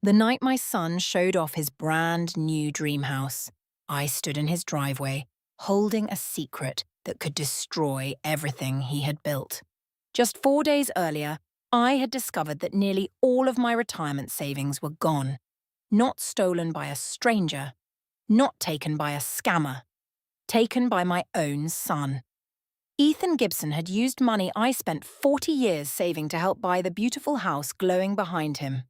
The night my son showed off his brand new dream house, I stood in his driveway, holding a secret that could destroy everything he had built. Just 4 days earlier, I had discovered that nearly all of my retirement savings were gone. Not stolen by a stranger, not taken by a scammer, taken by my own son. Ethan Gibson had used money I spent 40 years saving to help buy the beautiful house glowing behind him.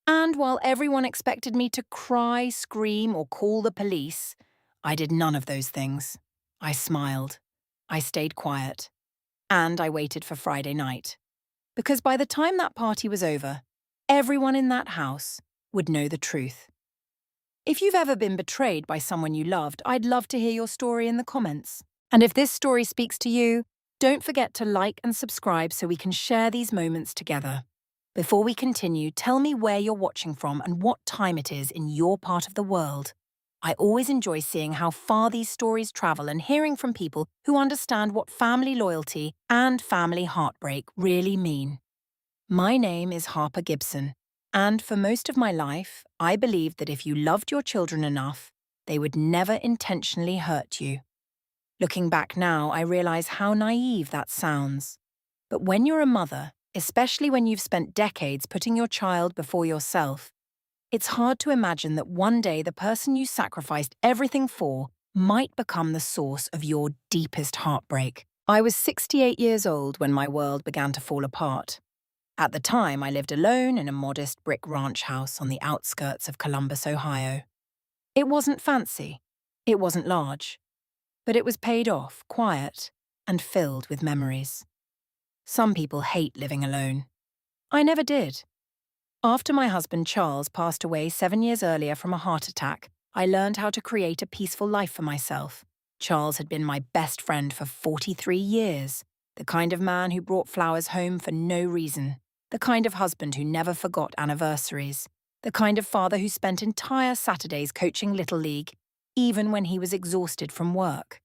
And while everyone expected me to cry, scream, or call the police, I did none of those things. I smiled. I stayed quiet. And I waited for Friday night. Because by the time that party was over, everyone in that house would know the truth. If you've ever been betrayed by someone you loved, I'd love to hear your story in the comments. And if this story speaks to you, don't forget to like and subscribe so we can share these moments together. Before we continue, tell me where you're watching from and what time it is in your part of the world. I always enjoy seeing how far these stories travel and hearing from people who understand what family loyalty and family heartbreak really mean. My name is Harper Gibson, and for most of my life, I believed that if you loved your children enough, they would never intentionally hurt you. Looking back now, I realize how naive that sounds. But when you're a mother, especially when you've spent decades putting your child before yourself, it's hard to imagine that one day the person you sacrificed everything for might become the source of your deepest heartbreak. I was 68 years old when my world began to fall apart. At the time, I lived alone in a modest brick ranch house on the outskirts of Columbus, Ohio. It wasn't fancy. It wasn't large. But it was paid off, quiet, and filled with memories. Some people hate living alone. I never did. After my husband Charles passed away 7 years earlier from a heart attack, I learned how to create a peaceful life for myself. Charles had been my best friend for 43 years, the kind of man who brought flowers home for no reason, the kind of husband who never forgot anniversaries, the kind of father who spent entire Saturdays coaching Little League, even when he was exhausted from work.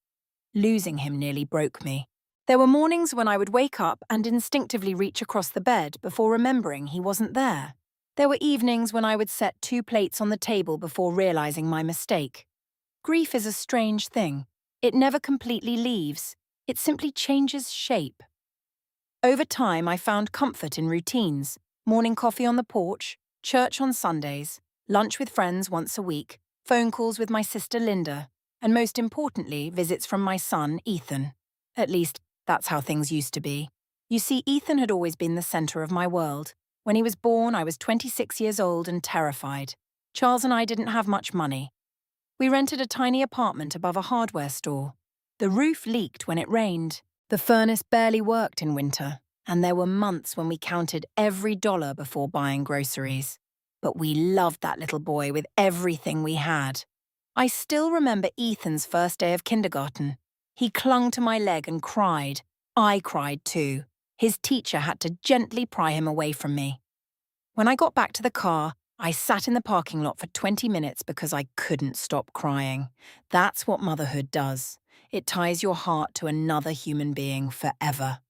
Losing him nearly broke me. There were mornings when I would wake up and instinctively reach across the bed before remembering he wasn't there. There were evenings when I would set 2 plates on the table before realizing my mistake. Grief is a strange thing. It never completely leaves. It simply changes shape. Over time, I found comfort in routines: morning coffee on the porch, church on Sundays, lunch with friends once a week, phone calls with my sister Linda, and most importantly, visits from my son Ethan. At least, that's how things used to be. You see, Ethan had always been the center of my world. When he was born, I was 26 years old and terrified. Charles and I didn't have much money. We rented a tiny apartment above a hardware store. The roof leaked when it rained. The furnace barely worked in winter, and there were months when we counted every dollar before buying groceries. But we loved that little boy with everything we had. I still remember Ethan's first day of kindergarten. He clung to my leg and cried. I cried too. His teacher had to gently pry him away from me. When I got back to the car, I sat in the parking lot for 20 minutes because I couldn't stop crying. That's what motherhood does. It ties your heart to another human being forever.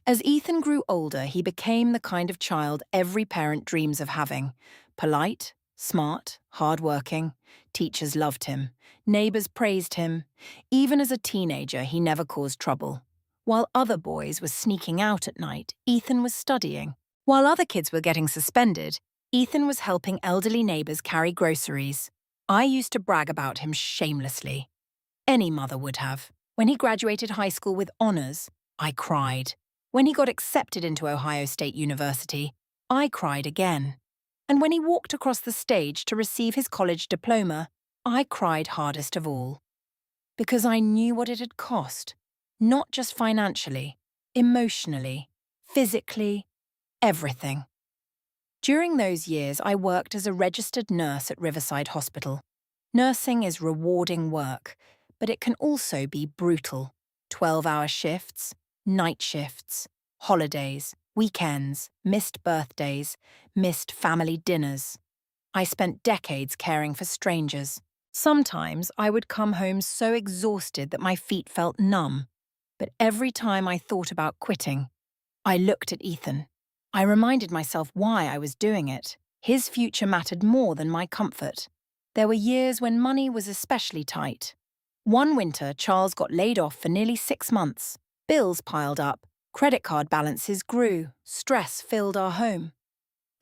As Ethan grew older, he became the kind of child every parent dreams of having. Polite, smart, hard-working. Teachers loved him. Neighbors praised him. Even as a teenager, he never caused trouble. While other boys were sneaking out at night, Ethan was studying. While other kids were getting suspended, Ethan was helping elderly neighbors carry groceries. I used to brag about him shamelessly. Any mother would have. When he graduated high school with honors, I cried. When he got accepted into Ohio State University, I cried again. And when he walked across the stage to receive his college diploma, I cried hardest of all. Because I knew what it had cost. Not just financially, emotionally, physically, everything. During those years, I worked as a registered nurse at Riverside Hospital. Nursing is rewarding work, but it can also be brutal. 12-hour shifts, night shifts, holidays, weekends, missed birthdays, missed family dinners. I spent decades caring for strangers. Sometimes I would come home so exhausted that my feet felt numb. But every time I thought about quitting, I looked at Ethan. I reminded myself why I was doing it. His future mattered more than my comfort. There were years when money was especially tight. One winter, Charles got laid off for nearly 6 months. Bills piled up, credit card balances grew, stress filled our home.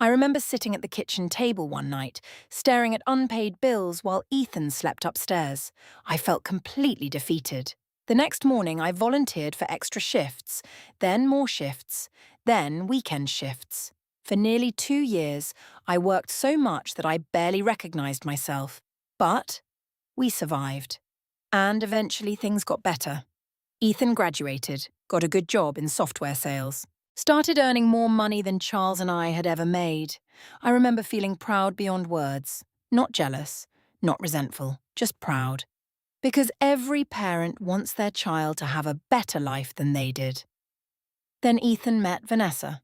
I remember sitting at the kitchen table one night, staring at unpaid bills while Ethan slept upstairs. I felt completely defeated. The next morning, I volunteered for extra shifts, then more shifts, then weekend shifts. For nearly 2 years, I worked so much that I barely recognized myself. But we survived. And eventually things got better. Ethan graduated, got a good job in software sales, started earning more money than Charles and I had ever made. I remember feeling proud beyond words. Not jealous, not resentful, just proud. Because every parent wants their child to have a better life than they did. Then Ethan met Vanessa.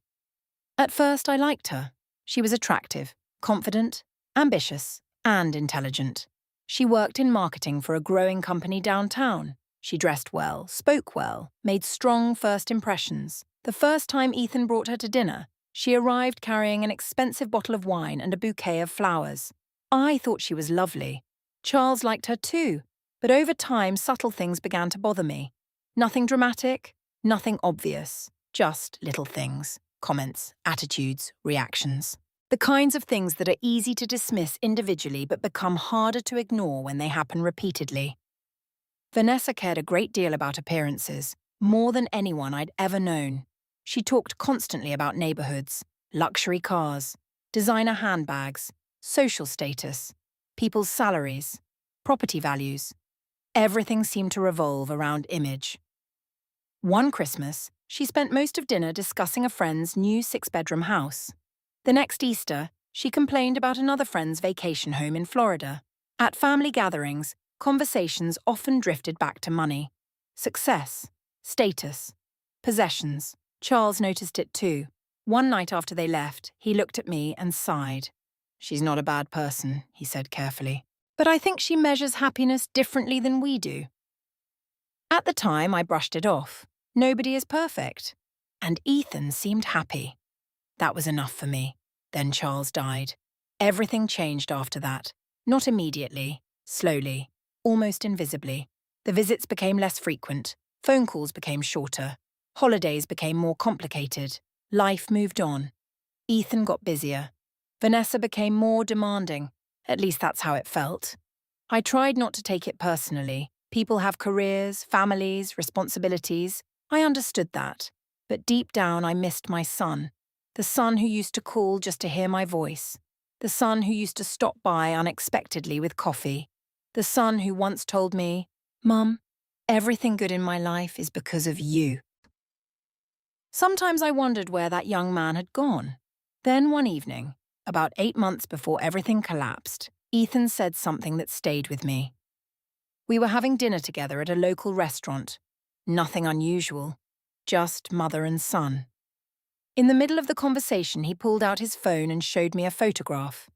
At first, I liked her. She was attractive, confident, ambitious, and intelligent. She worked in marketing for a growing company downtown. She dressed well, spoke well, made strong first impressions. The first time Ethan brought her to dinner, she arrived carrying an expensive bottle of wine and a bouquet of flowers. I thought she was lovely. Charles liked her too, but over time, subtle things began to bother me. Nothing dramatic, nothing obvious, just little things. Comments, attitudes, reactions. The kinds of things that are easy to dismiss individually but become harder to ignore when they happen repeatedly. Vanessa cared a great deal about appearances, more than anyone I'd ever known. She talked constantly about neighborhoods, luxury cars, designer handbags, social status, people's salaries, property values. Everything seemed to revolve around image. One Christmas, she spent most of dinner discussing a friend's new 6-bedroom house. The next Easter, she complained about another friend's vacation home in Florida. At family gatherings, conversations often drifted back to money. Success, status, possessions. Charles noticed it too. One night after they left, he looked at me and sighed. "She's not a bad person," he said carefully. "But I think she measures happiness differently than we do." At the time, I brushed it off. Nobody is perfect. And Ethan seemed happy. That was enough for me. Then Charles died. Everything changed after that. Not immediately, slowly, almost invisibly. The visits became less frequent. Phone calls became shorter. Holidays became more complicated. Life moved on. Ethan got busier. Vanessa became more demanding. At least that's how it felt. I tried not to take it personally. People have careers, families, responsibilities. I understood that. But deep down, I missed my son. The son who used to call just to hear my voice. The son who used to stop by unexpectedly with coffee. The son who once told me, "Mum, everything good in my life is because of you." Sometimes I wondered where that young man had gone. Then one evening, about 8 months before everything collapsed, Ethan said something that stayed with me. We were having dinner together at a local restaurant. Nothing unusual, just mother and son. In the middle of the conversation, he pulled out his phone and showed me a photograph.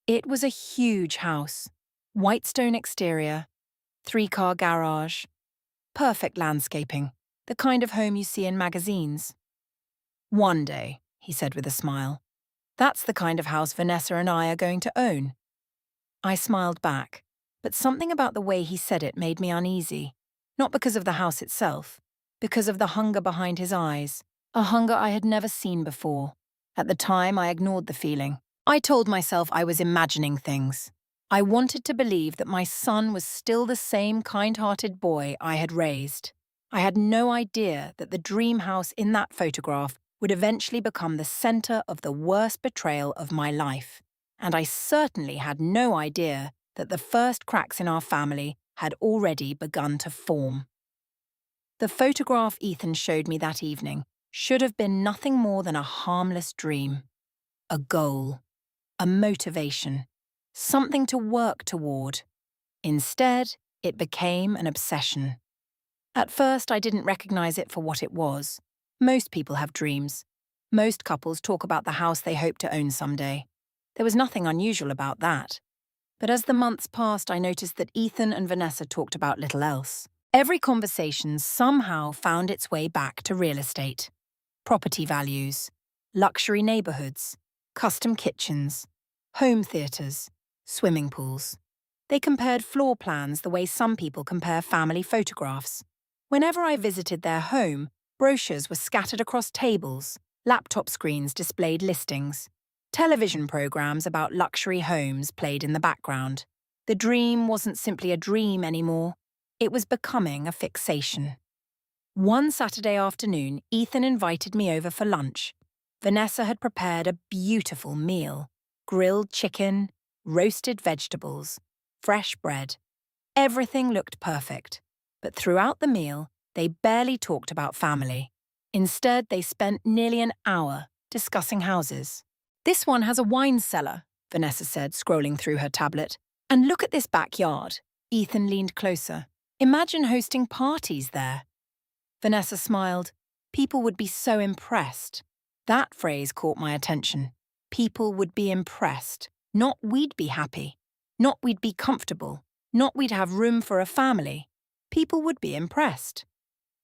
It was a huge house, white stone exterior, 3-car garage, perfect landscaping, the kind of home you see in magazines. "One day," he said with a smile, "that's the kind of house Vanessa and I are going to own." I smiled back, but something about the way he said it made me uneasy. Not because of the house itself, because of the hunger behind his eyes, a hunger I had never seen before. At the time, I ignored the feeling. I told myself I was imagining things. I wanted to believe that my son was still the same kind-hearted boy I had raised. I had no idea that the dream house in that photograph would eventually become the center of the worst betrayal of my life. And I certainly had no idea that the first cracks in our family had already begun to form. The photograph Ethan showed me that evening should have been nothing more than a harmless dream. A goal. A motivation. Something to work toward. Instead, it became an obsession. At first, I didn't recognize it for what it was. Most people have dreams. Most couples talk about the house they hope to own someday. There was nothing unusual about that. But as the months passed, I noticed that Ethan and Vanessa talked about little else. Every conversation somehow found its way back to real estate. Property values, luxury neighborhoods, custom kitchens, home theatres, swimming pools. They compared floor plans the way some people compare family photographs. Whenever I visited their home, brochures were scattered across tables, laptop screens displayed listings. Television programs about luxury homes played in the background. The dream wasn't simply a dream anymore. It was becoming a fixation. One Saturday afternoon, Ethan invited me over for lunch. Vanessa had prepared a beautiful meal: grilled chicken, roasted vegetables, fresh bread. Everything looked perfect. But throughout the meal, they barely talked about family. Instead, they spent nearly an hour discussing houses. "This one has a wine cellar," Vanessa said, scrolling through her tablet. "And look at this backyard." Ethan leaned closer. "Imagine hosting parties there." Vanessa smiled. "People would be so impressed." That phrase caught my attention. People would be impressed. Not we'd be happy. Not we'd be comfortable. Not we'd have room for a family. People would be impressed.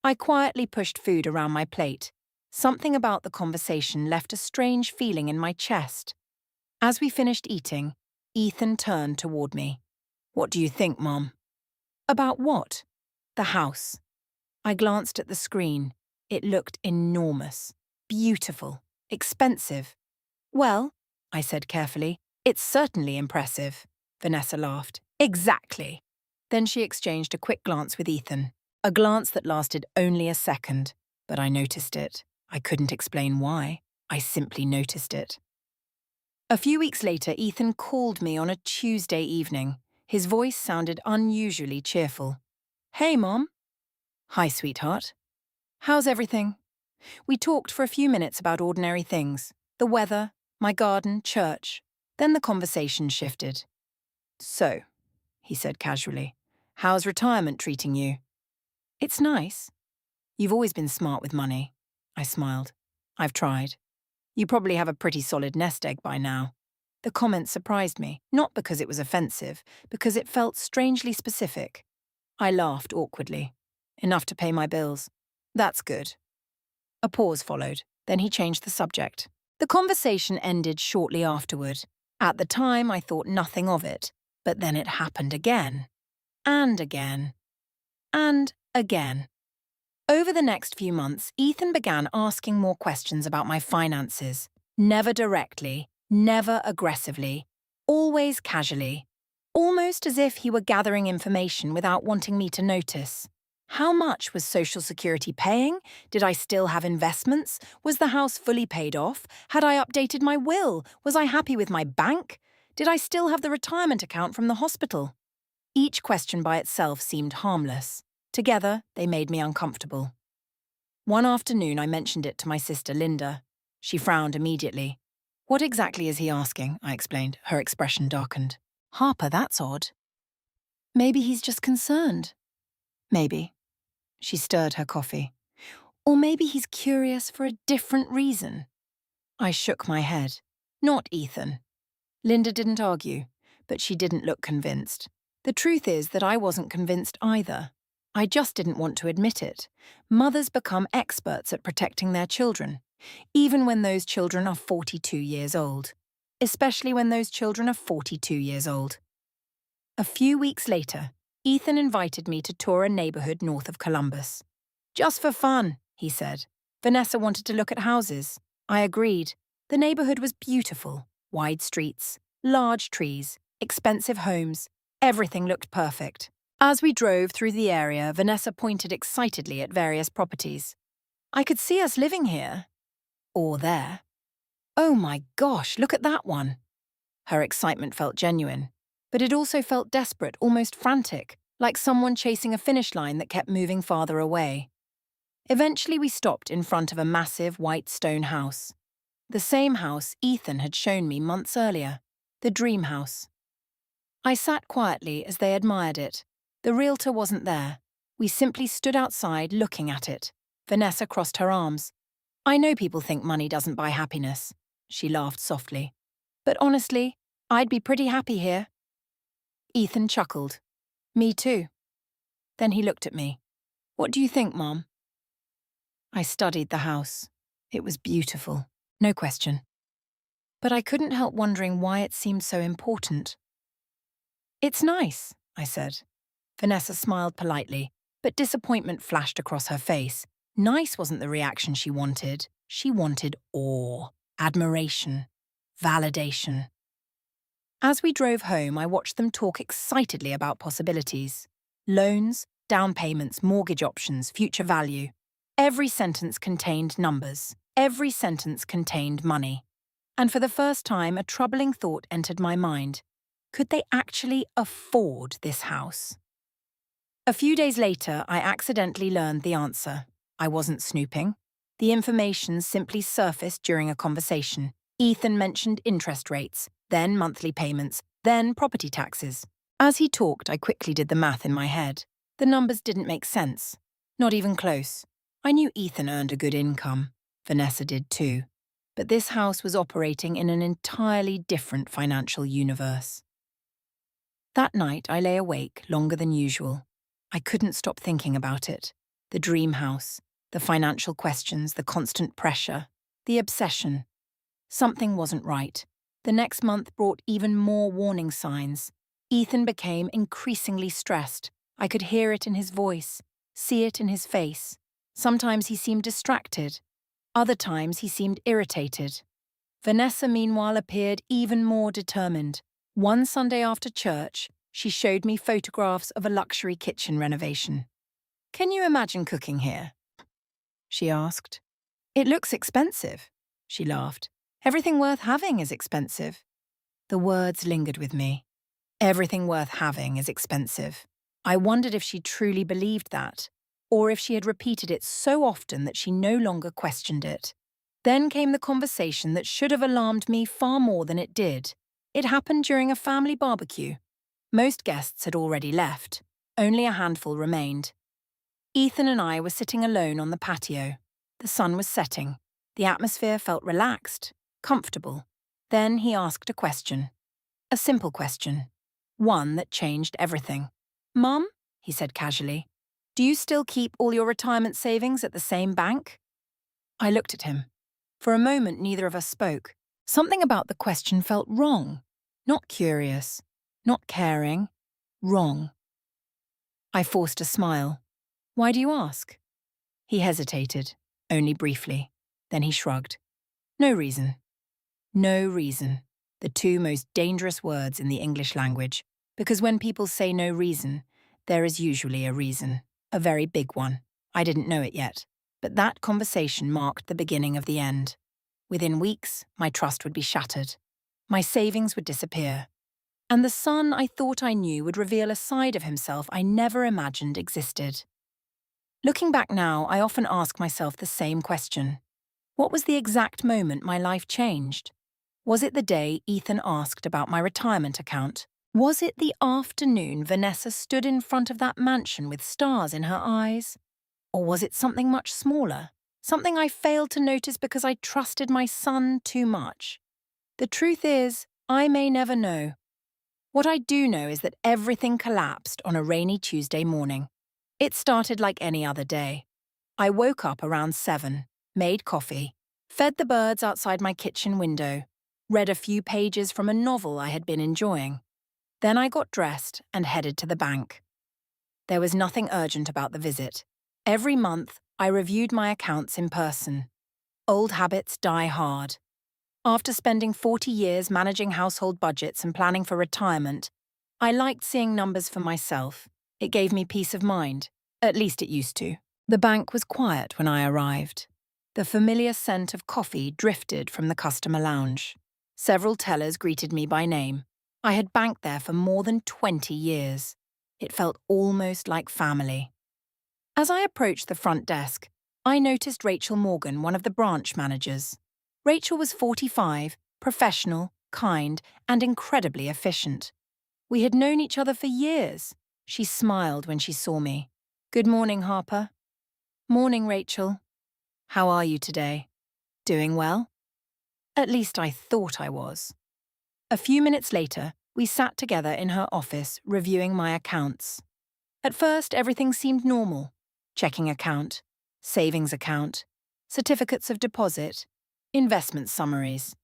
I quietly pushed food around my plate. Something about the conversation left a strange feeling in my chest. As we finished eating, Ethan turned toward me. "What do you think, Mom?" "About what?" "The house." I glanced at the screen. It looked enormous, beautiful, expensive. "Well," I said carefully, "it's certainly impressive." Vanessa laughed. "Exactly." Then she exchanged a quick glance with Ethan, a glance that lasted only a second, but I noticed it. I couldn't explain why. I simply noticed it. A few weeks later, Ethan called me on a Tuesday evening. His voice sounded unusually cheerful. "Hey, Mom." "Hi, sweetheart. How's everything?" We talked for a few minutes about ordinary things: the weather, my garden, church. Then the conversation shifted. "So," he said casually, "how's retirement treating you?" "It's nice." "You've always been smart with money." I smiled. "I've tried." "You probably have a pretty solid nest egg by now." The comment surprised me, not because it was offensive, because it felt strangely specific. I laughed awkwardly. "Enough to pay my bills." "That's good." A pause followed. Then he changed the subject. The conversation ended shortly afterward. At the time, I thought nothing of it. But then it happened again. And again. And again. Over the next few months, Ethan began asking more questions about my finances. Never directly, never aggressively, always casually. Almost as if he were gathering information without wanting me to notice. How much was Social Security paying? Did I still have investments? Was the house fully paid off? Had I updated my will? Was I happy with my bank? Did I still have the retirement account from the hospital? Each question by itself seemed harmless. Together, they made me uncomfortable. One afternoon, I mentioned it to my sister Linda. She frowned immediately. "What exactly is he asking?" I explained. Her expression darkened. "Harper, that's odd." "Maybe he's just concerned." "Maybe." She stirred her coffee. "Or maybe he's curious for a different reason." I shook my head. "Not Ethan." Linda didn't argue, but she didn't look convinced. The truth is that I wasn't convinced either. I just didn't want to admit it. Mothers become experts at protecting their children, even when those children are 42 years old. Especially when those children are 42 years old. A few weeks later, Ethan invited me to tour a neighborhood north of Columbus. "Just for fun," he said. Vanessa wanted to look at houses. I agreed. The neighborhood was beautiful. Wide streets, large trees, expensive homes. Everything looked perfect. As we drove through the area, Vanessa pointed excitedly at various properties. "I could see us living here." Or there. "Oh my gosh, look at that one." Her excitement felt genuine, but it also felt desperate, almost frantic, like someone chasing a finish line that kept moving farther away. Eventually, we stopped in front of a massive white stone house. The same house Ethan had shown me months earlier. The dream house. I sat quietly as they admired it. The realtor wasn't there. We simply stood outside looking at it. Vanessa crossed her arms. "I know people think money doesn't buy happiness." She laughed softly. "But honestly, I'd be pretty happy here." Ethan chuckled. "Me too." Then he looked at me. "What do you think, Mom?" I studied the house. It was beautiful. No question. but I couldn't help wondering why it seemed so important. "It's nice," I said. Vanessa smiled politely, but disappointment flashed across her face. Nice wasn't the reaction she wanted. She wanted awe, admiration, validation. As we drove home, I watched them talk excitedly about possibilities. Loans, down payments, mortgage options, future value. Every sentence contained numbers. Every sentence contained money. And for the first time, a troubling thought entered my mind. Could they actually afford this house? A few days later, I accidentally learned the answer. I wasn't snooping. The information simply surfaced during a conversation. Ethan mentioned interest rates, then monthly payments, then property taxes. As he talked, I quickly did the math in my head. The numbers didn't make sense. Not even close. I knew Ethan earned a good income. Vanessa did too. But this house was operating in an entirely different financial universe. That night, I lay awake longer than usual. I couldn't stop thinking about it. The dream house, the financial questions, the constant pressure, the obsession. Something wasn't right. The next month brought even more warning signs. Ethan became increasingly stressed. I could hear it in his voice, see it in his face. Sometimes he seemed distracted. Other times he seemed irritated. Vanessa, meanwhile, appeared even more determined. One Sunday after church, she showed me photographs of a luxury kitchen renovation. "Can you imagine cooking here?" she asked. "It looks expensive," she laughed. "Everything worth having is expensive." The words lingered with me. Everything worth having is expensive. I wondered if she truly believed that, or if she had repeated it so often that she no longer questioned it. Then came the conversation that should have alarmed me far more than it did. It happened during a family barbecue. Most guests had already left. Only a handful remained. Ethan and I were sitting alone on the patio. The sun was setting. The atmosphere felt relaxed, comfortable. Then he asked a question. A simple question. One that changed everything. "Mum," he said casually, "do you still keep all your retirement savings at the same bank?" I looked at him. For a moment, neither of us spoke. Something about the question felt wrong. Not curious, not caring, wrong. I forced a smile. "Why do you ask?" He hesitated, only briefly. Then he shrugged. "No reason." No reason. The two most dangerous words in the English language, because when people say no reason, there is usually a reason, a very big one. I didn't know it yet, but that conversation marked the beginning of the end. Within weeks, my trust would be shattered. My savings would disappear. And the son I thought I knew would reveal a side of himself I never imagined existed. Looking back now, I often ask myself the same question. What was the exact moment my life changed? Was it the day Ethan asked about my retirement account? Was it the afternoon Vanessa stood in front of that mansion with stars in her eyes? Or was it something much smaller? Something I failed to notice because I trusted my son too much? The truth is, I may never know. What I do know is that everything collapsed on a rainy Tuesday morning. It started like any other day. I woke up around 7, made coffee, fed the birds outside my kitchen window, read a few pages from a novel I had been enjoying. Then I got dressed and headed to the bank. There was nothing urgent about the visit. Every month, I reviewed my accounts in person. Old habits die hard. After spending 40 years managing household budgets and planning for retirement, I liked seeing numbers for myself. It gave me peace of mind. At least it used to. The bank was quiet when I arrived. The familiar scent of coffee drifted from the customer lounge. Several tellers greeted me by name. I had banked there for more than 20 years. It felt almost like family. As I approached the front desk, I noticed Rachel Morgan, one of the branch managers. Rachel was 45, professional, kind, and incredibly efficient. We had known each other for years. She smiled when she saw me. "Good morning, Harper." "Morning, Rachel. How are you today? Doing well?" At least I thought I was. A few minutes later, we sat together in her office, reviewing my accounts. At first, everything seemed normal. Checking account, savings account, certificates of deposit, investment summaries.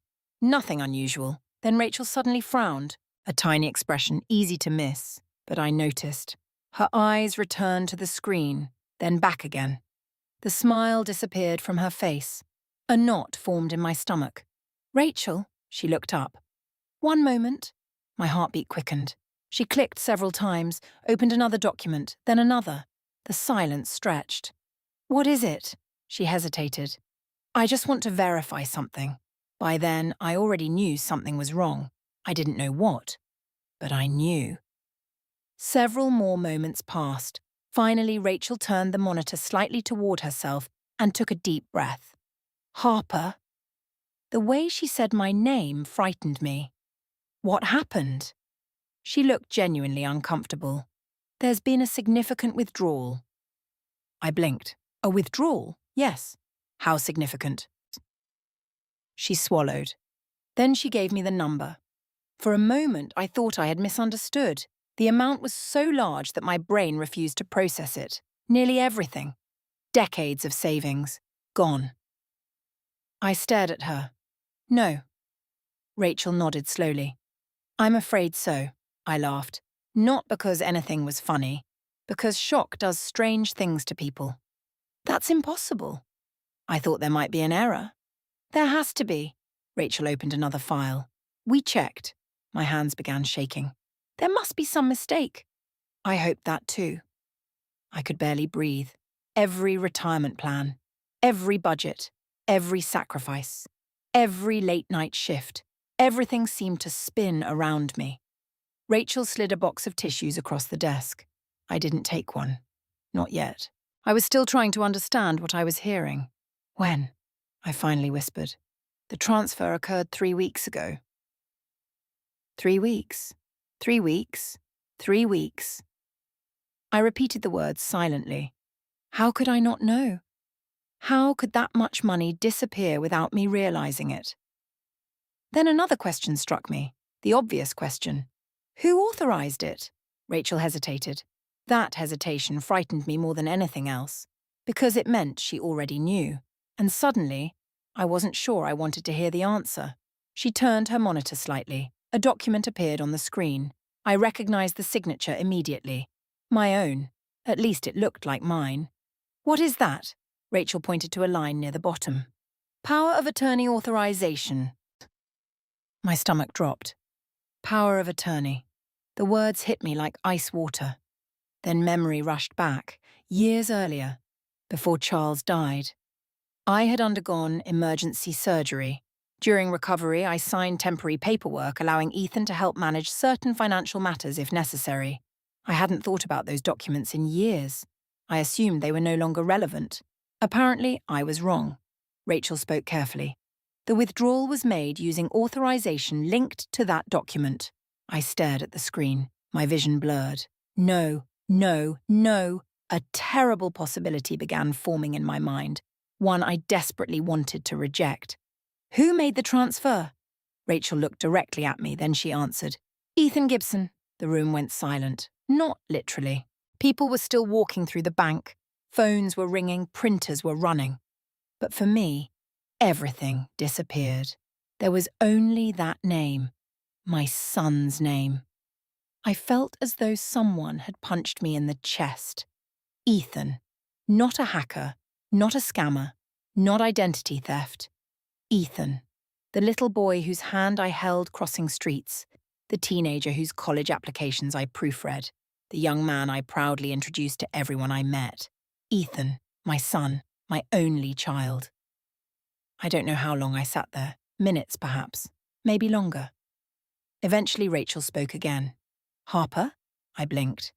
Nothing unusual. Then Rachel suddenly frowned, a tiny expression easy to miss, but I noticed. Her eyes returned to the screen, then back again. The smile disappeared from her face. A knot formed in my stomach. Rachel, she looked up. One moment. My heartbeat quickened. She clicked several times, opened another document, then another. The silence stretched. What is it? She hesitated. I just want to verify something. By then, I already knew something was wrong. I didn't know what, but I knew. Several more moments passed. Finally, Rachel turned the monitor slightly toward herself and took a deep breath. Harper. The way she said my name frightened me. What happened? She looked genuinely uncomfortable. There's been a significant withdrawal. I blinked. A withdrawal? Yes. How significant? She swallowed. Then she gave me the number. For a moment, I thought I had misunderstood. The amount was so large that my brain refused to process it. Nearly everything. Decades of savings. Gone. I stared at her. No. Rachel nodded slowly. I'm afraid so, I laughed. Not because anything was funny, because shock does strange things to people. That's impossible. I thought there might be an error. There has to be. Rachel opened another file. We checked. My hands began shaking. There must be some mistake. I hoped that too. I could barely breathe. Every retirement plan, every budget, every sacrifice, every late-night shift, everything seemed to spin around me. Rachel slid a box of tissues across the desk. I didn't take one. Not yet. I was still trying to understand what I was hearing. When? I finally whispered. The transfer occurred 3 weeks ago. 3 weeks. 3 weeks. 3 weeks. I repeated the words silently. How could I not know? How could that much money disappear without me realizing it? Then another question struck me, the obvious question. Who authorized it? Rachel hesitated. That hesitation frightened me more than anything else, because it meant she already knew. And suddenly, I wasn't sure I wanted to hear the answer. She turned her monitor slightly. A document appeared on the screen. I recognized the signature immediately. My own. At least it looked like mine. What is that? Rachel pointed to a line near the bottom. Power of attorney authorization. My stomach dropped. Power of attorney. The words hit me like ice water. Then memory rushed back, years earlier, before Charles died. I had undergone emergency surgery. During recovery, I signed temporary paperwork allowing Ethan to help manage certain financial matters if necessary. I hadn't thought about those documents in years. I assumed they were no longer relevant. Apparently, I was wrong. Rachel spoke carefully. The withdrawal was made using authorization linked to that document. I stared at the screen, my vision blurred. No, no, no. A terrible possibility began forming in my mind, one I desperately wanted to reject. Who made the transfer? Rachel looked directly at me, then she answered. Ethan Gibson. The room went silent. Not literally. People were still walking through the bank. Phones were ringing, printers were running. But for me, everything disappeared. There was only that name, my son's name. I felt as though someone had punched me in the chest. Ethan. Not a hacker, not a scammer, not identity theft. Ethan. The little boy whose hand I held crossing streets. The teenager whose college applications I proofread. The young man I proudly introduced to everyone I met. Ethan, my son, my only child. I don't know how long I sat there. Minutes, perhaps. Maybe longer. Eventually, Rachel spoke again. Harper? I blinked.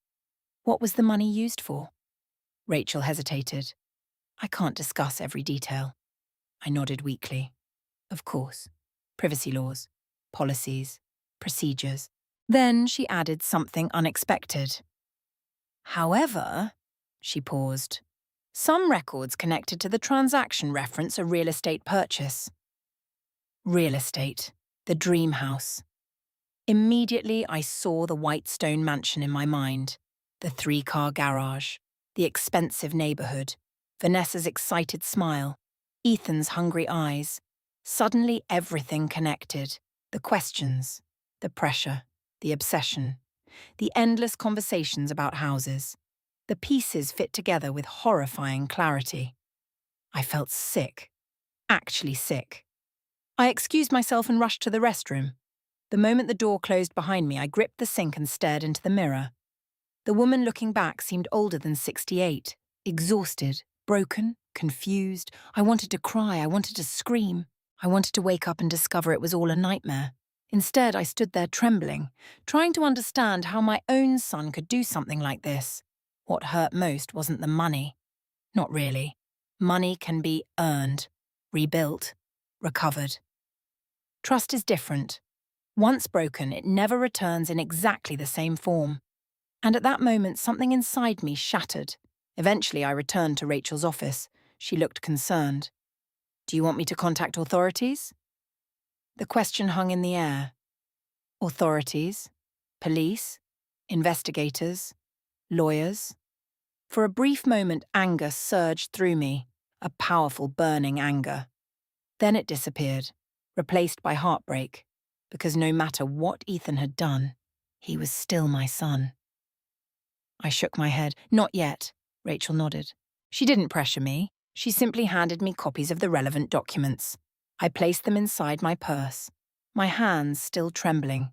What was the money used for? Rachel hesitated. I can't discuss every detail. I nodded weakly. Of course. Privacy laws, policies, procedures. Then she added something unexpected. However, she paused, some records connected to the transaction reference a real estate purchase. Real estate, the dream house. Immediately I saw the white stone mansion in my mind, the 3-car garage, the expensive neighborhood, Vanessa's excited smile, Ethan's hungry eyes. Suddenly everything connected. The questions, the pressure, the obsession, the endless conversations about houses. The pieces fit together with horrifying clarity. I felt sick, actually sick. I excused myself and rushed to the restroom. The moment the door closed behind me, I gripped the sink and stared into the mirror. The woman looking back seemed older than 68, exhausted, broken, confused. I wanted to cry, I wanted to scream. I wanted to wake up and discover it was all a nightmare. Instead, I stood there trembling, trying to understand how my own son could do something like this. What hurt most wasn't the money. Not really. Money can be earned, rebuilt, recovered. Trust is different. Once broken, it never returns in exactly the same form. And at that moment, something inside me shattered. Eventually, I returned to Rachel's office. She looked concerned. "Do you want me to contact authorities?" The question hung in the air. Authorities? Police? Investigators? Lawyers? For a brief moment, anger surged through me, a powerful, burning anger. Then it disappeared, replaced by heartbreak, because no matter what Ethan had done, he was still my son. I shook my head. "Not yet," Rachel nodded. She didn't pressure me. She simply handed me copies of the relevant documents. I placed them inside my purse, my hands still trembling.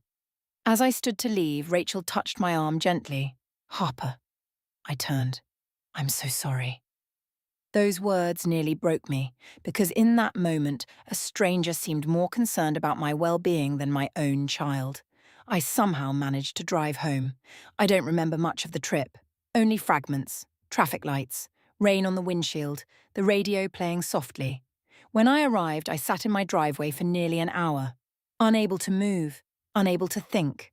As I stood to leave, Rachel touched my arm gently. "Harper." I turned. "I'm so sorry." Those words nearly broke me, because in that moment, a stranger seemed more concerned about my well-being than my own child. I somehow managed to drive home. I don't remember much of the trip. Only fragments, traffic lights, rain on the windshield, the radio playing softly. When I arrived, I sat in my driveway for nearly an hour, unable to move, unable to think,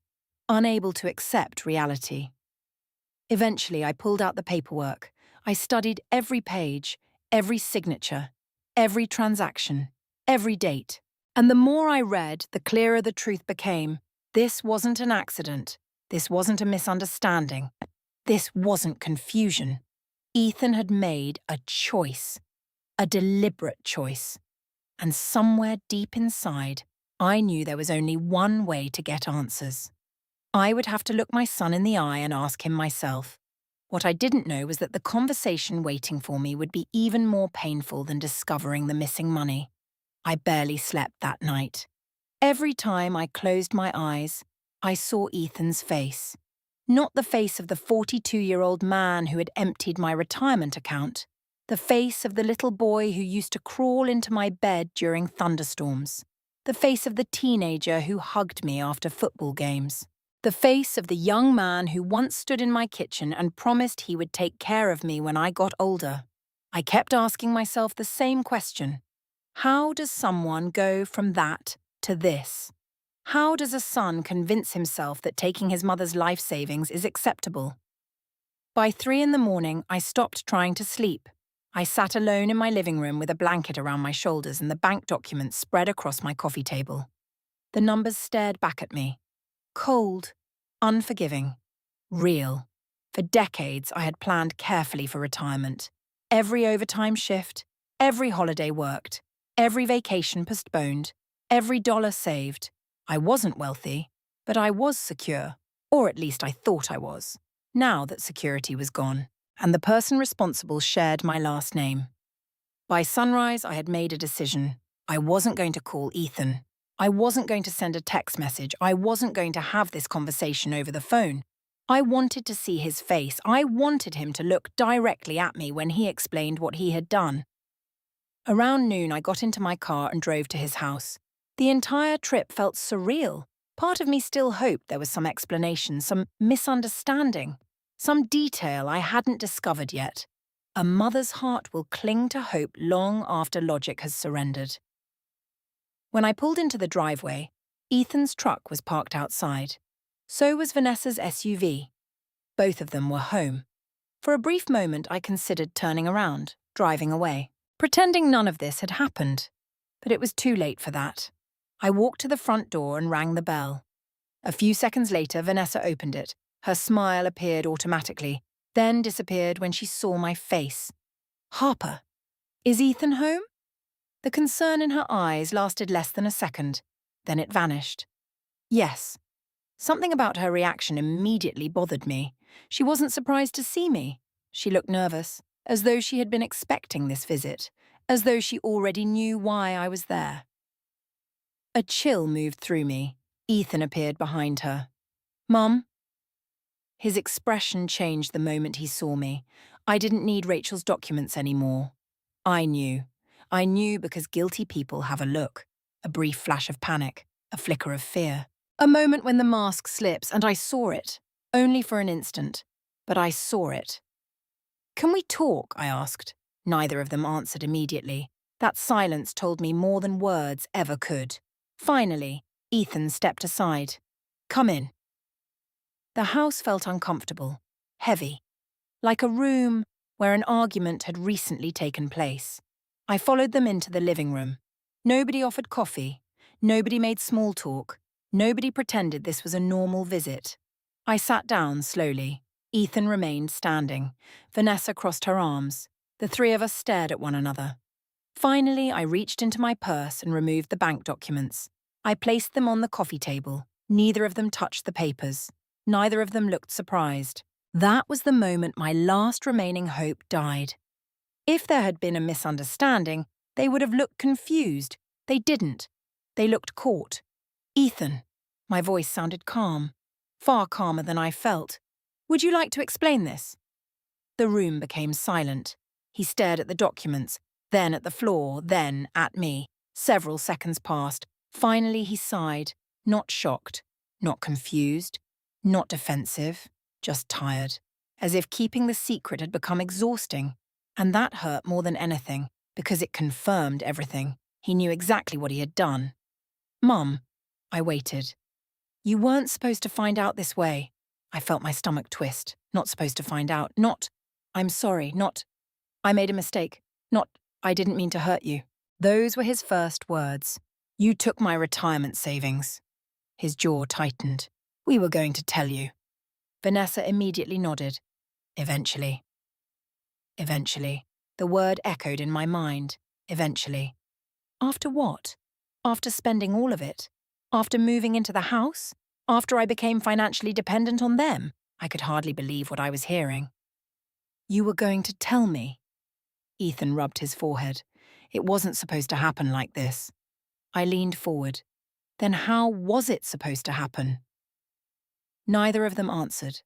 unable to accept reality. Eventually, I pulled out the paperwork. I studied every page, every signature, every transaction, every date. And the more I read, the clearer the truth became. This wasn't an accident. This wasn't a misunderstanding. This wasn't confusion. Ethan had made a choice, a deliberate choice. And somewhere deep inside, I knew there was only one way to get answers. I would have to look my son in the eye and ask him myself. What I didn't know was that the conversation waiting for me would be even more painful than discovering the missing money. I barely slept that night. Every time I closed my eyes, I saw Ethan's face. Not the face of the 42-year-old man who had emptied my retirement account. The face of the little boy who used to crawl into my bed during thunderstorms. The face of the teenager who hugged me after football games. The face of the young man who once stood in my kitchen and promised he would take care of me when I got older. I kept asking myself the same question. How does someone go from that to this? How does a son convince himself that taking his mother's life savings is acceptable? By 3 a.m, I stopped trying to sleep. I sat alone in my living room with a blanket around my shoulders and the bank documents spread across my coffee table. The numbers stared back at me. Cold, unforgiving, real. For decades, I had planned carefully for retirement. Every overtime shift, every holiday worked, every vacation postponed, every dollar saved. I wasn't wealthy, but I was secure, or at least I thought I was. Now that security was gone, and the person responsible shared my last name. By sunrise, I had made a decision. I wasn't going to call Ethan. I wasn't going to send a text message. I wasn't going to have this conversation over the phone. I wanted to see his face. I wanted him to look directly at me when he explained what he had done. Around noon, I got into my car and drove to his house. The entire trip felt surreal. Part of me still hoped there was some explanation, some misunderstanding, some detail I hadn't discovered yet. A mother's heart will cling to hope long after logic has surrendered. When I pulled into the driveway, Ethan's truck was parked outside. So was Vanessa's SUV. Both of them were home. For a brief moment, I considered turning around, driving away, pretending none of this had happened. But it was too late for that. I walked to the front door and rang the bell. A few seconds later, Vanessa opened it. Her smile appeared automatically, then disappeared when she saw my face. "Harper, is Ethan home?" The concern in her eyes lasted less than a second. Then it vanished. Yes. Something about her reaction immediately bothered me. She wasn't surprised to see me. She looked nervous, as though she had been expecting this visit, as though she already knew why I was there. A chill moved through me. Ethan appeared behind her. "Mum?" His expression changed the moment he saw me. I didn't need Rachel's documents anymore. I knew. I knew because guilty people have a look, a brief flash of panic, a flicker of fear. A moment when the mask slips, and I saw it. Only for an instant. But I saw it. "Can we talk?" I asked. Neither of them answered immediately. That silence told me more than words ever could. Finally, Ethan stepped aside. "Come in." The house felt uncomfortable, heavy, like a room where an argument had recently taken place. I followed them into the living room. Nobody offered coffee. Nobody made small talk. Nobody pretended this was a normal visit. I sat down slowly. Ethan remained standing. Vanessa crossed her arms. The three of us stared at one another. Finally, I reached into my purse and removed the bank documents. I placed them on the coffee table. Neither of them touched the papers. Neither of them looked surprised. That was the moment my last remaining hope died. If there had been a misunderstanding, they would have looked confused. They didn't. They looked caught. "Ethan." My voice sounded calm, far calmer than I felt. "Would you like to explain this?" The room became silent. He stared at the documents, then at the floor, then at me. Several seconds passed. Finally he sighed, not shocked, not confused, not defensive, just tired, as if keeping the secret had become exhausting. And that hurt more than anything, because it confirmed everything. He knew exactly what he had done. "Mum." I waited. "You weren't supposed to find out this way." I felt my stomach twist. Not supposed to find out. Not, "I'm sorry." Not, "I made a mistake." Not, "I didn't mean to hurt you." Those were his first words. "You took my retirement savings." His jaw tightened. "We were going to tell you." Vanessa immediately nodded. "Eventually." Eventually. The word echoed in my mind. Eventually. After what? After spending all of it? After moving into the house? After I became financially dependent on them? I could hardly believe what I was hearing. "You were going to tell me?" Ethan rubbed his forehead. "It wasn't supposed to happen like this." I leaned forward. "Then how was it supposed to happen?" Neither of them answered.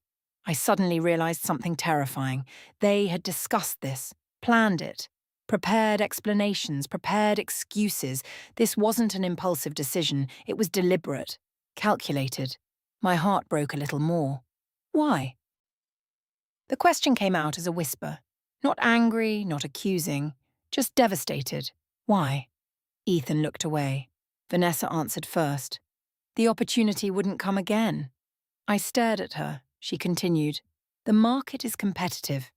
I suddenly realized something terrifying. They had discussed this, planned it, prepared explanations, prepared excuses. This wasn't an impulsive decision. It was deliberate, calculated. My heart broke a little more. Why? The question came out as a whisper. Not angry, not accusing, just devastated. Why? Ethan looked away. Vanessa answered first. The opportunity wouldn't come again. I stared at her. She continued. The market is competitive.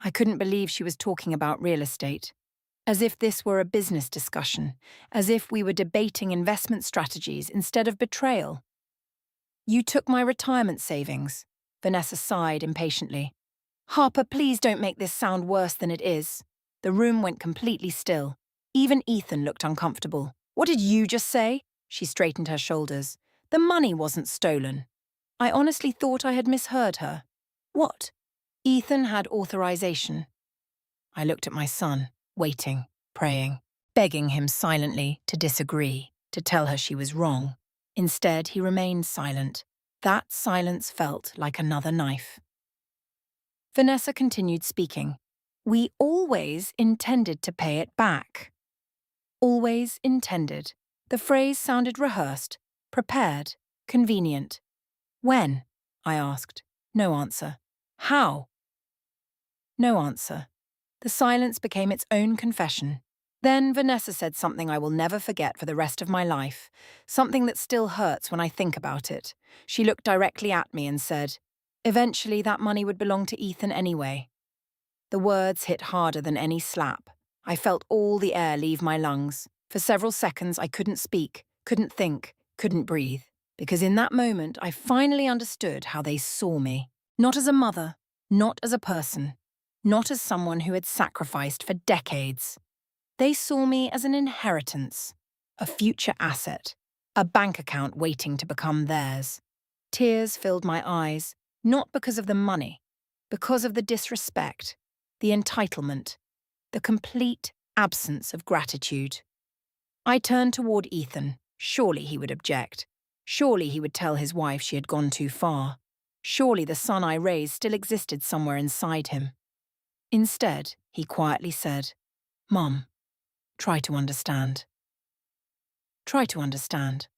I couldn't believe she was talking about real estate. As if this were a business discussion. As if we were debating investment strategies instead of betrayal. "You took my retirement savings." Vanessa sighed impatiently. "Harper, please don't make this sound worse than it is." The room went completely still. Even Ethan looked uncomfortable. "What did you just say?" She straightened her shoulders. "The money wasn't stolen." I honestly thought I had misheard her. "What?" "Ethan had authorization." I looked at my son, waiting, praying, begging him silently to disagree, to tell her she was wrong. Instead, he remained silent. That silence felt like another knife. Vanessa continued speaking. "We always intended to pay it back." Always intended. The phrase sounded rehearsed, prepared, convenient. "When?" I asked. No answer. "How?" No answer. The silence became its own confession. Then Vanessa said something I will never forget for the rest of my life, something that still hurts when I think about it. She looked directly at me and said, "Eventually that money would belong to Ethan anyway." The words hit harder than any slap. I felt all the air leave my lungs. For several seconds I couldn't speak, couldn't think, couldn't breathe. Because in that moment I finally understood how they saw me. Not as a mother, not as a person, not as someone who had sacrificed for decades. They saw me as an inheritance, a future asset, a bank account waiting to become theirs. Tears filled my eyes, not because of the money, because of the disrespect, the entitlement, the complete absence of gratitude. I turned toward Ethan. Surely he would object. Surely he would tell his wife she had gone too far. Surely the son I raised still existed somewhere inside him. Instead, he quietly said, "Mum, try to understand." Try to understand.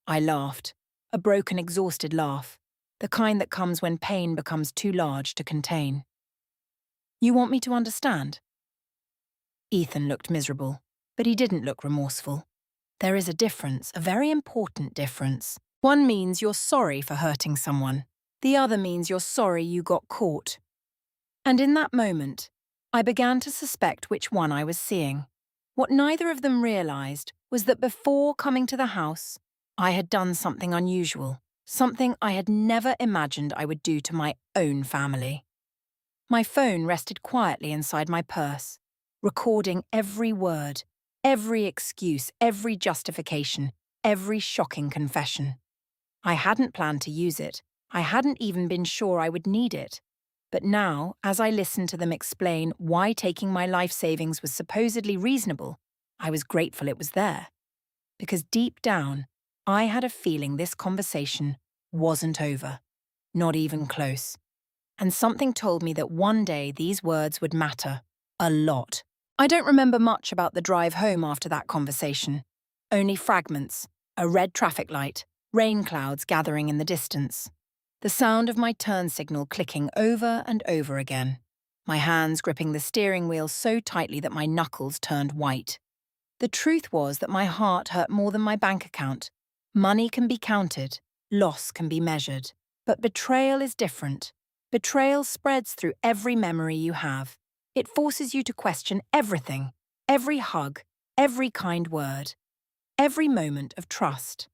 I laughed, a broken, exhausted laugh, the kind that comes when pain becomes too large to contain. "You want me to understand?" Ethan looked miserable, but he didn't look remorseful. There is a difference, a very important difference. One means you're sorry for hurting someone. The other means you're sorry you got caught. And in that moment, I began to suspect which one I was seeing. What neither of them realized was that before coming to the house, I had done something unusual, something I had never imagined I would do to my own family. My phone rested quietly inside my purse, recording every word, every excuse, every justification, every shocking confession. I hadn't planned to use it. I hadn't even been sure I would need it. But now, as I listened to them explain why taking my life savings was supposedly reasonable, I was grateful it was there. Because deep down, I had a feeling this conversation wasn't over. Not even close. And something told me that one day these words would matter. A lot. I don't remember much about the drive home after that conversation. Only fragments, a red traffic light, rain clouds gathering in the distance. The sound of my turn signal clicking over and over again. My hands gripping the steering wheel so tightly that my knuckles turned white. The truth was that my heart hurt more than my bank account. Money can be counted, loss can be measured. But betrayal is different. Betrayal spreads through every memory you have. It forces you to question everything, every hug, every kind word, every moment of trust.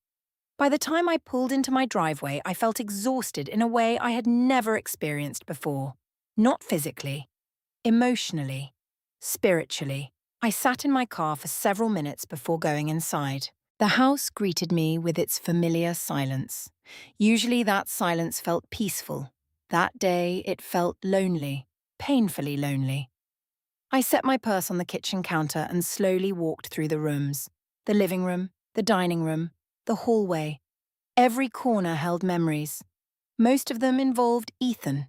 By the time I pulled into my driveway, I felt exhausted in a way I had never experienced before. Not physically, emotionally, spiritually. I sat in my car for several minutes before going inside. The house greeted me with its familiar silence. Usually that silence felt peaceful. That day it felt lonely, painfully lonely. I set my purse on the kitchen counter and slowly walked through the rooms. The living room, the dining room, the hallway. Every corner held memories. Most of them involved Ethan.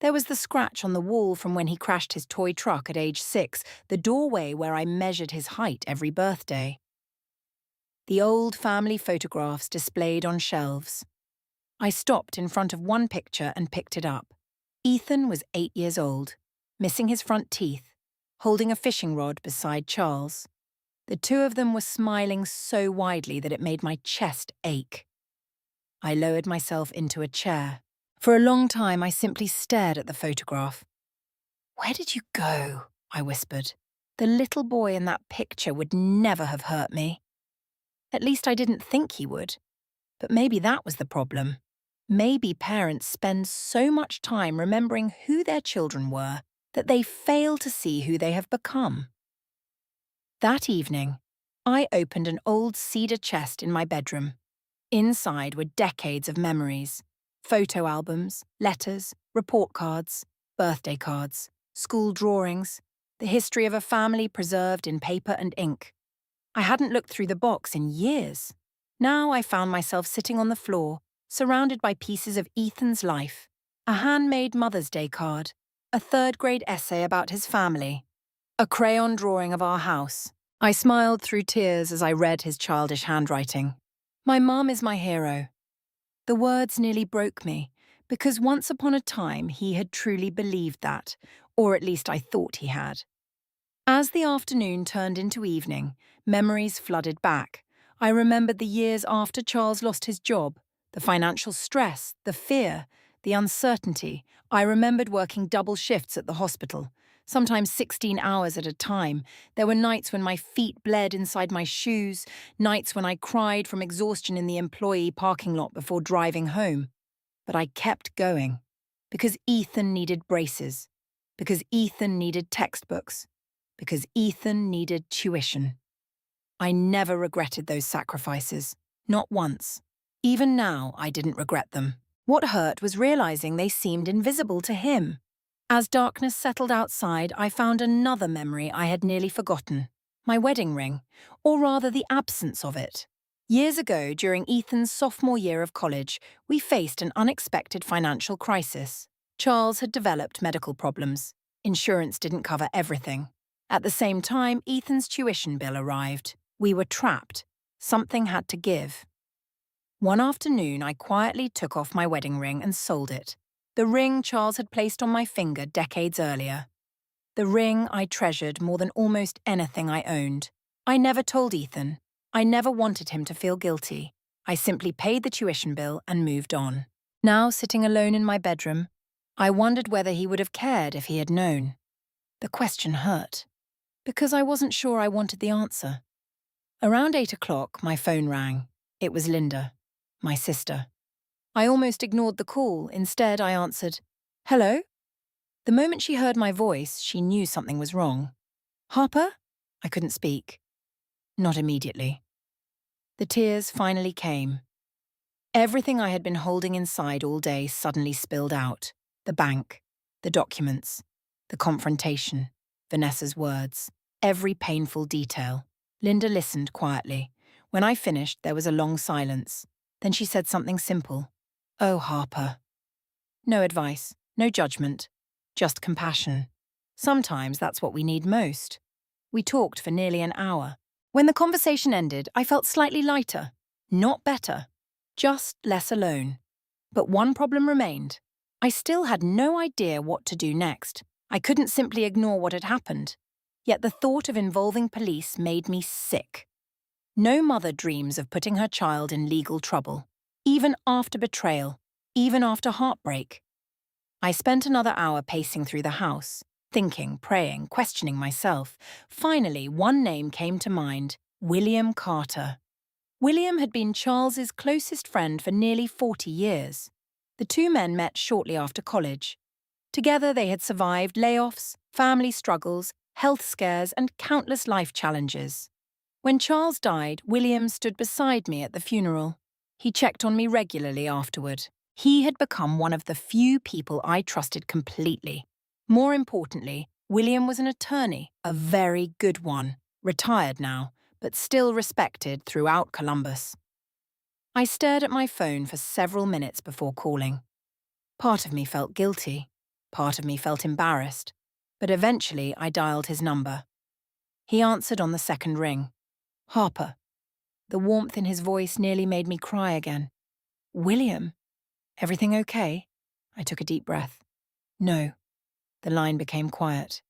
There was the scratch on the wall from when he crashed his toy truck at age 6, the doorway where I measured his height every birthday. The old family photographs displayed on shelves. I stopped in front of one picture and picked it up. Ethan was 8 years old, missing his front teeth, holding a fishing rod beside Charles. The two of them were smiling so widely that it made my chest ache. I lowered myself into a chair. For a long time, I simply stared at the photograph. "Where did you go?" I whispered. "The little boy in that picture would never have hurt me." At least I didn't think he would. But maybe that was the problem. Maybe parents spend so much time remembering who their children were that they fail to see who they have become. That evening, I opened an old cedar chest in my bedroom. Inside were decades of memories. Photo albums, letters, report cards, birthday cards, school drawings, the history of a family preserved in paper and ink. I hadn't looked through the box in years. Now I found myself sitting on the floor, surrounded by pieces of Ethan's life, a handmade Mother's Day card, a third-grade essay about his family, a crayon drawing of our house. I smiled through tears as I read his childish handwriting. "My mum is my hero." The words nearly broke me, because once upon a time he had truly believed that, or at least I thought he had. As the afternoon turned into evening, memories flooded back. I remembered the years after Charles lost his job, the financial stress, the fear, the uncertainty. I remembered working double shifts at the hospital, sometimes 16 hours at a time. There were nights when my feet bled inside my shoes, nights when I cried from exhaustion in the employee parking lot before driving home. But I kept going, because Ethan needed braces, because Ethan needed textbooks, because Ethan needed tuition. I never regretted those sacrifices, not once. Even now, I didn't regret them. What hurt was realizing they seemed invisible to him. As darkness settled outside, I found another memory I had nearly forgotten. My wedding ring, or rather the absence of it. Years ago, during Ethan's sophomore year of college, we faced an unexpected financial crisis. Charles had developed medical problems. Insurance didn't cover everything. At the same time, Ethan's tuition bill arrived. We were trapped. Something had to give. One afternoon, I quietly took off my wedding ring and sold it. The ring Charles had placed on my finger decades earlier. The ring I treasured more than almost anything I owned. I never told Ethan. I never wanted him to feel guilty. I simply paid the tuition bill and moved on. Now, sitting alone in my bedroom, I wondered whether he would have cared if he had known. The question hurt, because I wasn't sure I wanted the answer. Around 8 o'clock, my phone rang. It was Linda, my sister. I almost ignored the call. Instead, I answered, "Hello?" The moment she heard my voice, she knew something was wrong. "Harper?" I couldn't speak. Not immediately. The tears finally came. Everything I had been holding inside all day suddenly spilled out. The bank, the documents, the confrontation, Vanessa's words, every painful detail. Linda listened quietly. When I finished, there was a long silence. Then she said something simple. "Oh, Harper." No advice, no judgment, just compassion. Sometimes that's what we need most. We talked for nearly an hour. When the conversation ended, I felt slightly lighter. Not better, just less alone. But one problem remained. I still had no idea what to do next. I couldn't simply ignore what had happened. Yet the thought of involving police made me sick. No mother dreams of putting her child in legal trouble, even after betrayal, even after heartbreak. I spent another hour pacing through the house, thinking, praying, questioning myself. Finally, one name came to mind: William Carter. William had been Charles's closest friend for nearly 40 years. The two men met shortly after college. Together they had survived layoffs, family struggles, health scares, and countless life challenges. When Charles died, William stood beside me at the funeral. He checked on me regularly afterward. He had become one of the few people I trusted completely. More importantly, William was an attorney, a very good one, retired now, but still respected throughout Columbus. I stared at my phone for several minutes before calling. Part of me felt guilty, part of me felt embarrassed, but eventually I dialed his number. He answered on the second ring. "Harper." The warmth in his voice nearly made me cry again. "William? Everything okay?" I took a deep breath. "No." The line became quiet.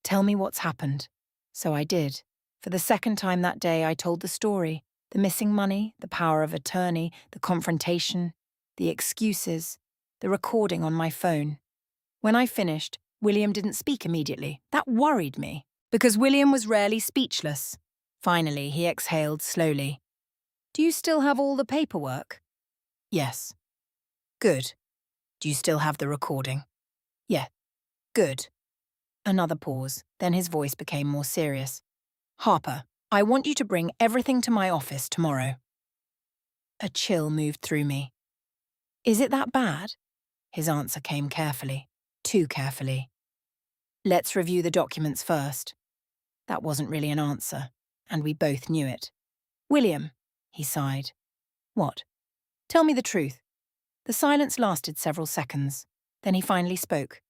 "Tell me what's happened." So I did. For the second time that day, I told the story. The missing money, the power of attorney, the confrontation, the excuses, the recording on my phone. When I finished, William didn't speak immediately. That worried me, because William was rarely speechless. Finally, he exhaled slowly. "Do you still have all the paperwork?" "Yes." "Good. Do you still have the recording?" "Yeah." "Good." Another pause, then his voice became more serious. "Harper, I want you to bring everything to my office tomorrow." A chill moved through me. "Is it that bad?" His answer came carefully, too carefully. "Let's review the documents first." That wasn't really an answer, and we both knew it. "William," he sighed. "What?" "Tell me the truth." The silence lasted several seconds. Then he finally spoke.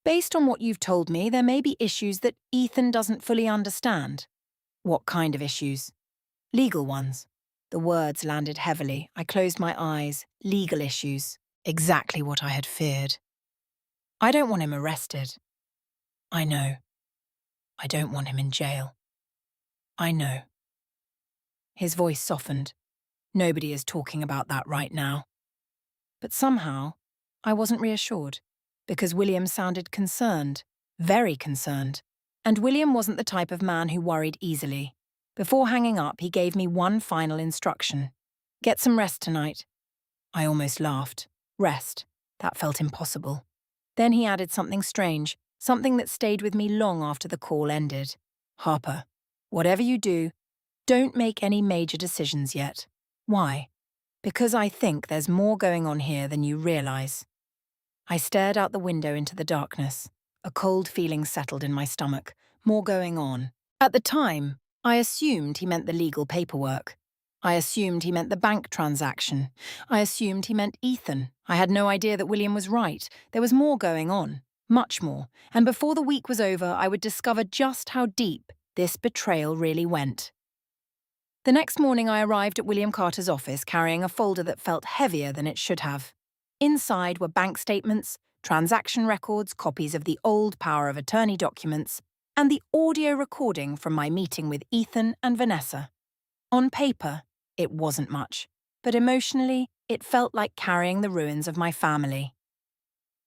"Based on what you've told me, there may be issues that Ethan doesn't fully understand." "What kind of issues?" "Legal ones." The words landed heavily. I closed my eyes. Legal issues. Exactly what I had feared. "I don't want him arrested." "I know." "I don't want him in jail." "I know." His voice softened. "Nobody is talking about that right now." But somehow, I wasn't reassured, because William sounded concerned, very concerned. And William wasn't the type of man who worried easily. Before hanging up, he gave me one final instruction. "Get some rest tonight." I almost laughed. Rest. That felt impossible. Then he added something strange. something that stayed with me long after the call ended. Harper, whatever you do, don't make any major decisions yet. Why? Because I think there's more going on here than you realize. I stared out the window into the darkness. A cold feeling settled in my stomach. More going on. At the time, I assumed he meant the legal paperwork. I assumed he meant the bank transaction. I assumed he meant Ethan. I had no idea that William was right. There was more going on. Much more. And before the week was over, I would discover just how deep this betrayal really went. The next morning, I arrived at William Carter's office carrying a folder that felt heavier than it should have. Inside were bank statements, transaction records, copies of the old power of attorney documents, and the audio recording from my meeting with Ethan and Vanessa. On paper, it wasn't much, but emotionally, it felt like carrying the ruins of my family.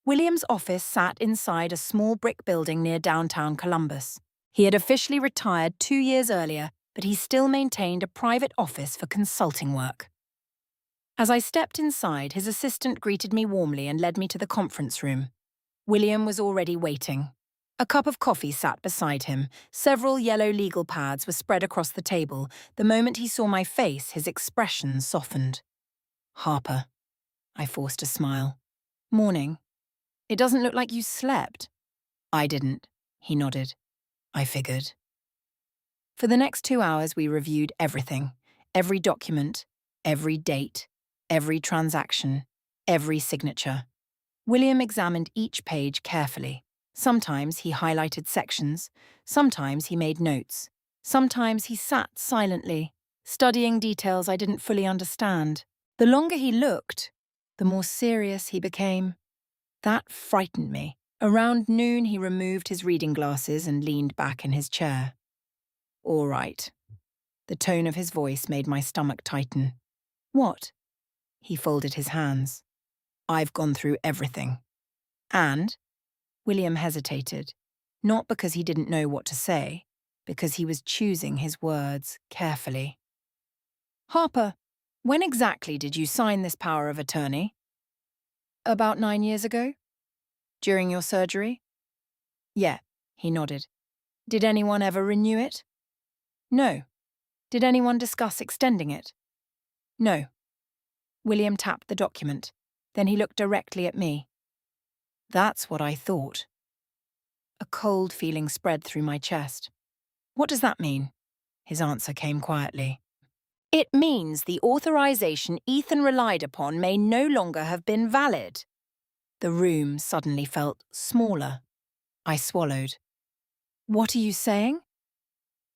William's office sat inside a small brick building near downtown Columbus. He had officially retired 2 years earlier, but he still maintained a private office for consulting work. As I stepped inside, his assistant greeted me warmly and led me to the conference room. William was already waiting. A cup of coffee sat beside him. Several yellow legal pads were spread across the table. The moment he saw my face, his expression softened. Harper. I forced a smile. Morning. It doesn't look like you slept. I didn't, he nodded. I figured. For the next 2 hours, we reviewed everything. Every document, every date, every transaction, every signature. William examined each page carefully. Sometimes he highlighted sections, sometimes he made notes, sometimes he sat silently, studying details I didn't fully understand. The longer he looked, the more serious he became. That frightened me. Around noon, he removed his reading glasses and leaned back in his chair. All right. The tone of his voice made my stomach tighten. What? He folded his hands. I've gone through everything. And? William hesitated, not because he didn't know what to say, because he was choosing his words carefully. Harper, when exactly did you sign this power of attorney? About 9 years ago. During your surgery? Yeah, he nodded. Did anyone ever renew it? No. Did anyone discuss extending it? No. William tapped the document. Then he looked directly at me. That's what I thought. A cold feeling spread through my chest. What does that mean? His answer came quietly. It means the authorization Ethan relied upon may no longer have been valid. The room suddenly felt smaller. I swallowed. What are you saying?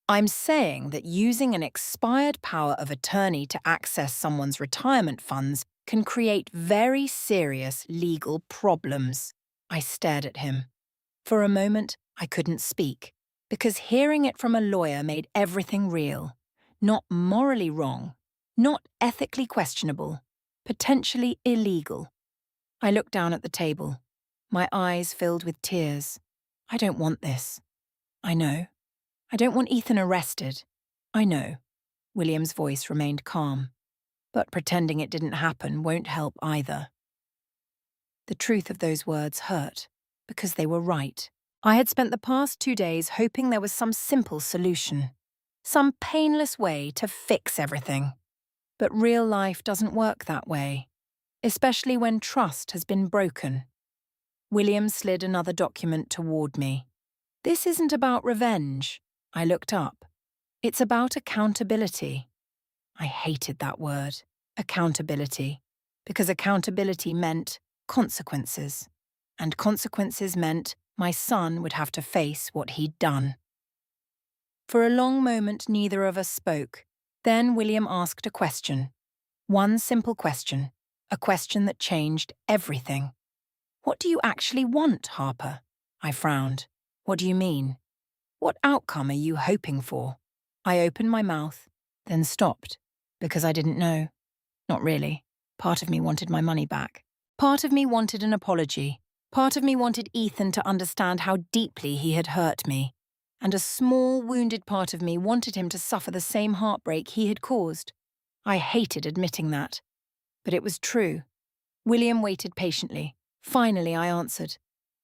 I'm saying that using an expired power of attorney to access someone's retirement funds can create very serious legal problems. I stared at him. For a moment, I couldn't speak, because hearing it from a lawyer made everything real. Not morally wrong, not ethically questionable, potentially illegal. I looked down at the table. My eyes filled with tears. I don't want this. I know. I don't want Ethan arrested. I know. William's voice remained calm. But pretending it didn't happen won't help either. The truth of those words hurt, because they were right. I had spent the past 2 days hoping there was some simple solution, some painless way to fix everything. But real life doesn't work that way, especially when trust has been broken. William slid another document toward me. This isn't about revenge. I looked up. It's about accountability. I hated that word, accountability, because accountability meant consequences, and consequences meant my son would have to face what he'd done. For a long moment, neither of us spoke. Then William asked a question. One simple question, a question that changed everything. What do you actually want, Harper? I frowned. What do you mean? What outcome are you hoping for? I opened my mouth, then stopped, because I didn't know. Not really. Part of me wanted my money back. Part of me wanted an apology. Part of me wanted Ethan to understand how deeply he had hurt me. And a small, wounded part of me wanted him to suffer the same heartbreak he had caused. I hated admitting that. But it was true. William waited patiently. Finally, I answered.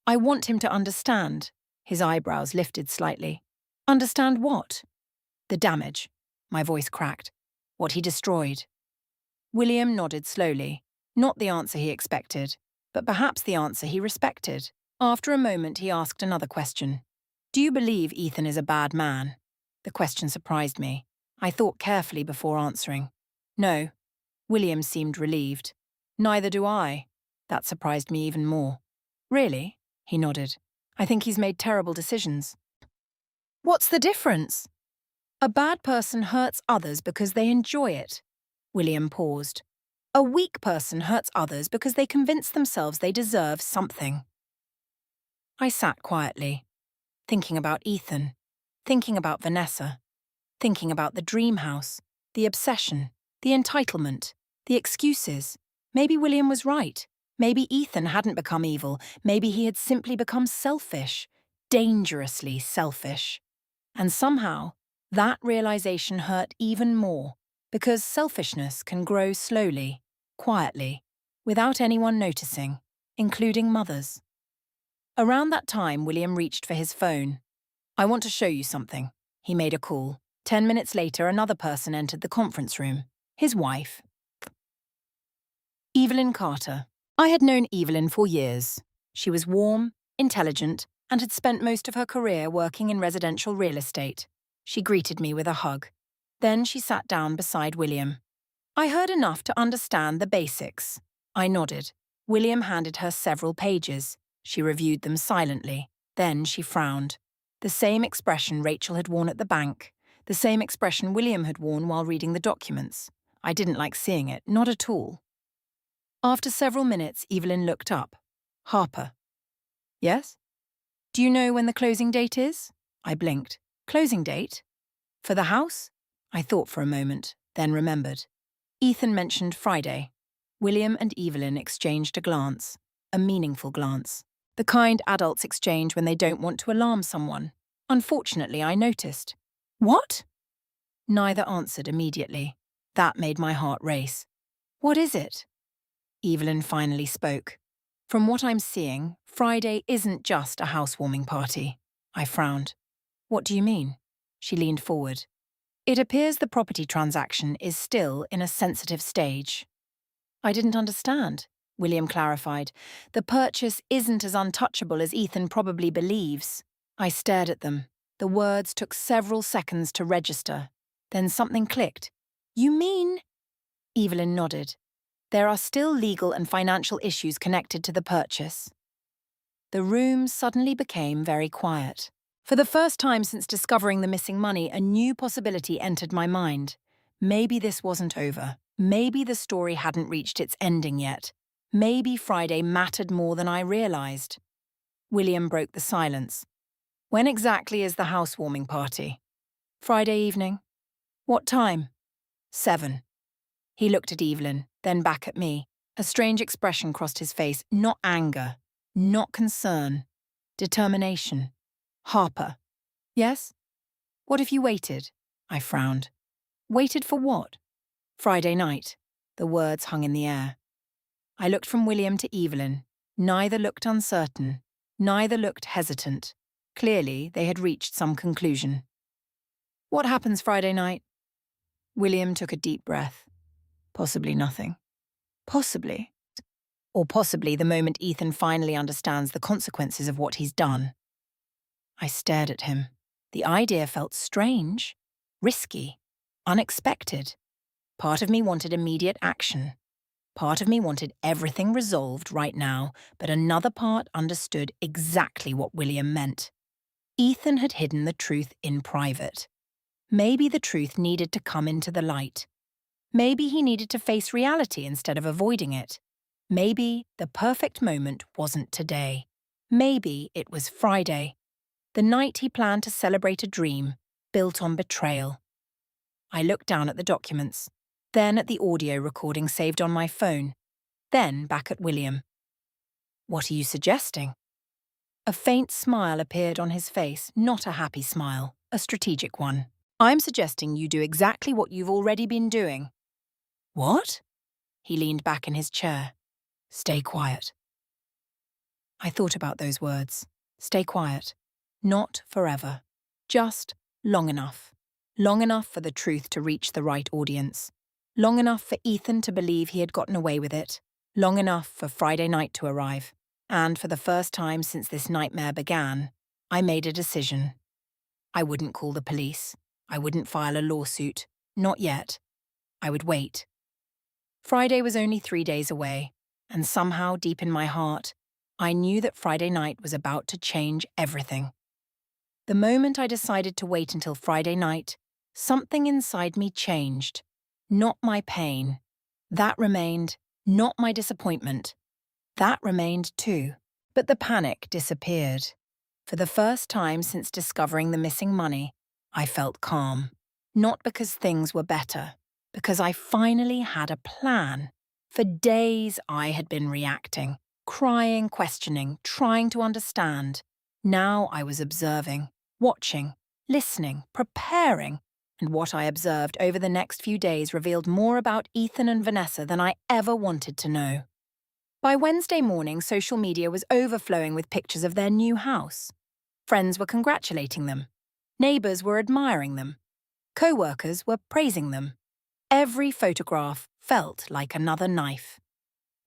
I want him to understand. His eyebrows lifted slightly. Understand what? The damage. My voice cracked. What he destroyed. William nodded slowly. Not the answer he expected, but perhaps the answer he respected. After a moment, he asked another question. Do you believe Ethan is a bad man? The question surprised me. I thought carefully before answering. No. William seemed relieved. Neither do I. That surprised me even more. Really? He nodded. I think he's made terrible decisions. What's the difference? A bad person hurts others because they enjoy it. William paused. A weak person hurts others because they convince themselves they deserve something. I sat quietly, thinking about Ethan, thinking about Vanessa, thinking about the dream house, the obsession, the entitlement, the excuses. Maybe William was right. Maybe Ethan hadn't become evil. Maybe he had simply become selfish, dangerously selfish. And somehow, that realization hurt even more, because selfishness can grow slowly, quietly, without anyone noticing, including mothers. Around that time, William reached for his phone. I want to show you something. He made a call. 10 minutes later, another person entered the conference room. His wife. Evelyn Carter. I had known Evelyn for years. She was warm, intelligent, and had spent most of her career working in residential real estate. She greeted me with a hug. Then she sat down beside William. I heard enough to understand the basics. I nodded. William handed her several pages. She reviewed them silently. Then she frowned. The same expression Rachel had worn at the bank. The same expression William had worn while reading the documents. I didn't like seeing it, not at all. After several minutes, Evelyn looked up. Harper. Yes? Do you know when the closing date is? I blinked. Closing date? For the house? I thought for a moment, then remembered. Ethan mentioned Friday. William and Evelyn exchanged a glance, a meaningful glance. The kind adults exchange when they don't want to alarm someone. Unfortunately, I noticed. What? Neither answered immediately. That made my heart race. What is it? Evelyn finally spoke. From what I'm seeing, Friday isn't just a housewarming party. I frowned. What do you mean? She leaned forward. It appears the property transaction is still in a sensitive stage. I didn't understand, William clarified. The purchase isn't as untouchable as Ethan probably believes. I stared at them. The words took several seconds to register. Then something clicked. You mean? Evelyn nodded. There are still legal and financial issues connected to the purchase. The room suddenly became very quiet. For the first time since discovering the missing money, a new possibility entered my mind. Maybe this wasn't over. Maybe the story hadn't reached its ending yet. Maybe Friday mattered more than I realized. William broke the silence. When exactly is the housewarming party? Friday evening. What time? 7. He looked at Evelyn, then back at me. A strange expression crossed his face, not anger, not concern, determination. Harper. Yes? What if you waited? I frowned. Waited for what? Friday night. The words hung in the air. I looked from William to Evelyn. Neither looked uncertain. Neither looked hesitant. Clearly, they had reached some conclusion. What happens Friday night? William took a deep breath. Possibly nothing. Possibly. Or possibly the moment Ethan finally understands the consequences of what he's done. I stared at him. The idea felt strange, risky, unexpected. Part of me wanted immediate action. Part of me wanted everything resolved right now, but another part understood exactly what William meant. Ethan had hidden the truth in private. Maybe the truth needed to come into the light. Maybe he needed to face reality instead of avoiding it. Maybe the perfect moment wasn't today. Maybe it was Friday, the night he planned to celebrate a dream built on betrayal. I looked down at the documents, then at the audio recording saved on my phone, then back at William. What are you suggesting? A faint smile appeared on his face, not a happy smile, a strategic one. I'm suggesting you do exactly what you've already been doing. What? He leaned back in his chair. Stay quiet. I thought about those words. Stay quiet. Not forever. Just long enough. Long enough for the truth to reach the right audience. Long enough for Ethan to believe he had gotten away with it. Long enough for Friday night to arrive. And for the first time since this nightmare began, I made a decision. I wouldn't call the police. I wouldn't file a lawsuit. Not yet. I would wait. Friday was only 3 days away, and somehow deep in my heart, I knew that Friday night was about to change everything. The moment I decided to wait until Friday night, something inside me changed. Not my pain. That remained. Not my disappointment. That remained too. But the panic disappeared. For the first time since discovering the missing money, I felt calm. Not because things were better, because I finally had a plan. For days I had been reacting, crying, questioning, trying to understand. Now I was observing, watching, listening, preparing, and what I observed over the next few days revealed more about Ethan and Vanessa than I ever wanted to know. By Wednesday morning, social media was overflowing with pictures of their new house. Friends were congratulating them. Neighbours were admiring them. Co-workers were praising them. Every photograph felt like another knife.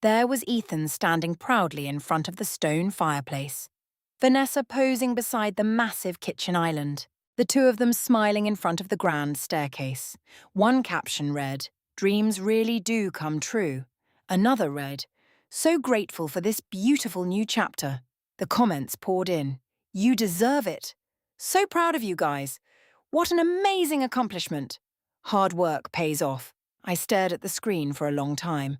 There was Ethan standing proudly in front of the stone fireplace. Vanessa posing beside the massive kitchen island. The two of them smiling in front of the grand staircase. One caption read, "Dreams really do come true." Another read, "So grateful for this beautiful new chapter." The comments poured in. "You deserve it." "So proud of you guys." "What an amazing accomplishment." "Hard work pays off." I stared at the screen for a long time.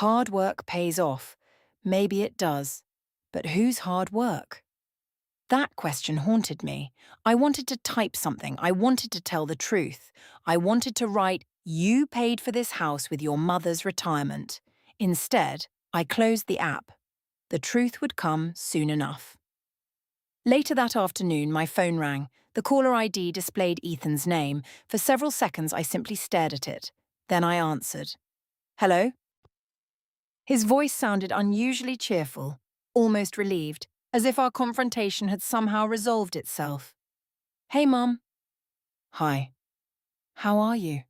Hard work pays off. Maybe it does. But whose hard work? That question haunted me. I wanted to type something. I wanted to tell the truth. I wanted to write, "You paid for this house with your mother's retirement." Instead, I closed the app. The truth would come soon enough. Later that afternoon, my phone rang. The caller ID displayed Ethan's name. For several seconds, I simply stared at it. Then I answered. "Hello?" His voice sounded unusually cheerful, almost relieved, as if our confrontation had somehow resolved itself. "Hey, Mum." "Hi. How are you?"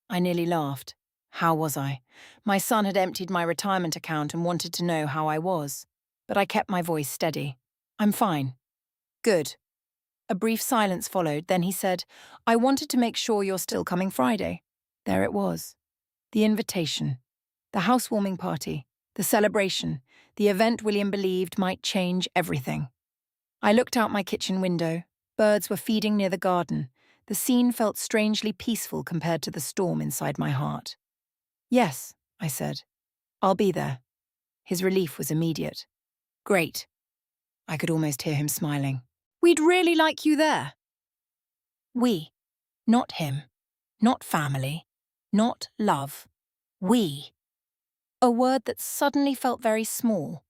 I nearly laughed. How was I? My son had emptied my retirement account and wanted to know how I was. But I kept my voice steady. "I'm fine." "Good." A brief silence followed, then he said, "I wanted to make sure you're still coming Friday." There it was. The invitation. The housewarming party. The celebration. The event William believed might change everything. I looked out my kitchen window. Birds were feeding near the garden. The scene felt strangely peaceful compared to the storm inside my heart. "Yes," I said. "I'll be there." His relief was immediate. "Great." I could almost hear him smiling. "We'd really like you there." We. Not him. Not family. Not love. We. A word that suddenly felt very small.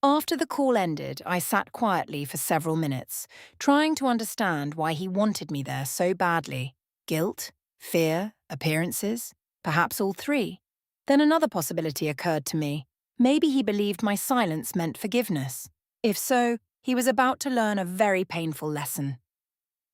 After the call ended, I sat quietly for several minutes, trying to understand why he wanted me there so badly. Guilt? Fear? Appearances? Perhaps all three. Then another possibility occurred to me. Maybe he believed my silence meant forgiveness. If so, he was about to learn a very painful lesson.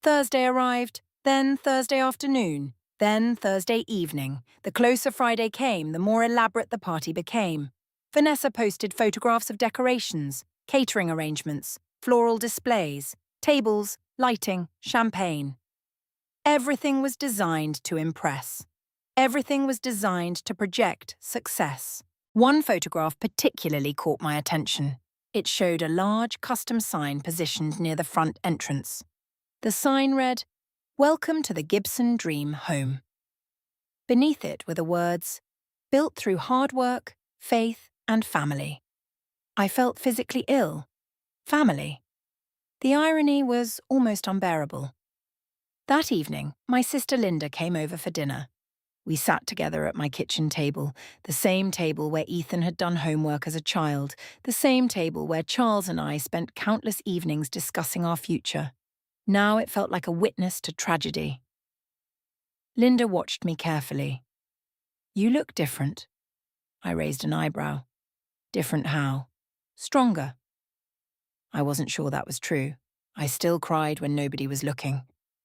Thursday arrived, then Thursday afternoon, then Thursday evening. The closer Friday came, the more elaborate the party became. Vanessa posted photographs of decorations, catering arrangements, floral displays, tables, lighting, champagne. Everything was designed to impress. Everything was designed to project success. One photograph particularly caught my attention. It showed a large custom sign positioned near the front entrance. The sign read, "Welcome to the Gibson Dream Home." Beneath it were the words, "Built through hard work, faith, and family." I felt physically ill. Family. The irony was almost unbearable. That evening, my sister Linda came over for dinner. We sat together at my kitchen table, the same table where Ethan had done homework as a child, the same table where Charles and I spent countless evenings discussing our future. Now it felt like a witness to tragedy. Linda watched me carefully. "You look different." I raised an eyebrow. "Different how?" "Stronger." I wasn't sure that was true. I still cried when nobody was looking.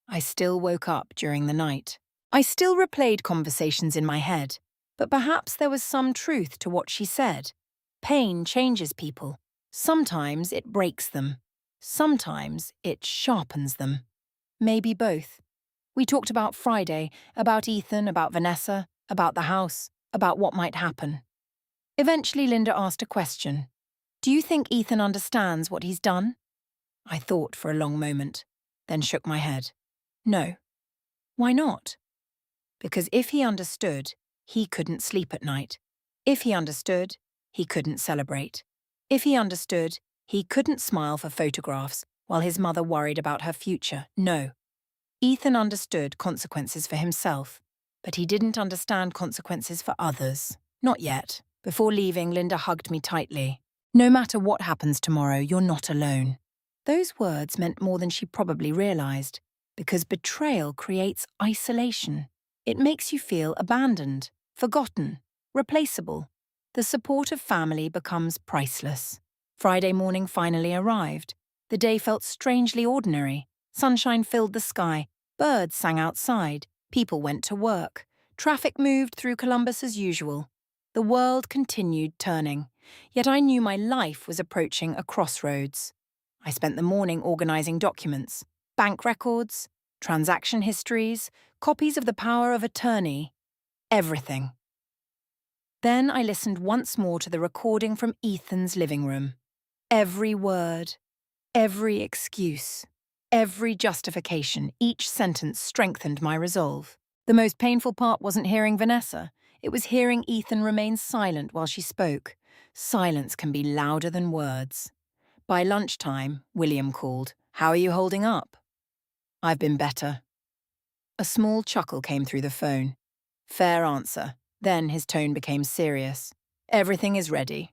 I still woke up during the night. I still replayed conversations in my head, but perhaps there was some truth to what she said. Pain changes people. Sometimes it breaks them. Sometimes it sharpens them. Maybe both. We talked about Friday, about Ethan, about Vanessa, about the house, about what might happen. Eventually, Linda asked a question. Do you think Ethan understands what he's done? I thought for a long moment, then shook my head. No. Why not? Because if he understood, he couldn't sleep at night. If he understood, he couldn't celebrate. If he understood, he couldn't smile for photographs while his mother worried about her future. No. Ethan understood consequences for himself, but he didn't understand consequences for others. Not yet. Before leaving, Linda hugged me tightly. No matter what happens tomorrow, you're not alone. Those words meant more than she probably realized, because betrayal creates isolation. It makes you feel abandoned, forgotten, replaceable. The support of family becomes priceless. Friday morning finally arrived. The day felt strangely ordinary. Sunshine filled the sky, birds sang outside, people went to work. Traffic moved through Columbus as usual. The world continued turning, yet I knew my life was approaching a crossroads. I spent the morning organizing documents, bank records, transaction histories, copies of the power of attorney, everything. Then I listened once more to the recording from Ethan's living room. Every word, every excuse, every justification, each sentence strengthened my resolve. The most painful part wasn't hearing Vanessa. It was hearing Ethan remain silent while she spoke. Silence can be louder than words. By lunchtime, William called. How are you holding up? I've been better. A small chuckle came through the phone. Fair answer. Then his tone became serious. Everything is ready.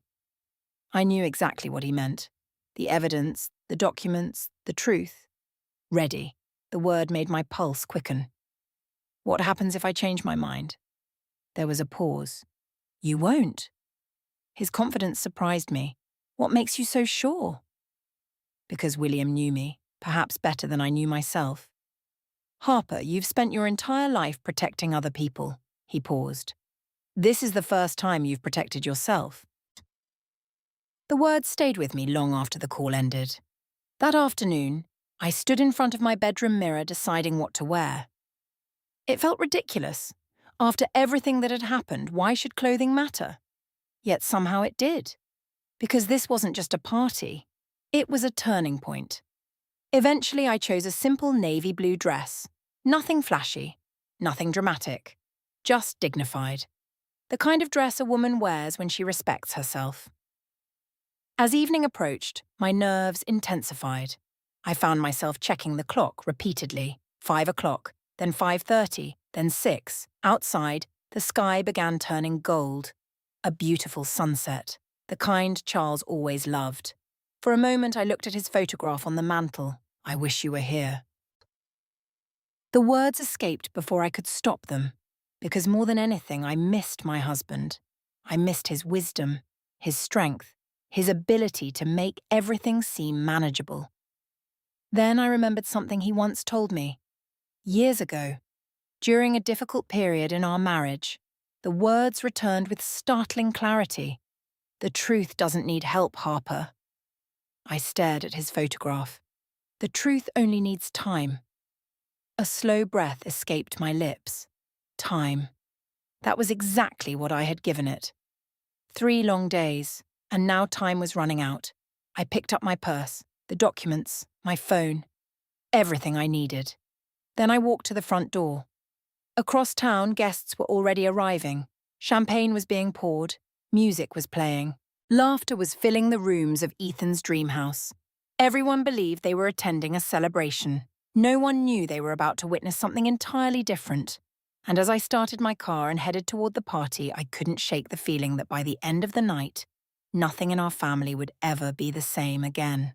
I knew exactly what he meant. The evidence, the documents, the truth. Ready. The word made my pulse quicken. What happens if I change my mind? There was a pause. You won't. His confidence surprised me. What makes you so sure? Because William knew me, perhaps better than I knew myself. Harper, you've spent your entire life protecting other people. He paused. This is the first time you've protected yourself. The words stayed with me long after the call ended. That afternoon, I stood in front of my bedroom mirror deciding what to wear. It felt ridiculous. After everything that had happened, why should clothing matter? Yet somehow it did. Because this wasn't just a party. It was a turning point. Eventually, I chose a simple navy blue dress. Nothing flashy, nothing dramatic, just dignified. The kind of dress a woman wears when she respects herself. As evening approached, my nerves intensified. I found myself checking the clock repeatedly. 5 o'clock, then 5:30, then 6. Outside, the sky began turning gold. A beautiful sunset, the kind Charles always loved. For a moment, I looked at his photograph on the mantel. I wish you were here. The words escaped before I could stop them, because more than anything, I missed my husband. I missed his wisdom, his strength, his ability to make everything seem manageable. Then I remembered something he once told me. Years ago, during a difficult period in our marriage, the words returned with startling clarity. The truth doesn't need help, Harper. I stared at his photograph. The truth only needs time. A slow breath escaped my lips. Time. That was exactly what I had given it. 3 long days, and now time was running out. I picked up my purse, the documents, my phone, everything I needed. Then I walked to the front door. Across town, guests were already arriving. Champagne was being poured. Music was playing. Laughter was filling the rooms of Ethan's dream house. Everyone believed they were attending a celebration. No one knew they were about to witness something entirely different. And as I started my car and headed toward the party, I couldn't shake the feeling that by the end of the night, nothing in our family would ever be the same again.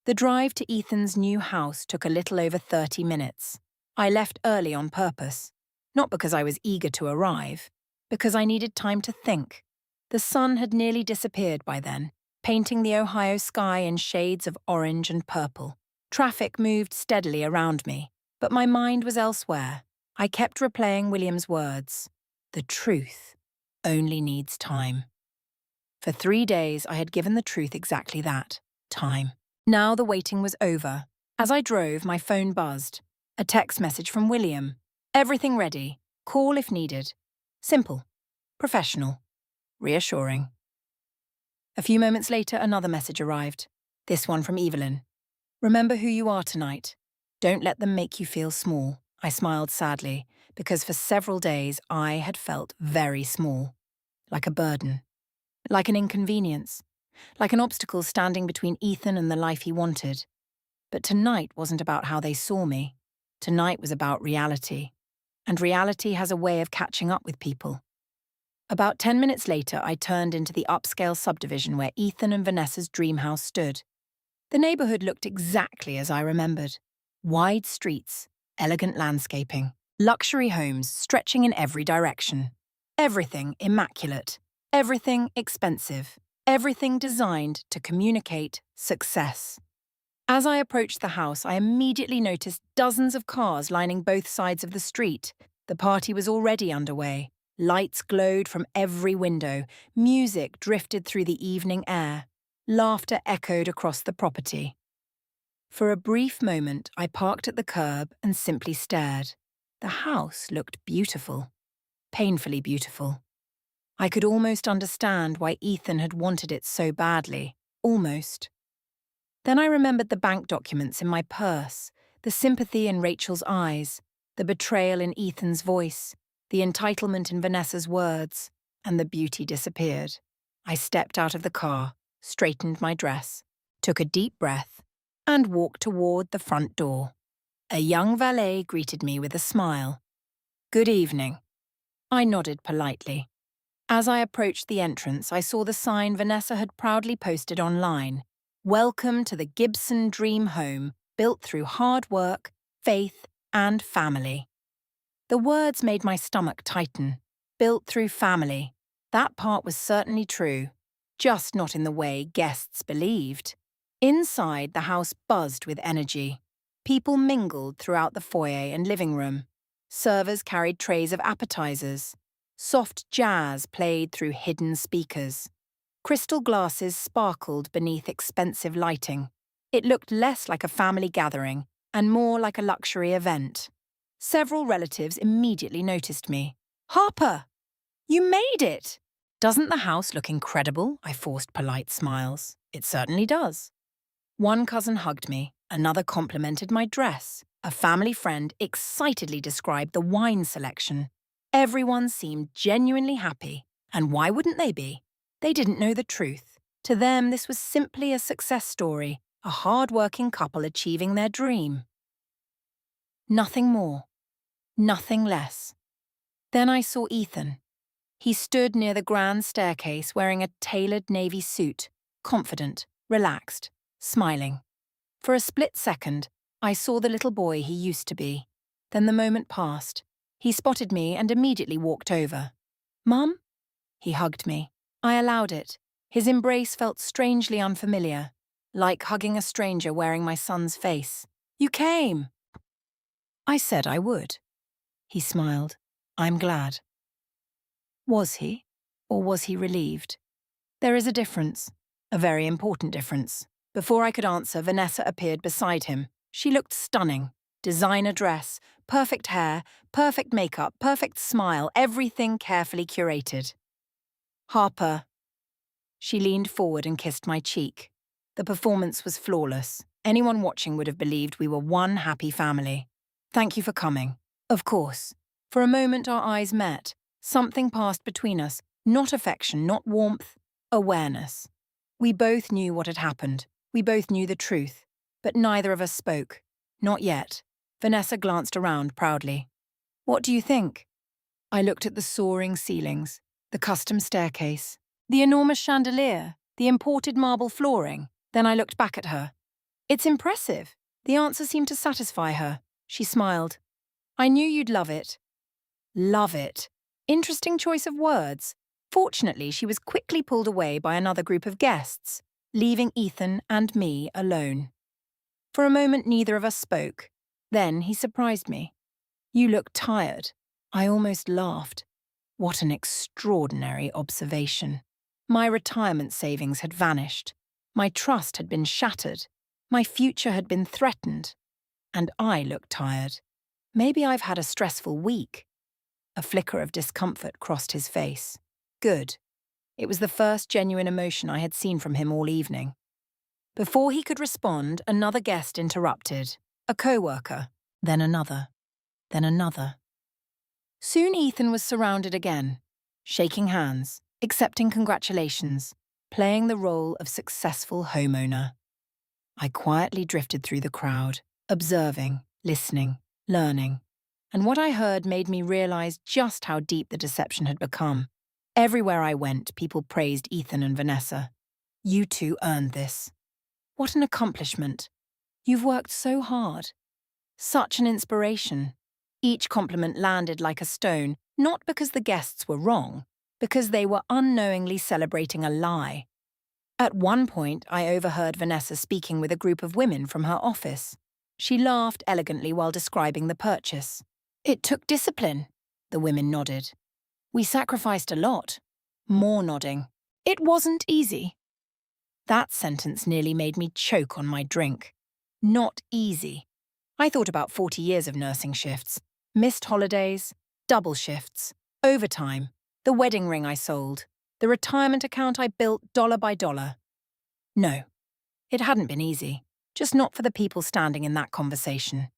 The drive to Ethan's new house took a little over 30 minutes. I left early on purpose, not because I was eager to arrive, because I needed time to think. The sun had nearly disappeared by then. painting the Ohio sky in shades of orange and purple. Traffic moved steadily around me, but my mind was elsewhere. I kept replaying William's words. The truth only needs time. For 3 days, I had given the truth exactly that, time. Now the waiting was over. As I drove, my phone buzzed. A text message from William. Everything ready. Call if needed. Simple. Professional. Reassuring. A few moments later, another message arrived. This one from Evelyn. Remember who you are tonight. Don't let them make you feel small. I smiled sadly, because for several days I had felt very small. Like a burden. Like an inconvenience. Like an obstacle standing between Ethan and the life he wanted. But tonight wasn't about how they saw me. Tonight was about reality. And reality has a way of catching up with people. About 10 minutes later, I turned into the upscale subdivision where Ethan and Vanessa's dream house stood. The neighborhood looked exactly as I remembered. Wide streets, elegant landscaping, luxury homes stretching in every direction. Everything immaculate, everything expensive, everything designed to communicate success. As I approached the house, I immediately noticed dozens of cars lining both sides of the street. The party was already underway. Lights glowed from every window, music drifted through the evening air, laughter echoed across the property. For a brief moment, I parked at the curb and simply stared. The house looked beautiful, painfully beautiful. I could almost understand why Ethan had wanted it so badly, almost. Then I remembered the bank documents in my purse, the sympathy in Rachel's eyes, the betrayal in Ethan's voice, the entitlement in Vanessa's words, and the beauty disappeared. I stepped out of the car, straightened my dress, took a deep breath, and walked toward the front door. A young valet greeted me with a smile. "Good evening." I nodded politely. As I approached the entrance, I saw the sign Vanessa had proudly posted online. Welcome to the Gibson Dream Home, built through hard work, faith, and family. The words made my stomach tighten. Built through family. That part was certainly true, just not in the way guests believed. Inside, the house buzzed with energy. People mingled throughout the foyer and living room. Servers carried trays of appetizers. Soft jazz played through hidden speakers. Crystal glasses sparkled beneath expensive lighting. It looked less like a family gathering and more like a luxury event. Several relatives immediately noticed me. "Harper! You made it!" "Doesn't the house look incredible?" I forced polite smiles. "It certainly does." One cousin hugged me, another complimented my dress. A family friend excitedly described the wine selection. Everyone seemed genuinely happy, and why wouldn't they be? They didn't know the truth. To them, this was simply a success story, a hard-working couple achieving their dream. Nothing more. Nothing less. Then I saw Ethan. He stood near the grand staircase wearing a tailored navy suit, confident, relaxed, smiling. For a split second, I saw the little boy he used to be. Then the moment passed. He spotted me and immediately walked over. "Mum?" He hugged me. I allowed it. His embrace felt strangely unfamiliar, like hugging a stranger wearing my son's face. "You came!" "I said I would." He smiled. "I'm glad." Was he? Or was he relieved? There is a difference. A very important difference. Before I could answer, Vanessa appeared beside him. She looked stunning. Designer dress, perfect hair, perfect makeup, perfect smile, everything carefully curated. "Harper." She leaned forward and kissed my cheek. The performance was flawless. Anyone watching would have believed we were one happy family. "Thank you for coming." Of course. For a moment our eyes met. Something passed between us. Not affection, not warmth. Awareness. We both knew what had happened. We both knew the truth. But neither of us spoke. Not yet. Vanessa glanced around proudly. "What do you think?" I looked at the soaring ceilings, the custom staircase, the enormous chandelier, the imported marble flooring. Then I looked back at her. "It's impressive." The answer seemed to satisfy her. She smiled. "I knew you'd love it." Love it. Interesting choice of words. Fortunately, she was quickly pulled away by another group of guests. leaving Ethan and me alone. For a moment, neither of us spoke. Then he surprised me. "You look tired." I almost laughed. What an extraordinary observation. My retirement savings had vanished. My trust had been shattered. My future had been threatened. And I looked tired. Maybe I've had a stressful week. A flicker of discomfort crossed his face. Good. It was the first genuine emotion I had seen from him all evening. Before he could respond, another guest interrupted. A co-worker. Then another. Then another. Soon Ethan was surrounded again, shaking hands, accepting congratulations, playing the role of successful homeowner. I quietly drifted through the crowd, observing, listening, learning, and what I heard made me realize just how deep the deception had become. Everywhere I went, people praised Ethan and Vanessa. "You two earned this." What an accomplishment. "You've worked so hard." Such an inspiration. Each compliment landed like a stone, not because the guests were wrong, because they were unknowingly celebrating a lie. At one point, I overheard Vanessa speaking with a group of women from her office. She laughed elegantly while describing the purchase. "It took discipline," the women nodded. "We sacrificed a lot." More nodding. "It wasn't easy." That sentence nearly made me choke on my drink. Not easy. I thought about 40 years of nursing shifts, missed holidays, double shifts, overtime, the wedding ring I sold, the retirement account I built dollar by dollar. No, it hadn't been easy, just not for the people standing in that conversation.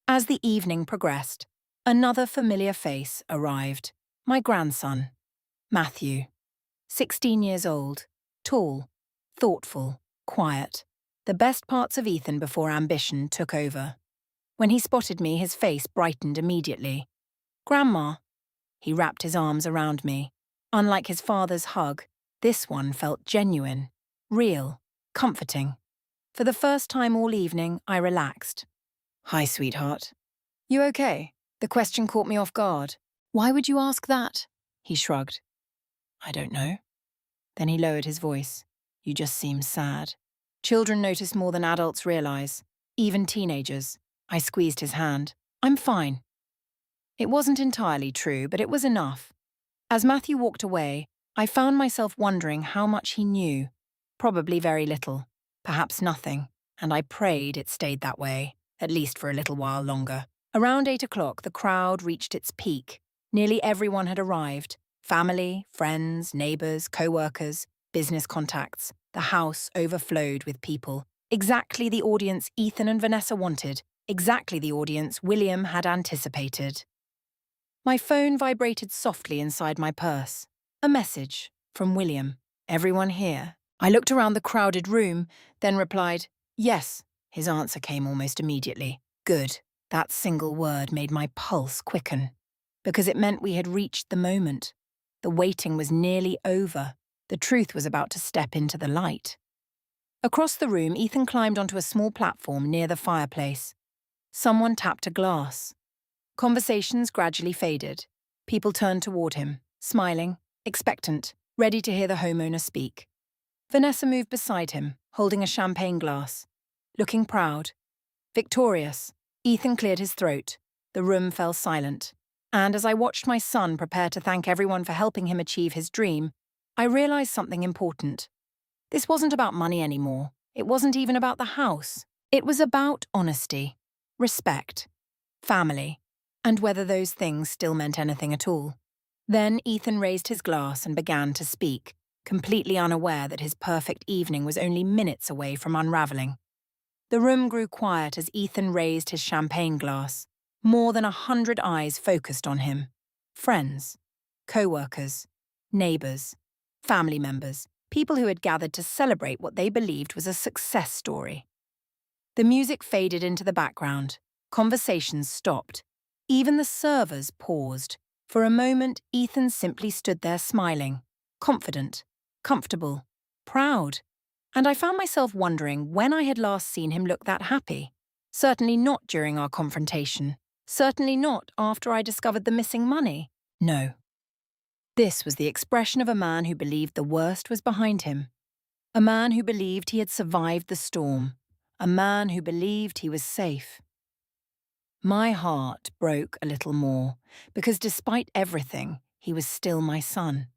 As the evening progressed, another familiar face arrived. My grandson, Matthew, 16 years old, tall, thoughtful, quiet. The best parts of Ethan before ambition took over. When he spotted me, his face brightened immediately. "Grandma." He wrapped his arms around me. Unlike his father's hug, this one felt genuine, real, comforting. For the first time all evening, I relaxed. "Hi, sweetheart." "You okay?" The question caught me off guard. "Why would you ask that?" He shrugged. "I don't know." Then he lowered his voice. "You just seem sad." Children notice more than adults realize, even teenagers. I squeezed his hand. "I'm fine." It wasn't entirely true, but it was enough. As Matthew walked away, I found myself wondering how much he knew. Probably very little, perhaps nothing, and I prayed it stayed that way, at least for a little while longer. Around 8 o'clock, the crowd reached its peak. Nearly everyone had arrived. Family, friends, neighbors, co-workers, business contacts. The house overflowed with people. Exactly the audience Ethan and Vanessa wanted. Exactly the audience William had anticipated. My phone vibrated softly inside my purse. A message from William. "Everyone here?" I looked around the crowded room, then replied, "Yes." His answer came almost immediately. Good. That single word made my pulse quicken, because it meant we had reached the moment. The waiting was nearly over. The truth was about to step into the light. Across the room, Ethan climbed onto a small platform near the fireplace. Someone tapped a glass. Conversations gradually faded. People turned toward him, smiling, expectant, ready to hear the homeowner speak. Vanessa moved beside him, holding a champagne glass, looking proud. Victorious. Ethan cleared his throat. The room fell silent. And as I watched my son prepare to thank everyone for helping him achieve his dream, I realized something important. This wasn't about money anymore. It wasn't even about the house. It was about honesty, respect, family, and whether those things still meant anything at all. Then Ethan raised his glass and began to speak, completely unaware that his perfect evening was only minutes away from unraveling. The room grew quiet as Ethan raised his champagne glass. More than 100 eyes focused on him. Friends, co-workers, neighbors, family members, people who had gathered to celebrate what they believed was a success story. The music faded into the background. Conversations stopped. Even the servers paused. For a moment, Ethan simply stood there smiling, confident, comfortable, proud. And I found myself wondering when I had last seen him look that happy. Certainly not during our confrontation. Certainly not after I discovered the missing money. No. This was the expression of a man who believed the worst was behind him. A man who believed he had survived the storm. A man who believed he was safe. My heart broke a little more, because despite everything, he was still my son.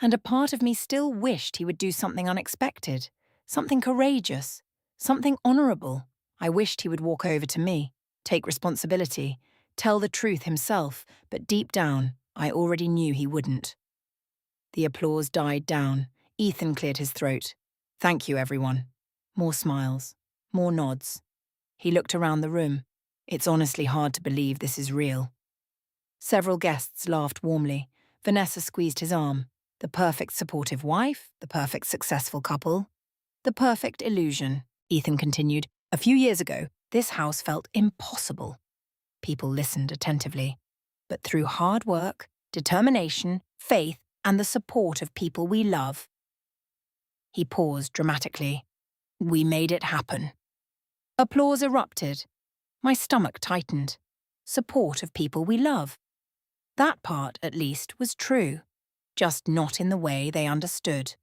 And a part of me still wished he would do something unexpected, something courageous, something honourable. I wished he would walk over to me, take responsibility, tell the truth himself, but deep down, I already knew he wouldn't. The applause died down. Ethan cleared his throat. Thank you, everyone. More smiles, more nods. He looked around the room. It's honestly hard to believe this is real. Several guests laughed warmly. Vanessa squeezed his arm. The perfect supportive wife, the perfect successful couple. The perfect illusion, Ethan continued. A few years ago, this house felt impossible. People listened attentively. But through hard work, determination, faith, and the support of people we love. He paused dramatically. We made it happen. Applause erupted. My stomach tightened. Support of people we love. That part, at least, was true, just not in the way they understood.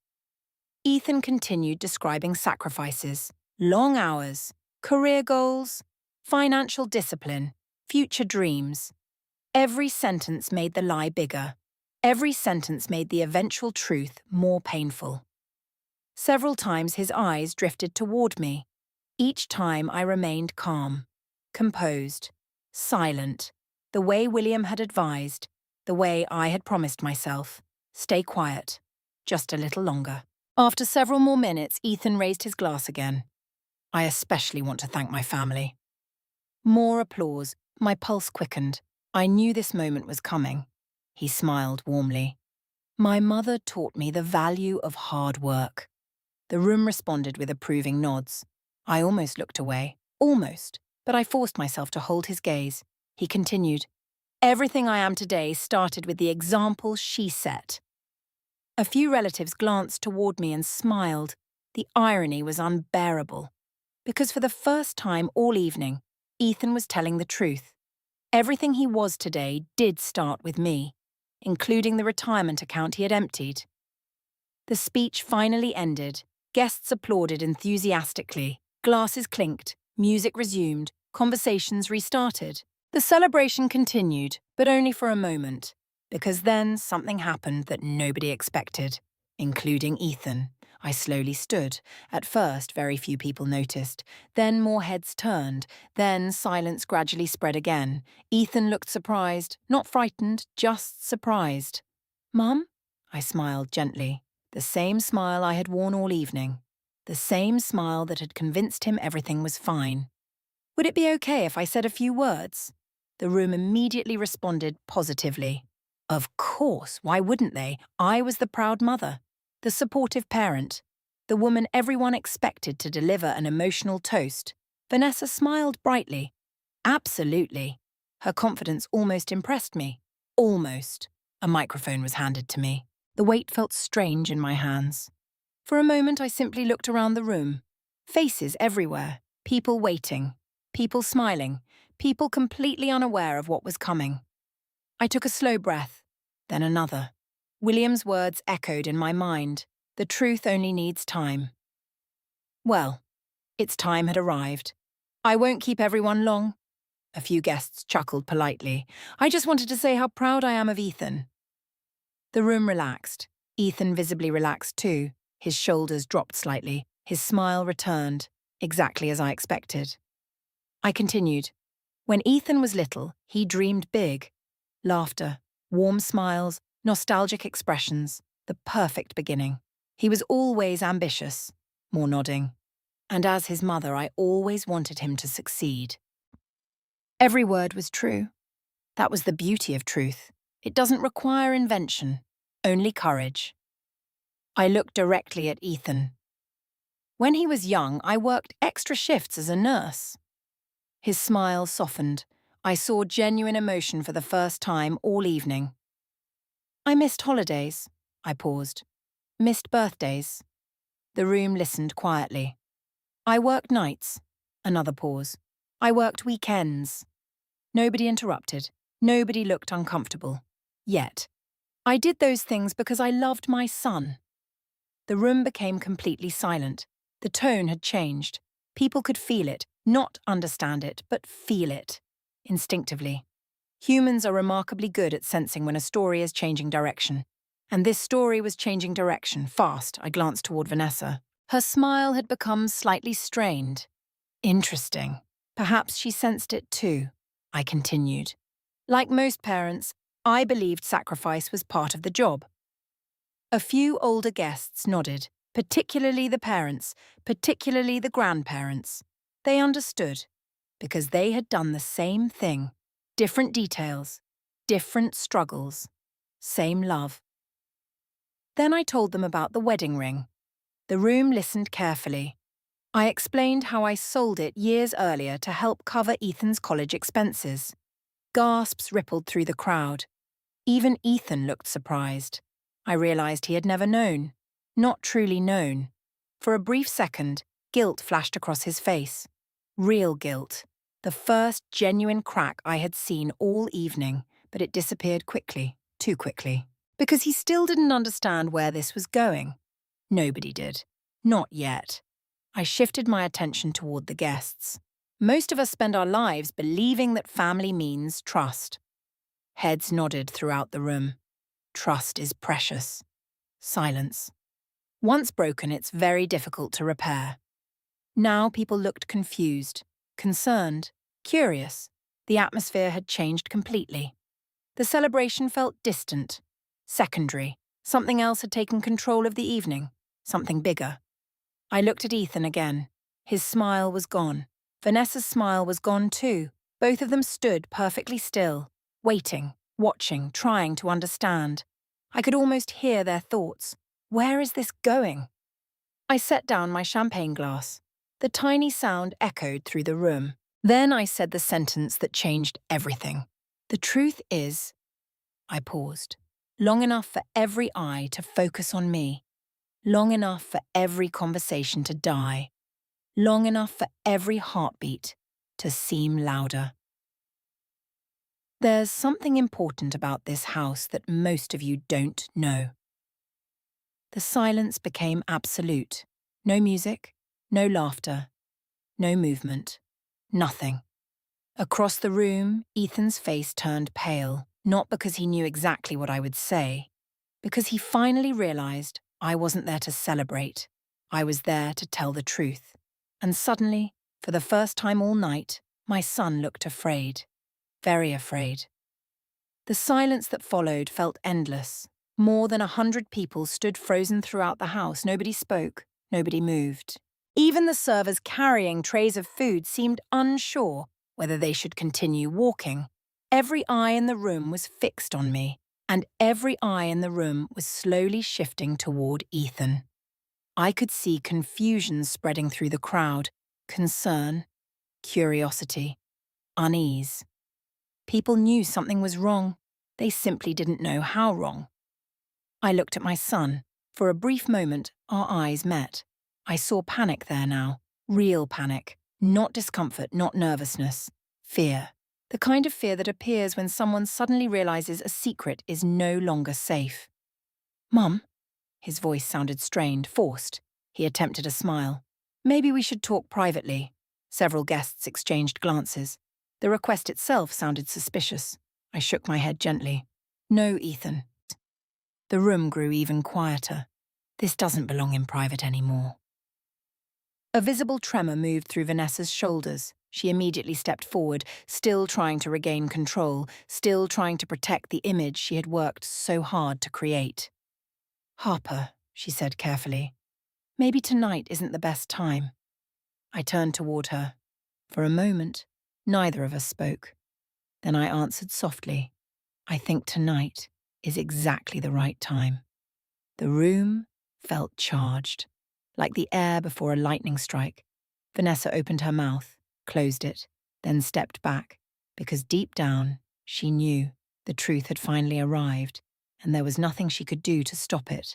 Ethan continued describing sacrifices, long hours, career goals, financial discipline, future dreams. Every sentence made the lie bigger. Every sentence made the eventual truth more painful. Several times his eyes drifted toward me. Each time I remained calm, composed, silent, the way William had advised, the way I had promised myself. Stay quiet, just a little longer. After several more minutes, Ethan raised his glass again. I especially want to thank my family. More applause. My pulse quickened. I knew this moment was coming. He smiled warmly. My mother taught me the value of hard work. The room responded with approving nods. I almost looked away. Almost. But I forced myself to hold his gaze. He continued. Everything I am today started with the example she set. A few relatives glanced toward me and smiled. The irony was unbearable. Because for the first time all evening, Ethan was telling the truth. Everything he was today did start with me, including the retirement account he had emptied. The speech finally ended. Guests applauded enthusiastically. Glasses clinked. Music resumed. Conversations restarted. The celebration continued, but only for a moment, because then something happened that nobody expected, including Ethan. I slowly stood. At first, very few people noticed. Then more heads turned. Then silence gradually spread again. Ethan looked surprised, not frightened, just surprised. Mum? I smiled gently. The same smile I had worn all evening. The same smile that had convinced him everything was fine. Would it be okay if I said a few words? The room immediately responded positively. Of course, why wouldn't they? I was the proud mother, the supportive parent, the woman everyone expected to deliver an emotional toast. Vanessa smiled brightly. Absolutely. Her confidence almost impressed me. Almost. A microphone was handed to me. The weight felt strange in my hands. For a moment, I simply looked around the room. Faces everywhere. People waiting. People smiling. People completely unaware of what was coming. I took a slow breath, then another. William's words echoed in my mind. The truth only needs time. Well, its time had arrived. I won't keep everyone long. A few guests chuckled politely. I just wanted to say how proud I am of Ethan. The room relaxed. Ethan visibly relaxed too. His shoulders dropped slightly. His smile returned, exactly as I expected. I continued. When Ethan was little, he dreamed big. Laughter, warm smiles, nostalgic expressions, the perfect beginning. He was always ambitious, more nodding. And as his mother, I always wanted him to succeed. Every word was true. That was the beauty of truth. It doesn't require invention, only courage. I looked directly at Ethan. When he was young, I worked extra shifts as a nurse. His smile softened. I saw genuine emotion for the first time all evening. I missed holidays. I paused. Missed birthdays. The room listened quietly. I worked nights. Another pause. I worked weekends. Nobody interrupted. Nobody looked uncomfortable. Yet, I did those things because I loved my son. The room became completely silent. The tone had changed. People could feel it, not understand it, but feel it, instinctively. Humans are remarkably good at sensing when a story is changing direction. And this story was changing direction, fast. I glanced toward Vanessa. Her smile had become slightly strained. Interesting. Perhaps she sensed it too, I continued. Like most parents, I believed sacrifice was part of the job. A few older guests nodded, particularly the parents, particularly the grandparents. They understood, because they had done the same thing. Different details, different struggles, same love. Then I told them about the wedding ring. The room listened carefully. I explained how I sold it years earlier to help cover Ethan's college expenses. Gasps rippled through the crowd. Even Ethan looked surprised. I realized he had never known. Not truly known. For a brief second, guilt flashed across his face. Real guilt. The first genuine crack I had seen all evening, but it disappeared quickly, too quickly. Because he still didn't understand where this was going. Nobody did. Not yet. I shifted my attention toward the guests. Most of us spend our lives believing that family means trust. Heads nodded throughout the room. Trust is precious. Silence. Once broken, it's very difficult to repair. Now people looked confused, concerned, curious. The atmosphere had changed completely. The celebration felt distant, secondary. Something else had taken control of the evening, something bigger. I looked at Ethan again. His smile was gone. Vanessa's smile was gone too. Both of them stood perfectly still, waiting, watching, trying to understand. I could almost hear their thoughts. Where is this going? I set down my champagne glass. The tiny sound echoed through the room. Then I said the sentence that changed everything. The truth is, I paused, long enough for every eye to focus on me, long enough for every conversation to die, long enough for every heartbeat to seem louder. There's something important about this house that most of you don't know. The silence became absolute. No music, no laughter, no movement, nothing. Across the room, Ethan's face turned pale, not because he knew exactly what I would say, because he finally realized I wasn't there to celebrate. I was there to tell the truth. And suddenly, for the first time all night, my son looked afraid. Very afraid. The silence that followed felt endless. More than 100 people stood frozen throughout the house. Nobody spoke. Nobody moved. Even the servers carrying trays of food seemed unsure whether they should continue walking. Every eye in the room was fixed on me, and every eye in the room was slowly shifting toward Ethan. I could see confusion spreading through the crowd, concern, curiosity, unease. People knew something was wrong. They simply didn't know how wrong. I looked at my son. For a brief moment, our eyes met. I saw panic there now. Real panic. Not discomfort, not nervousness. Fear. The kind of fear that appears when someone suddenly realizes a secret is no longer safe. "Mum?" His voice sounded strained, forced. He attempted a smile. "Maybe we should talk privately." Several guests exchanged glances. The request itself sounded suspicious. I shook my head gently. "No, Ethan." The room grew even quieter. "This doesn't belong in private anymore." A visible tremor moved through Vanessa's shoulders. She immediately stepped forward, still trying to regain control, still trying to protect the image she had worked so hard to create. "Harper," she said carefully, "maybe tonight isn't the best time." I turned toward her. For a moment, neither of us spoke. Then I answered softly, "I think tonight is exactly the right time." The room felt charged, like the air before a lightning strike. Vanessa opened her mouth, closed it, then stepped back, because deep down, she knew the truth had finally arrived, and there was nothing she could do to stop it.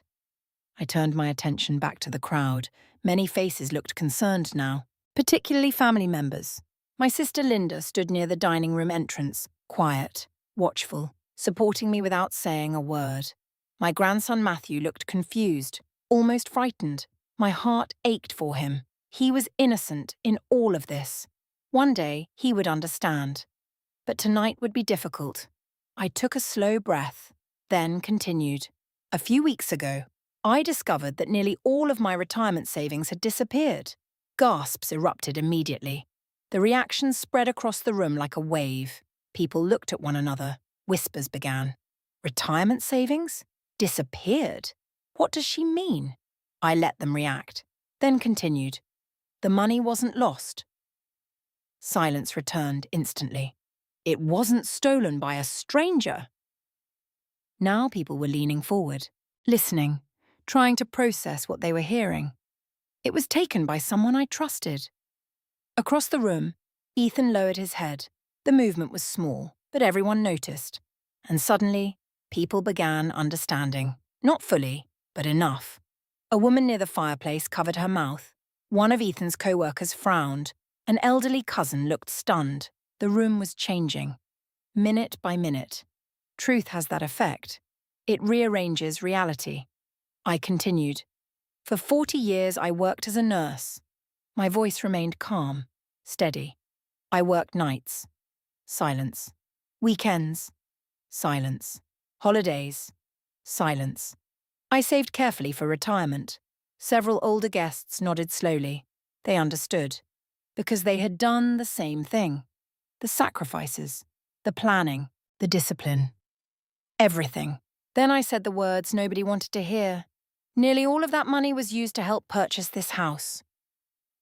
I turned my attention back to the crowd. Many faces looked concerned now, particularly family members. My sister Linda stood near the dining room entrance, quiet, watchful, supporting me without saying a word. My grandson Matthew looked confused, almost frightened. My heart ached for him. He was innocent in all of this. One day, he would understand. But tonight would be difficult. I took a slow breath, then continued. A few weeks ago, I discovered that nearly all of my retirement savings had disappeared. Gasps erupted immediately. The reaction spread across the room like a wave. People looked at one another. Whispers began. Retirement savings? Disappeared? What does she mean? I let them react, then continued. The money wasn't lost. Silence returned instantly. It wasn't stolen by a stranger. Now people were leaning forward, listening, trying to process what they were hearing. It was taken by someone I trusted. Across the room, Ethan lowered his head. The movement was small, but everyone noticed. And suddenly, people began understanding. Not fully, but enough. A woman near the fireplace covered her mouth. One of Ethan's co-workers frowned. An elderly cousin looked stunned. The room was changing. Minute by minute. Truth has that effect. It rearranges reality. I continued. For 40 years I worked as a nurse. My voice remained calm, steady. I worked nights. Silence. Weekends. Silence. Holidays. Silence. I saved carefully for retirement. Several older guests nodded slowly. They understood. Because they had done the same thing. The sacrifices, the planning, the discipline. Everything. Then I said the words nobody wanted to hear. Nearly all of that money was used to help purchase this house.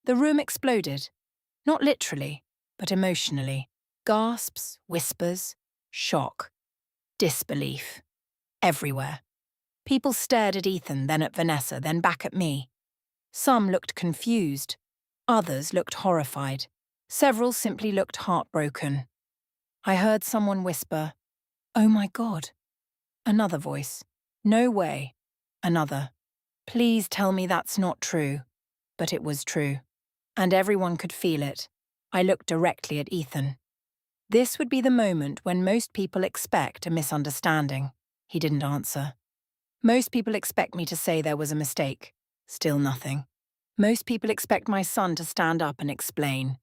The room exploded. Not literally, but emotionally. Gasps, whispers, shock, disbelief. Everywhere. People stared at Ethan, then at Vanessa, then back at me. Some looked confused. Others looked horrified. Several simply looked heartbroken. I heard someone whisper, "Oh my God." Another voice, "No way." Another, "Please tell me that's not true." But it was true. And everyone could feel it. I looked directly at Ethan. This would be the moment when most people expect a misunderstanding. He didn't answer. Most people expect me to say there was a mistake. Still nothing. Most people expect my son to stand up and explain.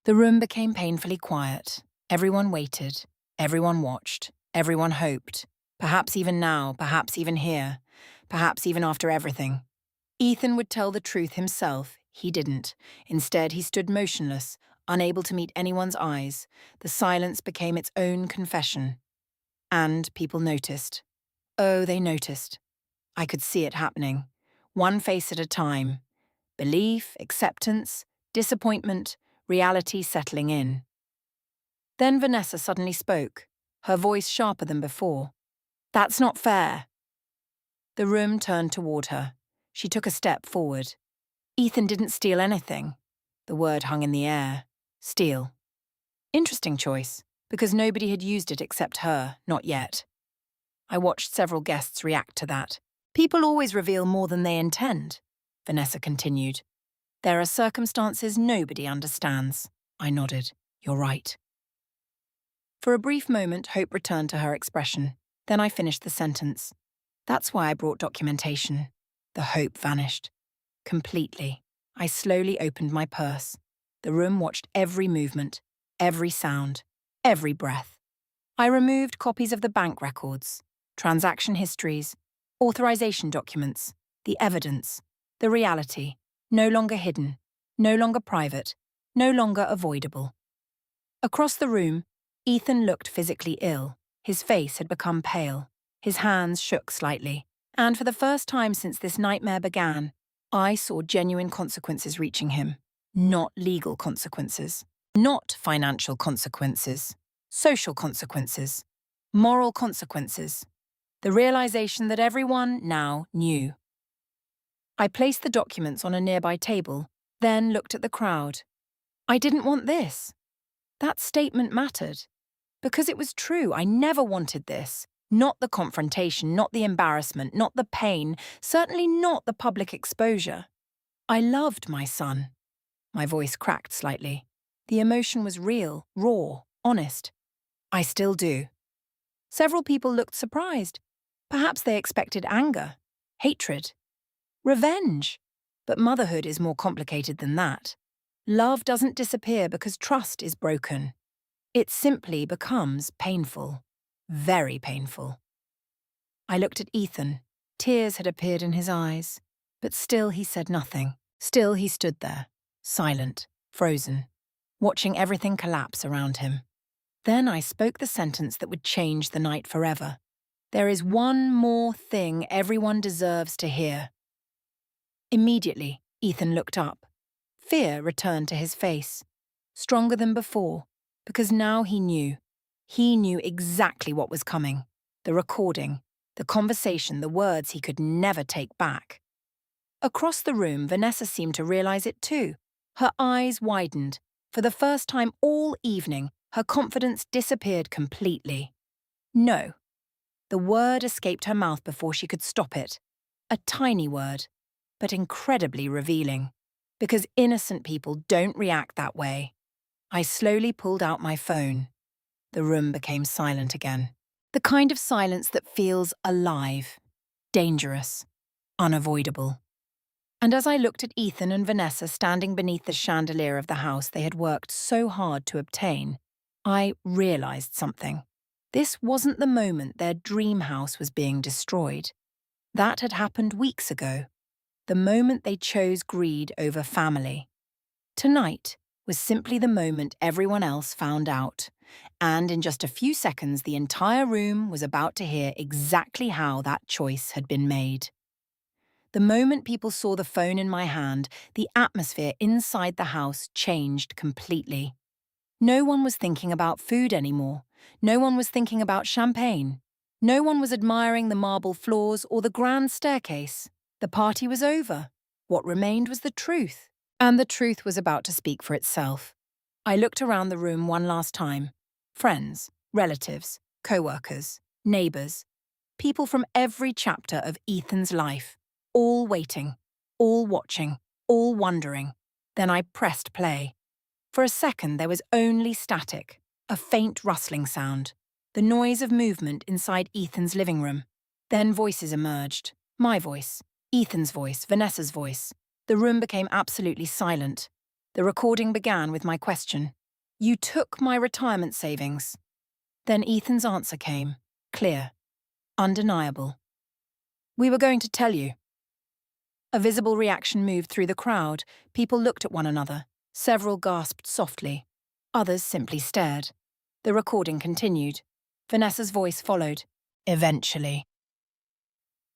The room became painfully quiet. Everyone waited. Everyone watched. Everyone hoped. Perhaps even now, perhaps even here. Perhaps even after everything. Ethan would tell the truth himself. He didn't. Instead, he stood motionless, unable to meet anyone's eyes. The silence became its own confession. And people noticed. Oh, they noticed. I could see it happening. One face at a time. Belief, acceptance, disappointment, reality settling in. Then Vanessa suddenly spoke, her voice sharper than before. "That's not fair." The room turned toward her. She took a step forward. Ethan didn't steal anything. The word hung in the air. Steal. Interesting choice, because nobody had used it except her, not yet. I watched several guests react to that. People always reveal more than they intend, Vanessa continued. There are circumstances nobody understands. I nodded. You're right. For a brief moment, hope returned to her expression. Then I finished the sentence. That's why I brought documentation. The hope vanished. Completely. I slowly opened my purse. The room watched every movement, every sound, every breath. I removed copies of the bank records, transaction histories, authorization documents, the evidence, the reality, no longer hidden, no longer private, no longer avoidable. Across the room, Ethan looked physically ill. His face had become pale. His hands shook slightly. And for the first time since this nightmare began, I saw genuine consequences reaching him. Not legal consequences. Not financial consequences. Social consequences. Moral consequences. The realization that everyone now knew. I placed the documents on a nearby table, then looked at the crowd. I didn't want this. That statement mattered. Because it was true, I never wanted this. Not the confrontation, not the embarrassment, not the pain, certainly not the public exposure. I loved my son. My voice cracked slightly. The emotion was real, raw, honest. I still do. Several people looked surprised. Perhaps they expected anger. hatred, revenge. But motherhood is more complicated than that. Love doesn't disappear because trust is broken. It simply becomes painful. Very painful. I looked at Ethan. Tears had appeared in his eyes. But still he said nothing. Still he stood there, silent, frozen, watching everything collapse around him. Then I spoke the sentence that would change the night forever. There is one more thing everyone deserves to hear. Immediately, Ethan looked up. Fear returned to his face, stronger than before, because now he knew. He knew exactly what was coming. The recording, the conversation, the words he could never take back. Across the room, Vanessa seemed to realize it too. Her eyes widened. For the first time all evening, her confidence disappeared completely. No. The word escaped her mouth before she could stop it. A tiny word, but incredibly revealing. Because innocent people don't react that way. I slowly pulled out my phone. The room became silent again. The kind of silence that feels alive, dangerous, unavoidable. And as I looked at Ethan and Vanessa standing beneath the chandelier of the house they had worked so hard to obtain, I realized something. This wasn't the moment their dream house was being destroyed. That had happened weeks ago. The moment they chose greed over family. Tonight was simply the moment everyone else found out. And in just a few seconds, the entire room was about to hear exactly how that choice had been made. The moment people saw the phone in my hand, the atmosphere inside the house changed completely. No one was thinking about food anymore. No one was thinking about champagne. No one was admiring the marble floors or the grand staircase. The party was over. What remained was the truth. And the truth was about to speak for itself. I looked around the room one last time. Friends, relatives, co-workers, neighbours, people from every chapter of Ethan's life. All waiting, all watching, all wondering. Then I pressed play. For a second there was only static, a faint rustling sound, the noise of movement inside Ethan's living room. Then voices emerged. My voice, Ethan's voice, Vanessa's voice. The room became absolutely silent. The recording began with my question. You took my retirement savings. Then Ethan's answer came, clear, undeniable. We were going to tell you. A visible reaction moved through the crowd. People looked at one another. Several gasped softly. Others simply stared. The recording continued. Vanessa's voice followed. Eventually.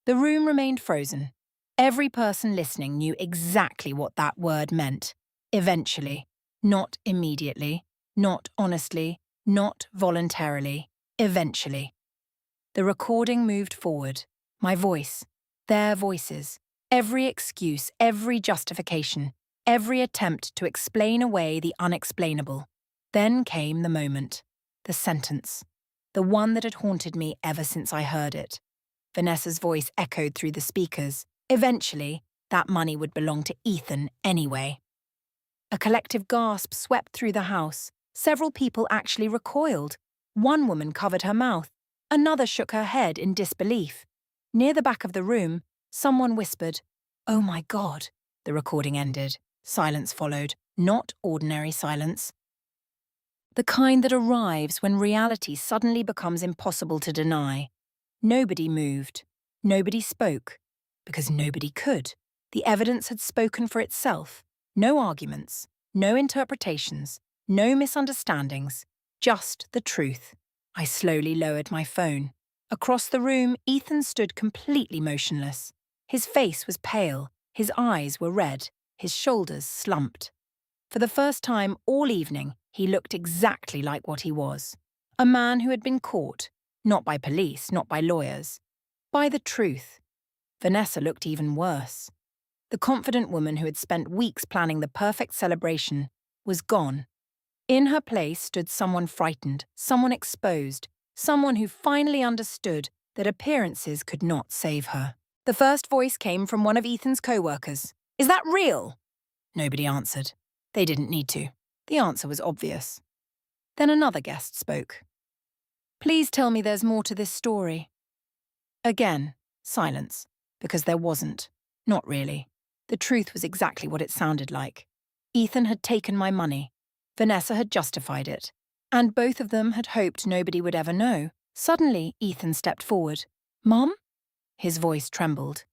The room remained frozen. Every person listening knew exactly what that word meant. Eventually. Not immediately. Not honestly. Not voluntarily. Eventually. The recording moved forward. My voice. Their voices. Every excuse, every justification, every attempt to explain away the unexplainable. Then came the moment. The sentence. The one that had haunted me ever since I heard it. Vanessa's voice echoed through the speakers. Eventually, that money would belong to Ethan anyway. A collective gasp swept through the house. Several people actually recoiled. One woman covered her mouth. Another shook her head in disbelief. Near the back of the room, someone whispered, "Oh my God." The recording ended. Silence followed. Not ordinary silence. The kind that arrives when reality suddenly becomes impossible to deny. Nobody moved. Nobody spoke. Because nobody could. The evidence had spoken for itself. No arguments. No interpretations. No misunderstandings. Just the truth. I slowly lowered my phone. Across the room, Ethan stood completely motionless. His face was pale. His eyes were red. His shoulders slumped. For the first time all evening, he looked exactly like what he was. A man who had been caught, not by police, not by lawyers, by the truth. Vanessa looked even worse. The confident woman who had spent weeks planning the perfect celebration was gone. In her place stood someone frightened, someone exposed, someone who finally understood that appearances could not save her. The first voice came from one of Ethan's co-workers. "Is that real?" Nobody answered. They didn't need to. The answer was obvious. Then another guest spoke. "Please tell me there's more to this story." Again, silence. because there wasn't. Not really. The truth was exactly what it sounded like. Ethan had taken my money. Vanessa had justified it. And both of them had hoped nobody would ever know. Suddenly, Ethan stepped forward. "Mom?" His voice trembled.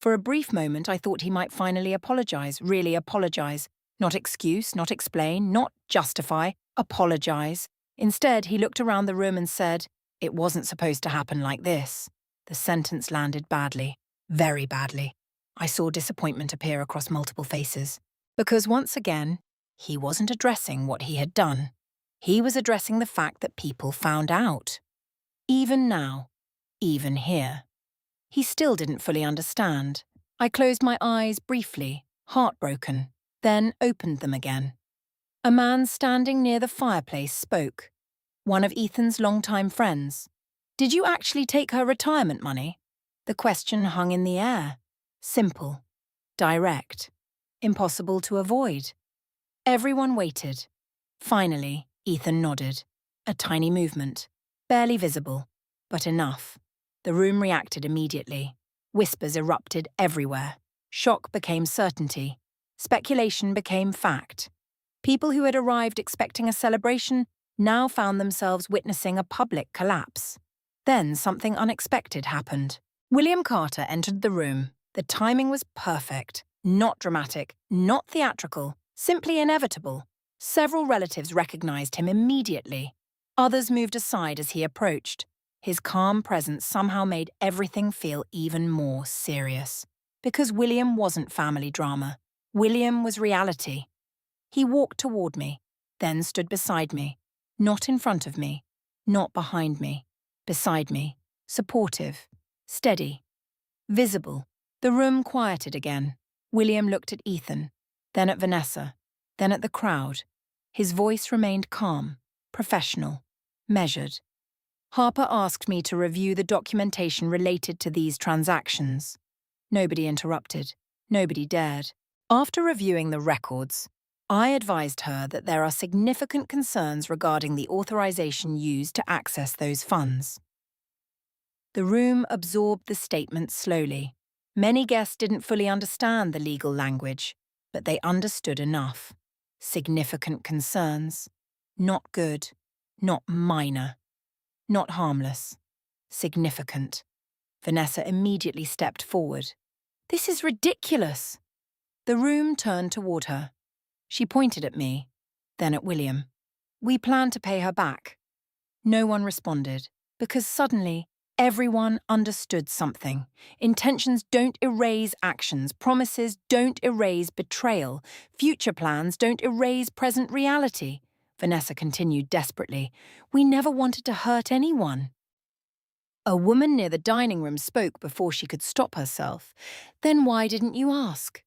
For a brief moment, I thought he might finally apologize, really apologize. Not excuse, not explain, not justify, apologize. Instead, he looked around the room and said, "It wasn't supposed to happen like this." The sentence landed badly, very badly. I saw disappointment appear across multiple faces. Because once again, he wasn't addressing what he had done. He was addressing the fact that people found out. Even now, even here. He still didn't fully understand. I closed my eyes briefly, heartbroken, then opened them again. A man standing near the fireplace spoke. One of Ethan's longtime friends. "Did you actually take her retirement money?" The question hung in the air. Simple. Direct. Impossible to avoid. Everyone waited. Finally, Ethan nodded. A tiny movement. Barely visible, but enough. The room reacted immediately. Whispers erupted everywhere. Shock became certainty. Speculation became fact. People who had arrived expecting a celebration now found themselves witnessing a public collapse. Then something unexpected happened. William Carter entered the room. The timing was perfect. Not dramatic, not theatrical, simply inevitable. Several relatives recognized him immediately. Others moved aside as he approached. His calm presence somehow made everything feel even more serious. Because William wasn't family drama. William was reality. He walked toward me, then stood beside me. Not in front of me, not behind me. Beside me, supportive, steady, visible. The room quieted again. William looked at Ethan, then at Vanessa, then at the crowd. His voice remained calm, professional, measured. "Harper asked me to review the documentation related to these transactions." Nobody interrupted. Nobody dared. After reviewing the records, I advised her that there are significant concerns regarding the authorization used to access those funds. The room absorbed the statement slowly. Many guests didn't fully understand the legal language, but they understood enough. Significant concerns. Not good. Not minor. Not harmless. Significant. Vanessa immediately stepped forward. "This is ridiculous." The room turned toward her. She pointed at me, then at William. "We plan to pay her back." No one responded, because suddenly everyone understood something. Intentions don't erase actions. Promises don't erase betrayal. Future plans don't erase present reality. Vanessa continued desperately. "We never wanted to hurt anyone." A woman near the dining room spoke before she could stop herself. "Then why didn't you ask?"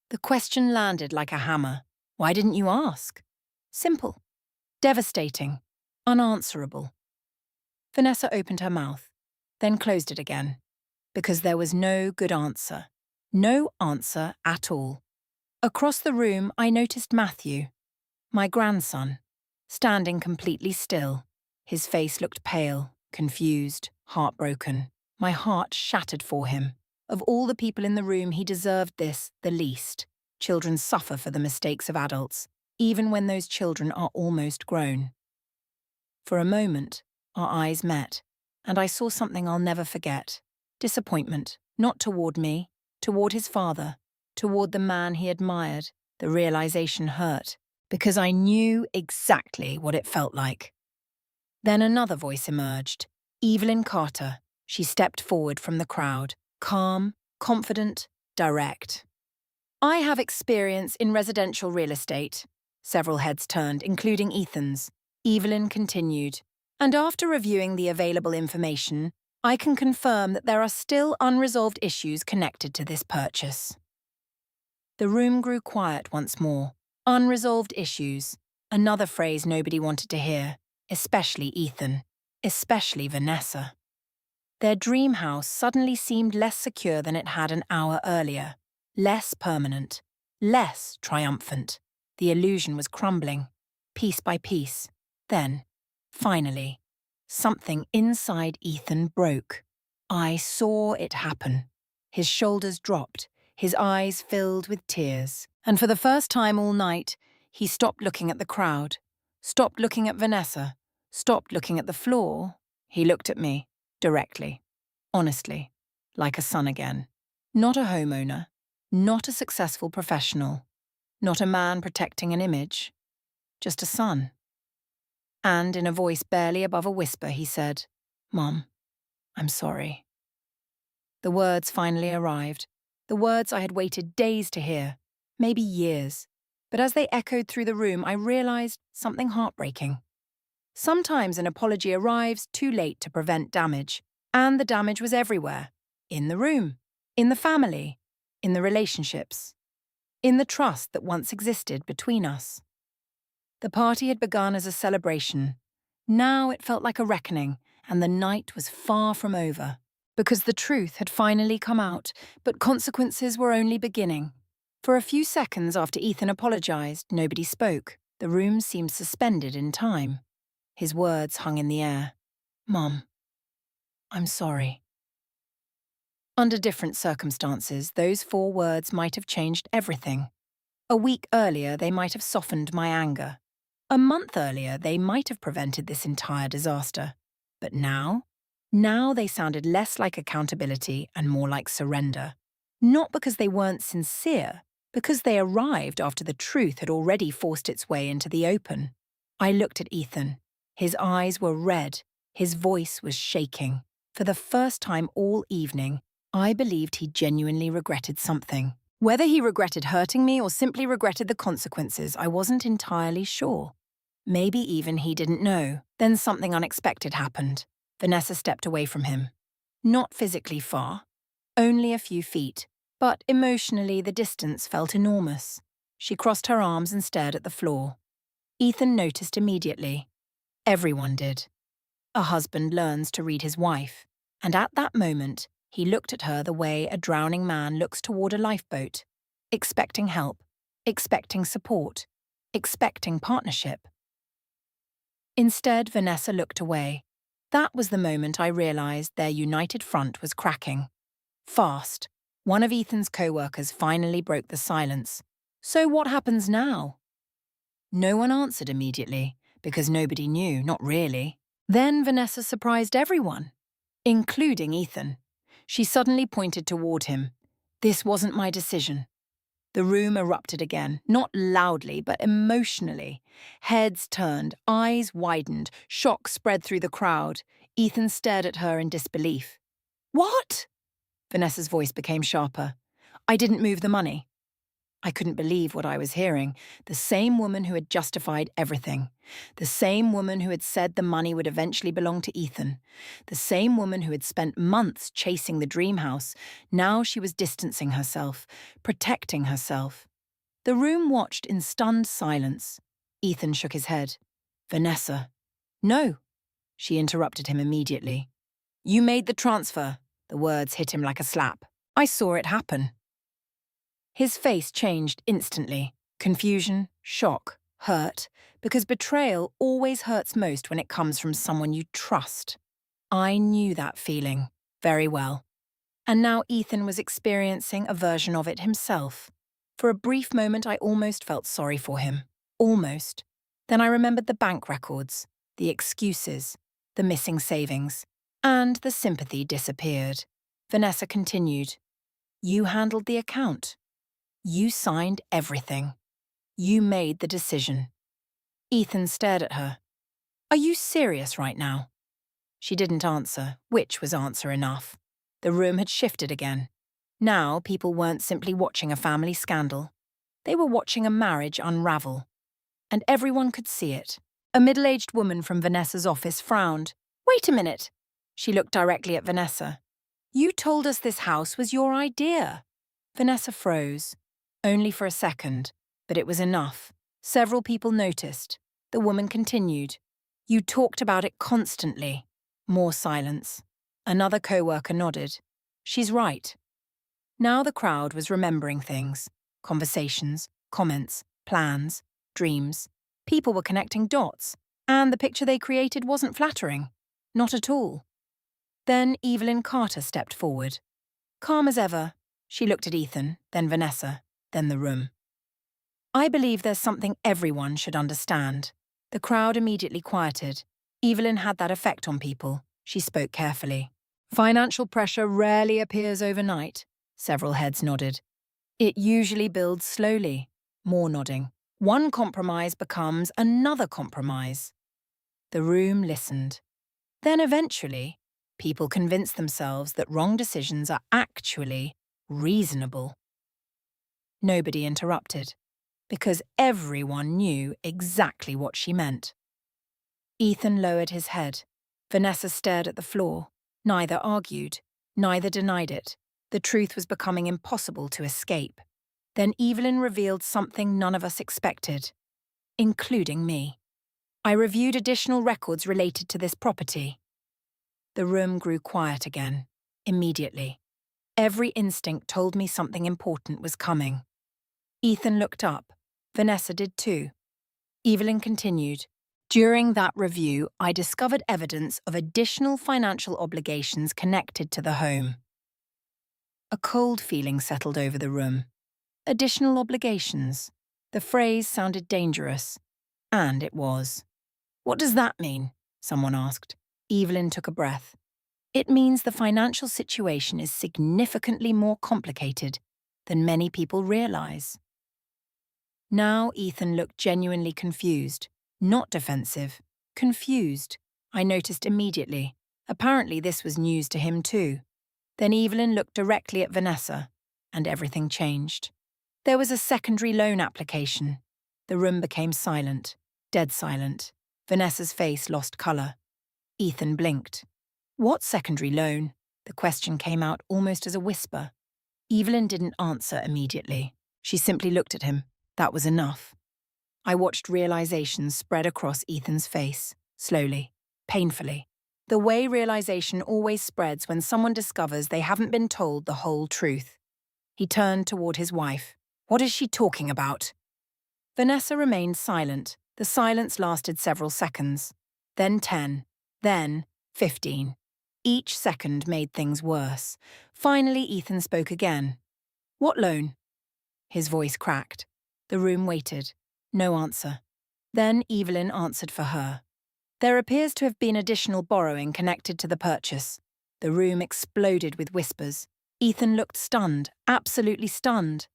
The question landed like a hammer. Why didn't you ask? Simple. Devastating. Unanswerable. Vanessa opened her mouth, then closed it again, because there was no good answer. No answer at all. Across the room, I noticed Matthew, my grandson, standing completely still. His face looked pale, confused, heartbroken. My heart shattered for him. Of all the people in the room, he deserved this the least. Children suffer for the mistakes of adults, even when those children are almost grown. For a moment, our eyes met, and I saw something I'll never forget. Disappointment, not toward me, toward his father, toward the man he admired. The realization hurt, because I knew exactly what it felt like. Then another voice emerged. Evelyn Carter. She stepped forward from the crowd, calm, confident, direct. "I have experience in residential real estate." Several heads turned, including Ethan's. Evelyn continued. "And after reviewing the available information, I can confirm that there are still unresolved issues connected to this purchase." The room grew quiet once more. Unresolved issues. Another phrase nobody wanted to hear, especially Ethan, especially Vanessa. Their dream house suddenly seemed less secure than it had an hour earlier, less permanent, less triumphant. The illusion was crumbling, piece by piece. Then, finally, something inside Ethan broke. I saw it happen. His shoulders dropped, his eyes filled with tears. And for the first time all night, he stopped looking at the crowd, stopped looking at Vanessa, stopped looking at the floor. He looked at me, directly, honestly, like a son again. Not a homeowner, not a successful professional, not a man protecting an image, just a son. And in a voice barely above a whisper, he said, "Mom, I'm sorry." The words finally arrived, the words I had waited days to hear, maybe years. But as they echoed through the room, I realized something heartbreaking. Sometimes an apology arrives too late to prevent damage, and the damage was everywhere. In the room, in the family, in the relationships, in the trust that once existed between us. The party had begun as a celebration. Now it felt like a reckoning, and the night was far from over. Because the truth had finally come out, but consequences were only beginning. For a few seconds after Ethan apologized, nobody spoke. The room seemed suspended in time. His words hung in the air. "Mom, I'm sorry." Under different circumstances, those 4 words might have changed everything. A week earlier, they might have softened my anger. A month earlier, they might have prevented this entire disaster. But now they sounded less like accountability and more like surrender. Not because they weren't sincere, because they arrived after the truth had already forced its way into the open. I looked at Ethan. His eyes were red. His voice was shaking. For the first time all evening, I believed he genuinely regretted something. Whether he regretted hurting me or simply regretted the consequences, I wasn't entirely sure. Maybe even he didn't know. Then something unexpected happened. Vanessa stepped away from him. Not physically far, only a few feet, but emotionally the distance felt enormous. She crossed her arms and stared at the floor. Ethan noticed immediately. Everyone did. A husband learns to read his wife, and at that moment, he looked at her the way a drowning man looks toward a lifeboat, expecting help, expecting support, expecting partnership. Instead, Vanessa looked away. That was the moment I realized their united front was cracking. Fast, one of Ethan's co-workers finally broke the silence. "So what happens now?" No one answered immediately, because nobody knew, not really. Then Vanessa surprised everyone, including Ethan. She suddenly pointed toward him. "This wasn't my decision." The room erupted again, not loudly, but emotionally. Heads turned, eyes widened, shock spread through the crowd. Ethan stared at her in disbelief. "What?" Vanessa's voice became sharper. "I didn't move the money." I couldn't believe what I was hearing. The same woman who had justified everything. The same woman who had said the money would eventually belong to Ethan. The same woman who had spent months chasing the dream house. Now she was distancing herself, protecting herself. The room watched in stunned silence. Ethan shook his head. "Vanessa." "No." She interrupted him immediately. "You made the transfer." The words hit him like a slap. "I saw it happen." His face changed instantly. Confusion, shock, hurt, because betrayal always hurts most when it comes from someone you trust. I knew that feeling very well. And now Ethan was experiencing a version of it himself. For a brief moment, I almost felt sorry for him. Almost. Then I remembered the bank records, the excuses, the missing savings, and the sympathy disappeared. Vanessa continued. "You handled the account. You signed everything. You made the decision." Ethan stared at her. "Are you serious right now?" She didn't answer, which was answer enough. The room had shifted again. Now people weren't simply watching a family scandal. They were watching a marriage unravel. And everyone could see it. A middle-aged woman from Vanessa's office frowned. "Wait a minute." She looked directly at Vanessa. "You told us this house was your idea." Vanessa froze. Only for a second, but it was enough. Several people noticed. The woman continued. "You talked about it constantly." More silence. Another co-worker nodded. "She's right." Now the crowd was remembering things. Conversations, comments, plans, dreams. People were connecting dots, and the picture they created wasn't flattering. Not at all. Then Evelyn Carter stepped forward. Calm as ever, she looked at Ethan, then Vanessa, then the room. I believe there's something everyone should understand. The crowd immediately quieted. Evelyn had that effect on people. She spoke carefully. Financial pressure rarely appears overnight. Several heads nodded. It usually builds slowly. More nodding. One compromise becomes another compromise. The room listened. Then eventually, people convinced themselves that wrong decisions are actually reasonable. Nobody interrupted, because everyone knew exactly what she meant. Ethan lowered his head. Vanessa stared at the floor. Neither argued, neither denied it. The truth was becoming impossible to escape. Then Evelyn revealed something none of us expected, including me. I reviewed additional records related to this property. The room grew quiet again, immediately. Every instinct told me something important was coming. Ethan looked up. Vanessa did too. Evelyn continued. During that review, I discovered evidence of additional financial obligations connected to the home. A cold feeling settled over the room. Additional obligations. The phrase sounded dangerous. And it was. What does that mean? Someone asked. Evelyn took a breath. It means the financial situation is significantly more complicated than many people realize. Now Ethan looked genuinely confused, not defensive, confused. I noticed immediately. Apparently this was news to him too. Then Evelyn looked directly at Vanessa, and everything changed. There was a secondary loan application. The room became silent, dead silent. Vanessa's face lost colour. Ethan blinked. What secondary loan? The question came out almost as a whisper. Evelyn didn't answer immediately. She simply looked at him. That was enough. I watched realization spread across Ethan's face, slowly, painfully. The way realization always spreads when someone discovers they haven't been told the whole truth. He turned toward his wife. What is she talking about? Vanessa remained silent. The silence lasted several seconds. Then 10. Then 15. Each second made things worse. Finally, Ethan spoke again. What loan? His voice cracked. The room waited. No answer. Then Evelyn answered for her. There appears to have been additional borrowing connected to the purchase. The room exploded with whispers. Ethan looked stunned, absolutely stunned.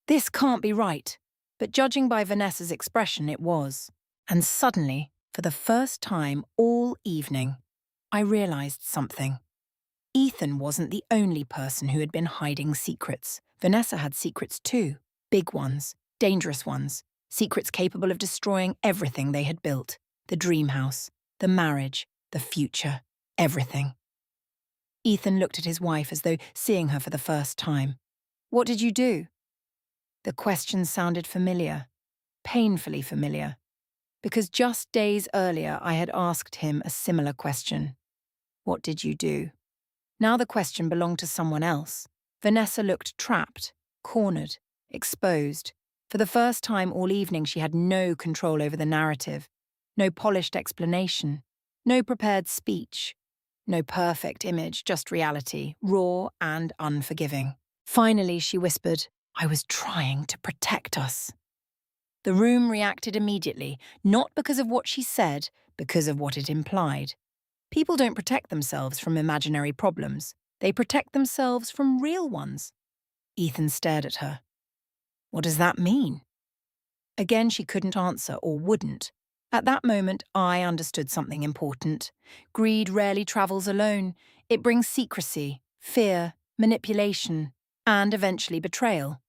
This can't be right. But judging by Vanessa's expression, it was. And suddenly, for the first time all evening, I realized something. Ethan wasn't the only person who had been hiding secrets. Vanessa had secrets too. Big ones, dangerous ones, secrets capable of destroying everything they had built. The dream house, the marriage, the future, everything. Ethan looked at his wife as though seeing her for the first time. What did you do? The question sounded familiar, painfully familiar, because just days earlier I had asked him a similar question. What did you do? Now the question belonged to someone else. Vanessa looked trapped, cornered, exposed. For the first time all evening she had no control over the narrative, no polished explanation, no prepared speech, no perfect image, just reality, raw and unforgiving. Finally she whispered, I was trying to protect us. The room reacted immediately, not because of what she said, because of what it implied. People don't protect themselves from imaginary problems. They protect themselves from real ones. Ethan stared at her. What does that mean? Again, she couldn't answer or wouldn't. At that moment, I understood something important. Greed rarely travels alone. It brings secrecy, fear, manipulation, and eventually betrayal.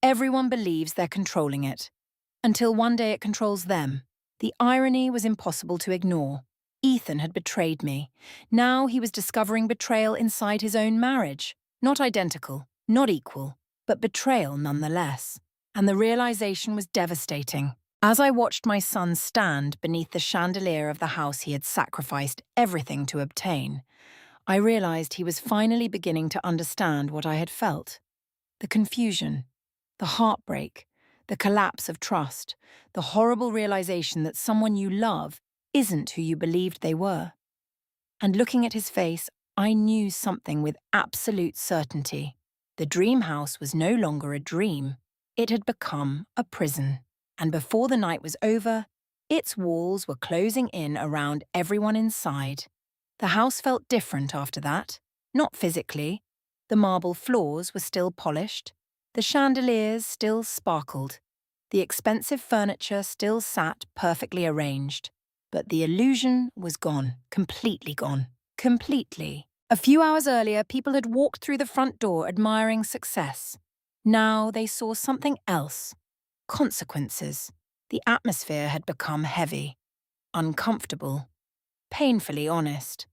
Everyone believes they're controlling it, until one day it controls them. The irony was impossible to ignore. Ethan had betrayed me. Now he was discovering betrayal inside his own marriage. Not identical, not equal, but betrayal nonetheless. And the realization was devastating. As I watched my son stand beneath the chandelier of the house he had sacrificed everything to obtain, I realized he was finally beginning to understand what I had felt. The confusion, the heartbreak, the collapse of trust, the horrible realization that someone you love isn't who you believed they were. And looking at his face, I knew something with absolute certainty. The dream house was no longer a dream. It had become a prison. And before the night was over, its walls were closing in around everyone inside. The house felt different after that. Not physically. The marble floors were still polished. The chandeliers still sparkled. The expensive furniture still sat perfectly arranged. But the illusion was gone. Completely gone. Completely. A few hours earlier, people had walked through the front door admiring success. Now they saw something else. Consequences. The atmosphere had become heavy, uncomfortable, painfully honest.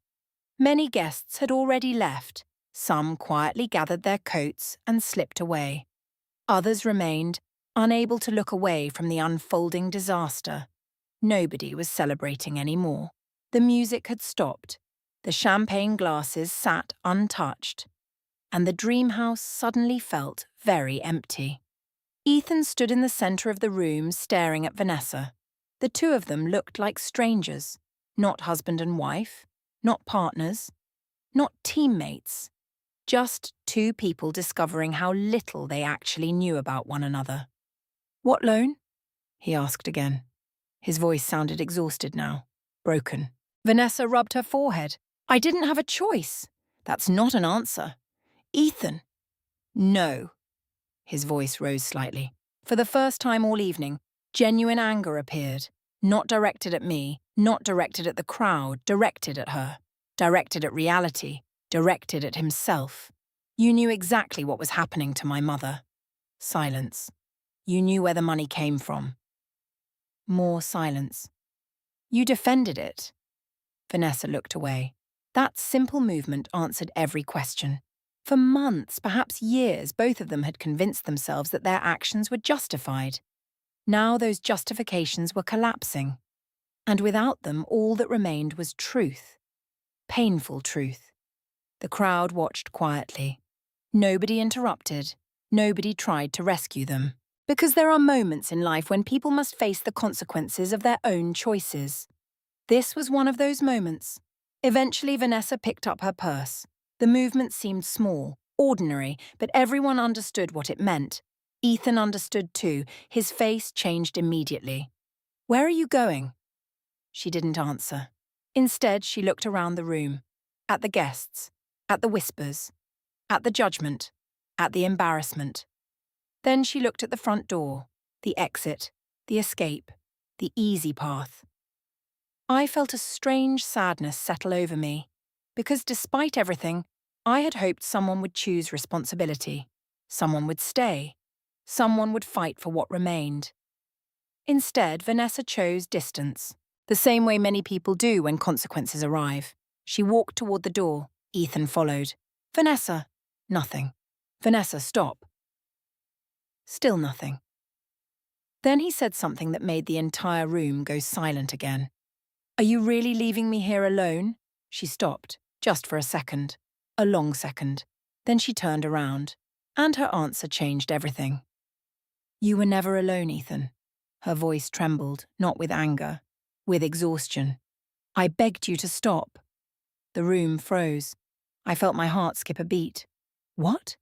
Many guests had already left. Some quietly gathered their coats and slipped away. Others remained, unable to look away from the unfolding disaster. Nobody was celebrating anymore. The music had stopped. The champagne glasses sat untouched. And the dream house suddenly felt very empty. Ethan stood in the center of the room staring at Vanessa. The two of them looked like strangers, not husband and wife, not partners, not teammates, just two people discovering how little they actually knew about one another. "What loan?" he asked again. His voice sounded exhausted now, broken. Vanessa rubbed her forehead. "I didn't have a choice. That's not an answer." "Ethan." "No." His voice rose slightly. For the first time all evening, genuine anger appeared. Not directed at me, not directed at the crowd, directed at her. Directed at reality, directed at himself. "You knew exactly what was happening to my mother." Silence. "You knew where the money came from." More silence. "You defended it." Vanessa looked away. That simple movement answered every question. For months, perhaps years, both of them had convinced themselves that their actions were justified. Now those justifications were collapsing. And without them, all that remained was truth. Painful truth. The crowd watched quietly. Nobody interrupted. Nobody tried to rescue them. Because there are moments in life when people must face the consequences of their own choices. This was one of those moments. Eventually, Vanessa picked up her purse. The movement seemed small, ordinary, but everyone understood what it meant. Ethan understood too. His face changed immediately. "Where are you going?" She didn't answer. Instead, she looked around the room. At the guests. At the whispers. At the judgment. At the embarrassment. Then she looked at the front door, the exit, the escape, the easy path. I felt a strange sadness settle over me, because despite everything, I had hoped someone would choose responsibility. Someone would stay. Someone would fight for what remained. Instead, Vanessa chose distance, the same way many people do when consequences arrive. She walked toward the door. Ethan followed. "Vanessa." Nothing. "Vanessa, stop." Still nothing. Then he said something that made the entire room go silent again. "Are you really leaving me here alone?" She stopped, just for a second. A long second. Then she turned around. And her answer changed everything. "You were never alone, Ethan." Her voice trembled, not with anger, with exhaustion. "I begged you to stop." The room froze. I felt my heart skip a beat. "What?"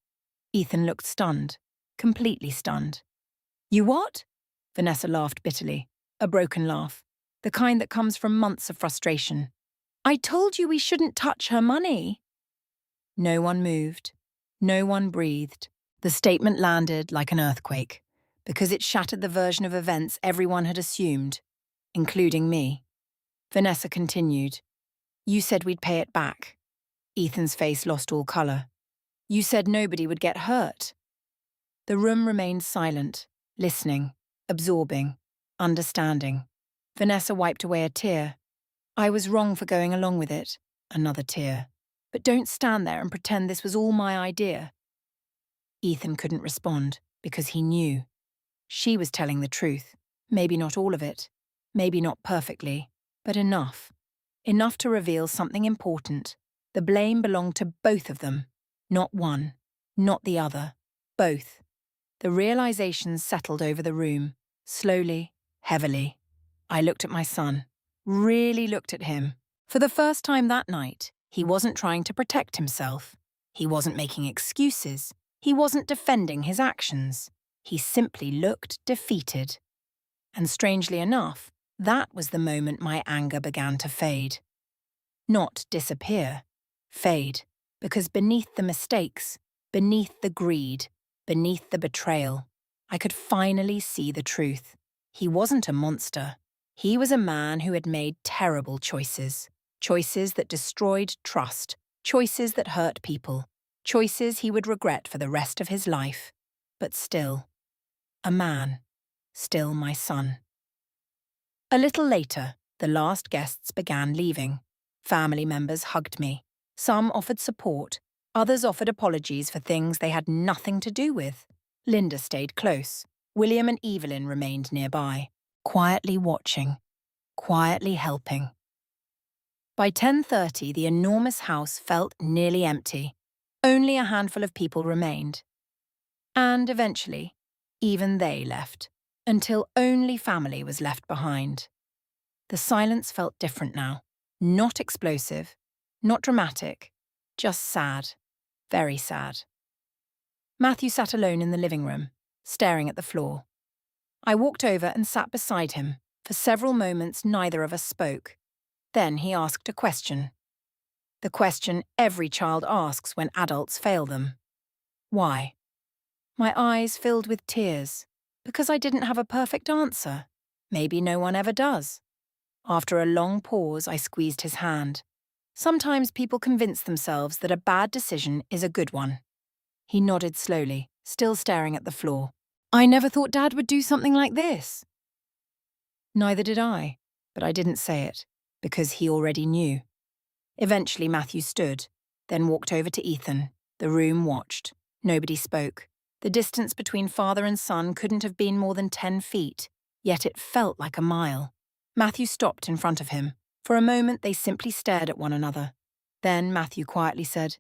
Ethan looked stunned, completely stunned. "You what?" Vanessa laughed bitterly, a broken laugh, the kind that comes from months of frustration. "I told you we shouldn't touch her money." No one moved. No one breathed. The statement landed like an earthquake, because it shattered the version of events everyone had assumed, including me. Vanessa continued. "You said we'd pay it back." Ethan's face lost all colour. "You said nobody would get hurt." The room remained silent, listening, absorbing, understanding. Vanessa wiped away a tear. "I was wrong for going along with it." Another tear. "But don't stand there and pretend this was all my idea." Ethan couldn't respond, because he knew. She was telling the truth. Maybe not all of it. Maybe not perfectly. But enough. Enough to reveal something important. The blame belonged to both of them. Not one. Not the other. Both. The realization settled over the room. Slowly, heavily. I looked at my son. Really looked at him. For the first time that night, he wasn't trying to protect himself. He wasn't making excuses. He wasn't defending his actions. He simply looked defeated. And strangely enough, that was the moment my anger began to fade. Not disappear, fade, because beneath the mistakes, beneath the greed, beneath the betrayal, I could finally see the truth. He wasn't a monster. He was a man who had made terrible choices. Choices that destroyed trust, choices that hurt people, choices he would regret for the rest of his life. But still, a man, still my son. A little later, the last guests began leaving. Family members hugged me. Some offered support, others offered apologies for things they had nothing to do with. Linda stayed close. William and Evelyn remained nearby, quietly watching, quietly helping. By 10:30, the enormous house felt nearly empty. Only a handful of people remained. And eventually, even they left, until only family was left behind. The silence felt different now. Not explosive, not dramatic, just sad, very sad. Matthew sat alone in the living room, staring at the floor. I walked over and sat beside him. For several moments, neither of us spoke. Then he asked a question. The question every child asks when adults fail them. Why? My eyes filled with tears, because I didn't have a perfect answer. Maybe no one ever does. After a long pause, I squeezed his hand. Sometimes people convince themselves that a bad decision is a good one. He nodded slowly, still staring at the floor. I never thought Dad would do something like this. Neither did I, but I didn't say it, because he already knew. Eventually Matthew stood, then walked over to Ethan. The room watched. Nobody spoke. The distance between father and son couldn't have been more than 10 feet, yet it felt like a mile. Matthew stopped in front of him. For a moment they simply stared at one another. Then Matthew quietly said,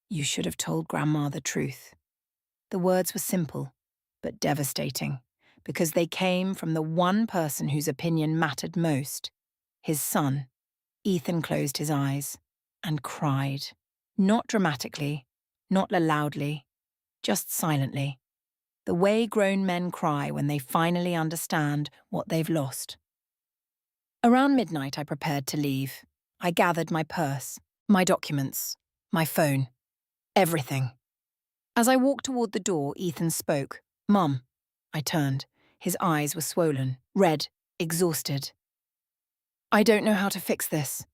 "You should have told Grandma the truth." The words were simple, but devastating, because they came from the one person whose opinion mattered most, his son. Ethan closed his eyes and cried. Not dramatically, not loudly, just silently. The way grown men cry when they finally understand what they've lost. Around midnight, I prepared to leave. I gathered my purse, my documents, my phone, everything. As I walked toward the door, Ethan spoke. "Mum." I turned. His eyes were swollen, red, exhausted. "I don't know how to fix this."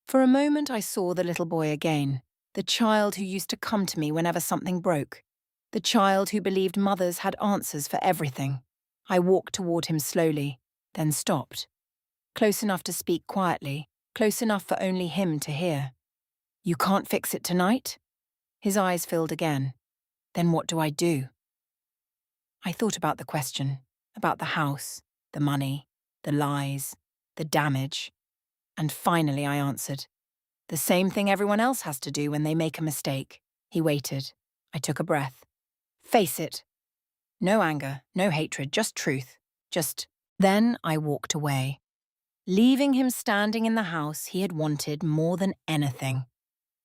For a moment, I saw the little boy again, the child who used to come to me whenever something broke, the child who believed mothers had answers for everything. I walked toward him slowly, then stopped. Close enough to speak quietly, close enough for only him to hear. "You can't fix it tonight?" His eyes filled again. "Then what do I do?" I thought about the question, about the house, the money, the lies, the damage. And finally I answered, "The same thing everyone else has to do when they make a mistake." He waited. I took a breath. "Face it." No anger, no hatred, just truth. Then I walked away, leaving him standing in the house he had wanted more than anything.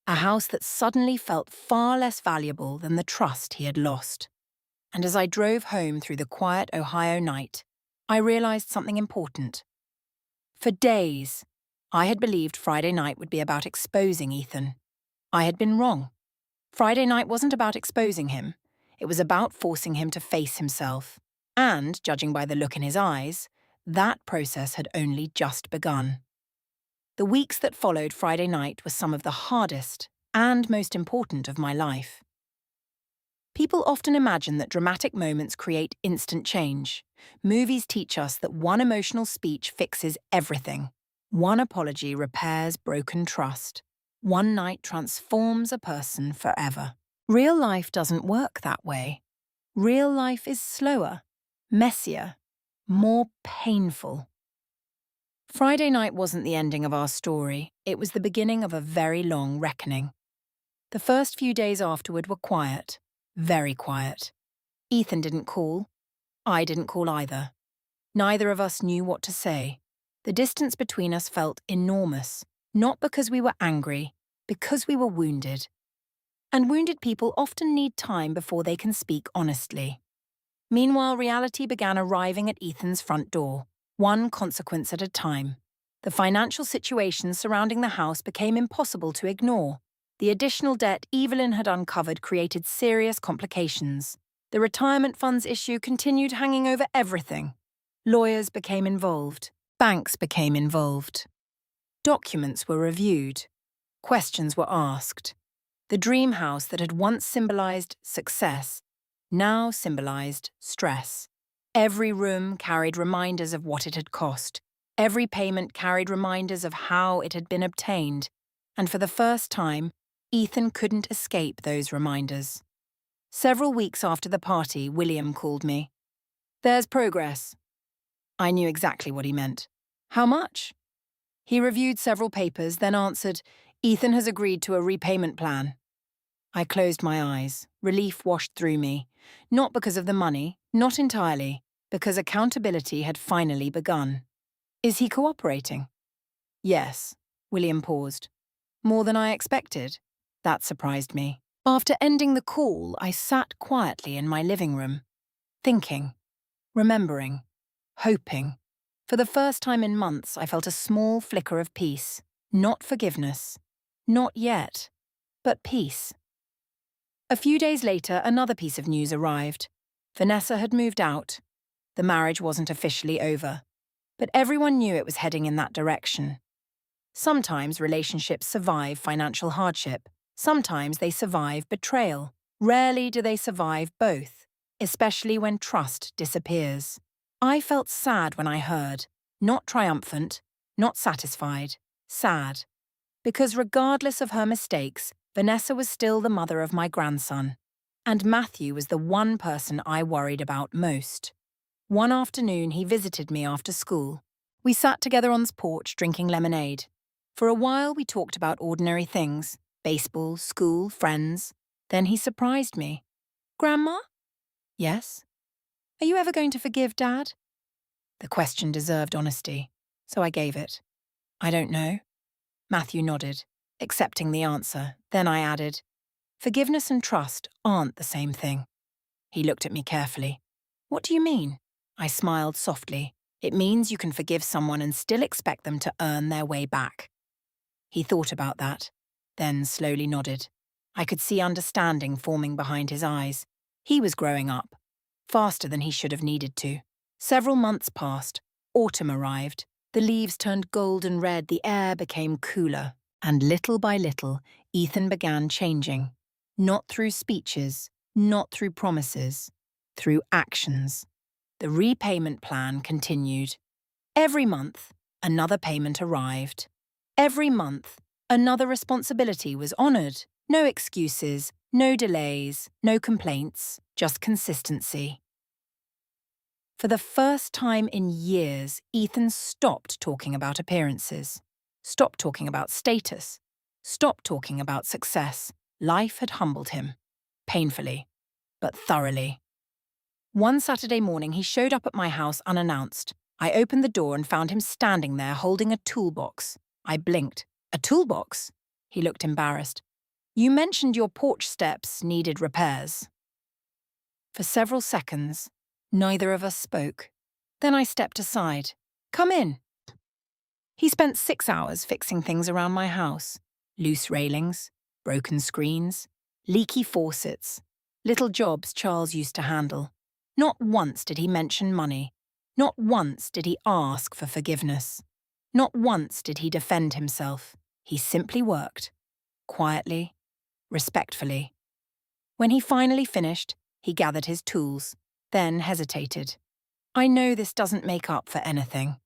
A house that suddenly felt far less valuable than the trust he had lost. And as I drove home through the quiet Ohio night, I realized something important. For days, I had believed Friday night would be about exposing Ethan. I had been wrong. Friday night wasn't about exposing him. It was about forcing him to face himself. And, judging by the look in his eyes, that process had only just begun. The weeks that followed Friday night were some of the hardest and most important of my life. People often imagine that dramatic moments create instant change. Movies teach us that one emotional speech fixes everything. One apology repairs broken trust. One night transforms a person forever. Real life doesn't work that way. Real life is slower, messier, more painful. Friday night wasn't the ending of our story. It was the beginning of a very long reckoning. The first few days afterward were quiet. Very quiet. Ethan didn't call. I didn't call either. Neither of us knew what to say. The distance between us felt enormous, not because we were angry, because we were wounded. And wounded people often need time before they can speak honestly. Meanwhile, reality began arriving at Ethan's front door, one consequence at a time. The financial situation surrounding the house became impossible to ignore. The additional debt Evelyn had uncovered created serious complications. The retirement funds issue continued hanging over everything. Lawyers became involved. Banks became involved. Documents were reviewed. Questions were asked. The dream house that had once symbolized success now symbolized stress. Every room carried reminders of what it had cost. Every payment carried reminders of how it had been obtained. And for the first time, Ethan couldn't escape those reminders. Several weeks after the party, William called me. "There's progress." I knew exactly what he meant. "How much?" He reviewed several papers, then answered, "Ethan has agreed to a repayment plan." I closed my eyes. Relief washed through me. Not because of the money, not entirely, because accountability had finally begun. "Is he cooperating?" "Yes." William paused. "More than I expected." That surprised me. After ending the call, I sat quietly in my living room, thinking, remembering, hoping. For the first time in months, I felt a small flicker of peace. Not forgiveness. Not yet. But peace. A few days later, another piece of news arrived. Vanessa had moved out. The marriage wasn't officially over, but everyone knew it was heading in that direction. Sometimes relationships survive financial hardship. Sometimes they survive betrayal. Rarely do they survive both, especially when trust disappears. I felt sad when I heard, not triumphant, not satisfied, sad. Because regardless of her mistakes, Vanessa was still the mother of my grandson. And Matthew was the one person I worried about most. One afternoon, he visited me after school. We sat together on the porch drinking lemonade. For a while, we talked about ordinary things, baseball, school, friends. Then he surprised me. "Grandma?" "Yes?" "Are you ever going to forgive Dad?" The question deserved honesty, so I gave it. "I don't know." Matthew nodded, accepting the answer. Then I added, "Forgiveness and trust aren't the same thing." He looked at me carefully. "What do you mean?" I smiled softly. "It means you can forgive someone and still expect them to earn their way back." He thought about that, then slowly nodded. I could see understanding forming behind his eyes. He was growing up, faster than he should have needed to. Several months passed. Autumn arrived. The leaves turned golden red, the air became cooler. And little by little, Ethan began changing. Not through speeches, not through promises, through actions. The repayment plan continued. Every month, another payment arrived. Every month, another responsibility was honoured. No excuses, no delays, no complaints, just consistency. For the first time in years, Ethan stopped talking about appearances, stopped talking about status, stopped talking about success. Life had humbled him. Painfully, but thoroughly. One Saturday morning, he showed up at my house unannounced. I opened the door and found him standing there holding a toolbox. I blinked. "A toolbox?" He looked embarrassed. "You mentioned your porch steps needed repairs." For several seconds, neither of us spoke. Then I stepped aside. "Come in." He spent 6 hours fixing things around my house. Loose railings, broken screens, leaky faucets, little jobs Charles used to handle. Not once did he mention money. Not once did he ask for forgiveness. Not once did he defend himself. He simply worked. Quietly, respectfully. When he finally finished, he gathered his tools, then hesitated. "I know this doesn't make up for anything."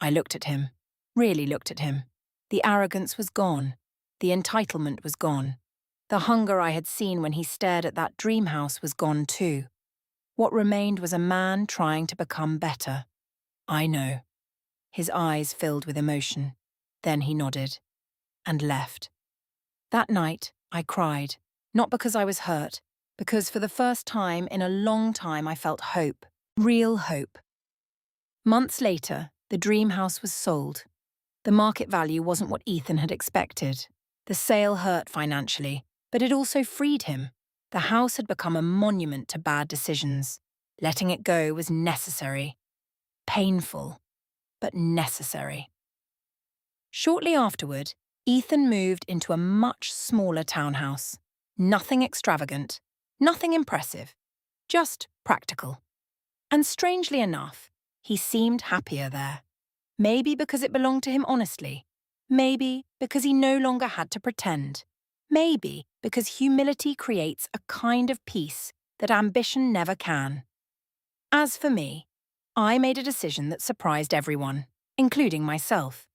I looked at him, really looked at him. The arrogance was gone. The entitlement was gone. The hunger I had seen when he stared at that dream house was gone too. What remained was a man trying to become better. "I know." His eyes filled with emotion. Then he nodded and left. That night, I cried, not because I was hurt, because for the first time in a long time I felt hope, real hope. Months later, the dream house was sold. The market value wasn't what Ethan had expected. The sale hurt financially, but it also freed him. The house had become a monument to bad decisions. Letting it go was necessary. Painful, but necessary. Shortly afterward, Ethan moved into a much smaller townhouse. Nothing extravagant, nothing impressive, just practical. And strangely enough, he seemed happier there. Maybe because it belonged to him honestly. Maybe because he no longer had to pretend. Maybe because humility creates a kind of peace that ambition never can. As for me, I made a decision that surprised everyone, including myself.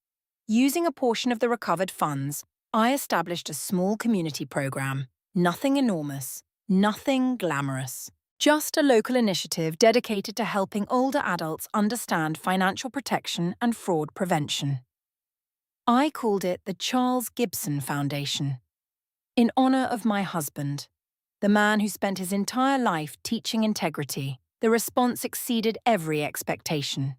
Using a portion of the recovered funds, I established a small community program. Nothing enormous, nothing glamorous. Just a local initiative dedicated to helping older adults understand financial protection and fraud prevention. I called it the Charles Gibson Foundation, in honor of my husband, the man who spent his entire life teaching integrity. The response exceeded every expectation.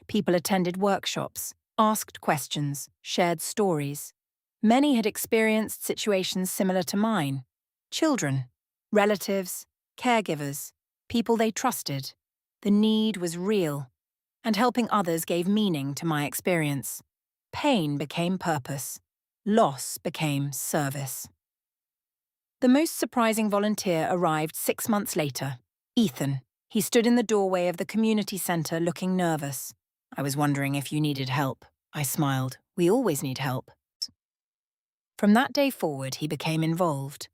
People attended workshops, asked questions, shared stories. Many had experienced situations similar to mine. Children, relatives, caregivers, people they trusted. The need was real, and helping others gave meaning to my experience. Pain became purpose. Loss became service. The most surprising volunteer arrived 6 months later. Ethan. He stood in the doorway of the community centre looking nervous. I was wondering if you needed help. I smiled. We always need help. From that day forward, he became involved.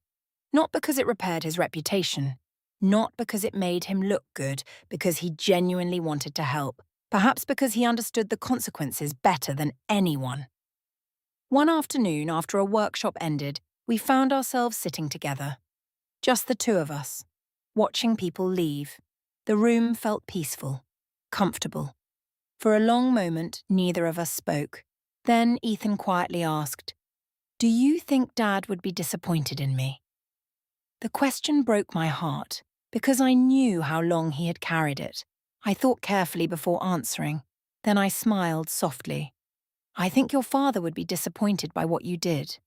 Not because it repaired his reputation. Not because it made him look good, because he genuinely wanted to help. Perhaps because he understood the consequences better than anyone. One afternoon, after a workshop ended, we found ourselves sitting together. Just the two of us, watching people leave. The room felt peaceful, comfortable. For a long moment, neither of us spoke. Then Ethan quietly asked, "Do you think Dad would be disappointed in me?" The question broke my heart, because I knew how long he had carried it. I thought carefully before answering. Then I smiled softly. "I think your father would be disappointed by what you did."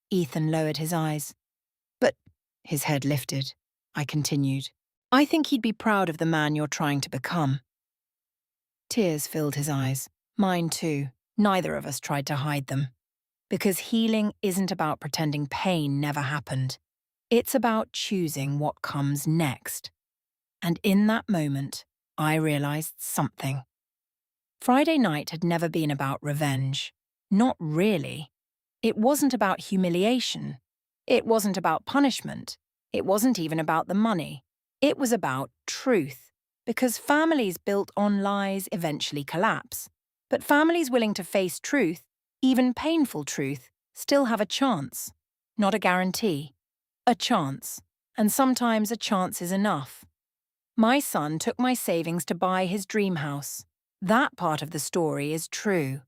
Ethan lowered his eyes. "But," his head lifted. I continued, "I think he'd be proud of the man you're trying to become." Tears filled his eyes. Mine too. Neither of us tried to hide them. Because healing isn't about pretending pain never happened. It's about choosing what comes next. And in that moment, I realized something. Friday night had never been about revenge. Not really. It wasn't about humiliation. It wasn't about punishment. It wasn't even about the money. It was about truth. Because families built on lies eventually collapse. But families willing to face truth, even painful truth, still have a chance. Not a guarantee. A chance. And sometimes a chance is enough. My son took my savings to buy his dream house. That part of the story is true.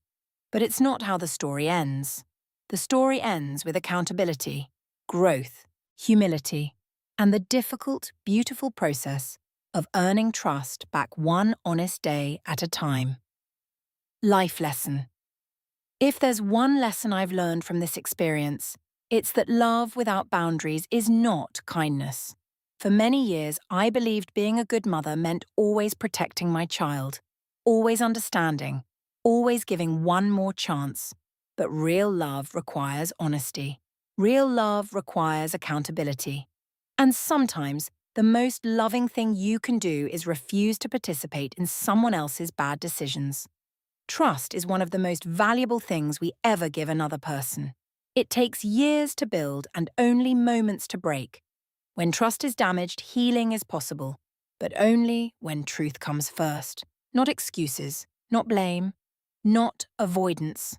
But it's not how the story ends. The story ends with accountability, growth, humility, and the difficult, beautiful process of earning trust back one honest day at a time. Life lesson. If there's one lesson I've learned from this experience, it's that love without boundaries is not kindness. For many years, I believed being a good mother meant always protecting my child, always understanding, always giving one more chance. But real love requires honesty. Real love requires accountability. And sometimes, the most loving thing you can do is refuse to participate in someone else's bad decisions. Trust is one of the most valuable things we ever give another person. It takes years to build and only moments to break. When trust is damaged, healing is possible, but only when truth comes first. Not excuses, not blame, not avoidance.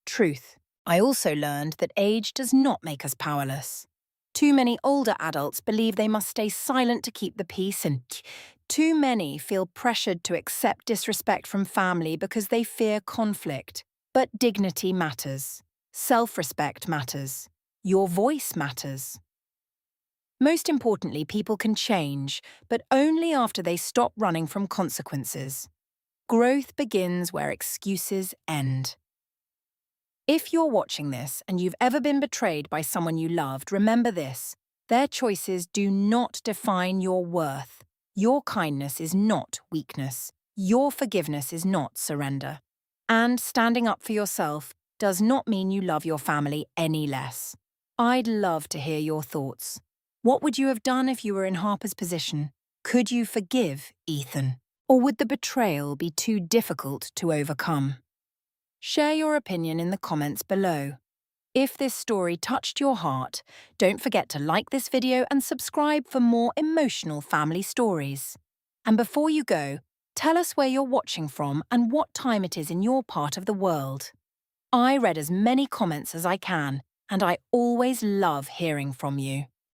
Truth. I also learned that age does not make us powerless. Too many older adults believe they must stay silent to keep the peace, and too many feel pressured to accept disrespect from family because they fear conflict. But dignity matters. Self-respect matters. Your voice matters. Most importantly, people can change, but only after they stop running from consequences. Growth begins where excuses end. If you're watching this and you've ever been betrayed by someone you loved, remember this: their choices do not define your worth. Your kindness is not weakness. Your forgiveness is not surrender. And standing up for yourself does not mean you love your family any less. I'd love to hear your thoughts. What would you have done if you were in Harper's position? Could you forgive Ethan? Or would the betrayal be too difficult to overcome? Share your opinion in the comments below. If this story touched your heart, don't forget to like this video and subscribe for more emotional family stories. And before you go, tell us where you're watching from and what time it is in your part of the world. I read as many comments as I can, and I always love hearing from you.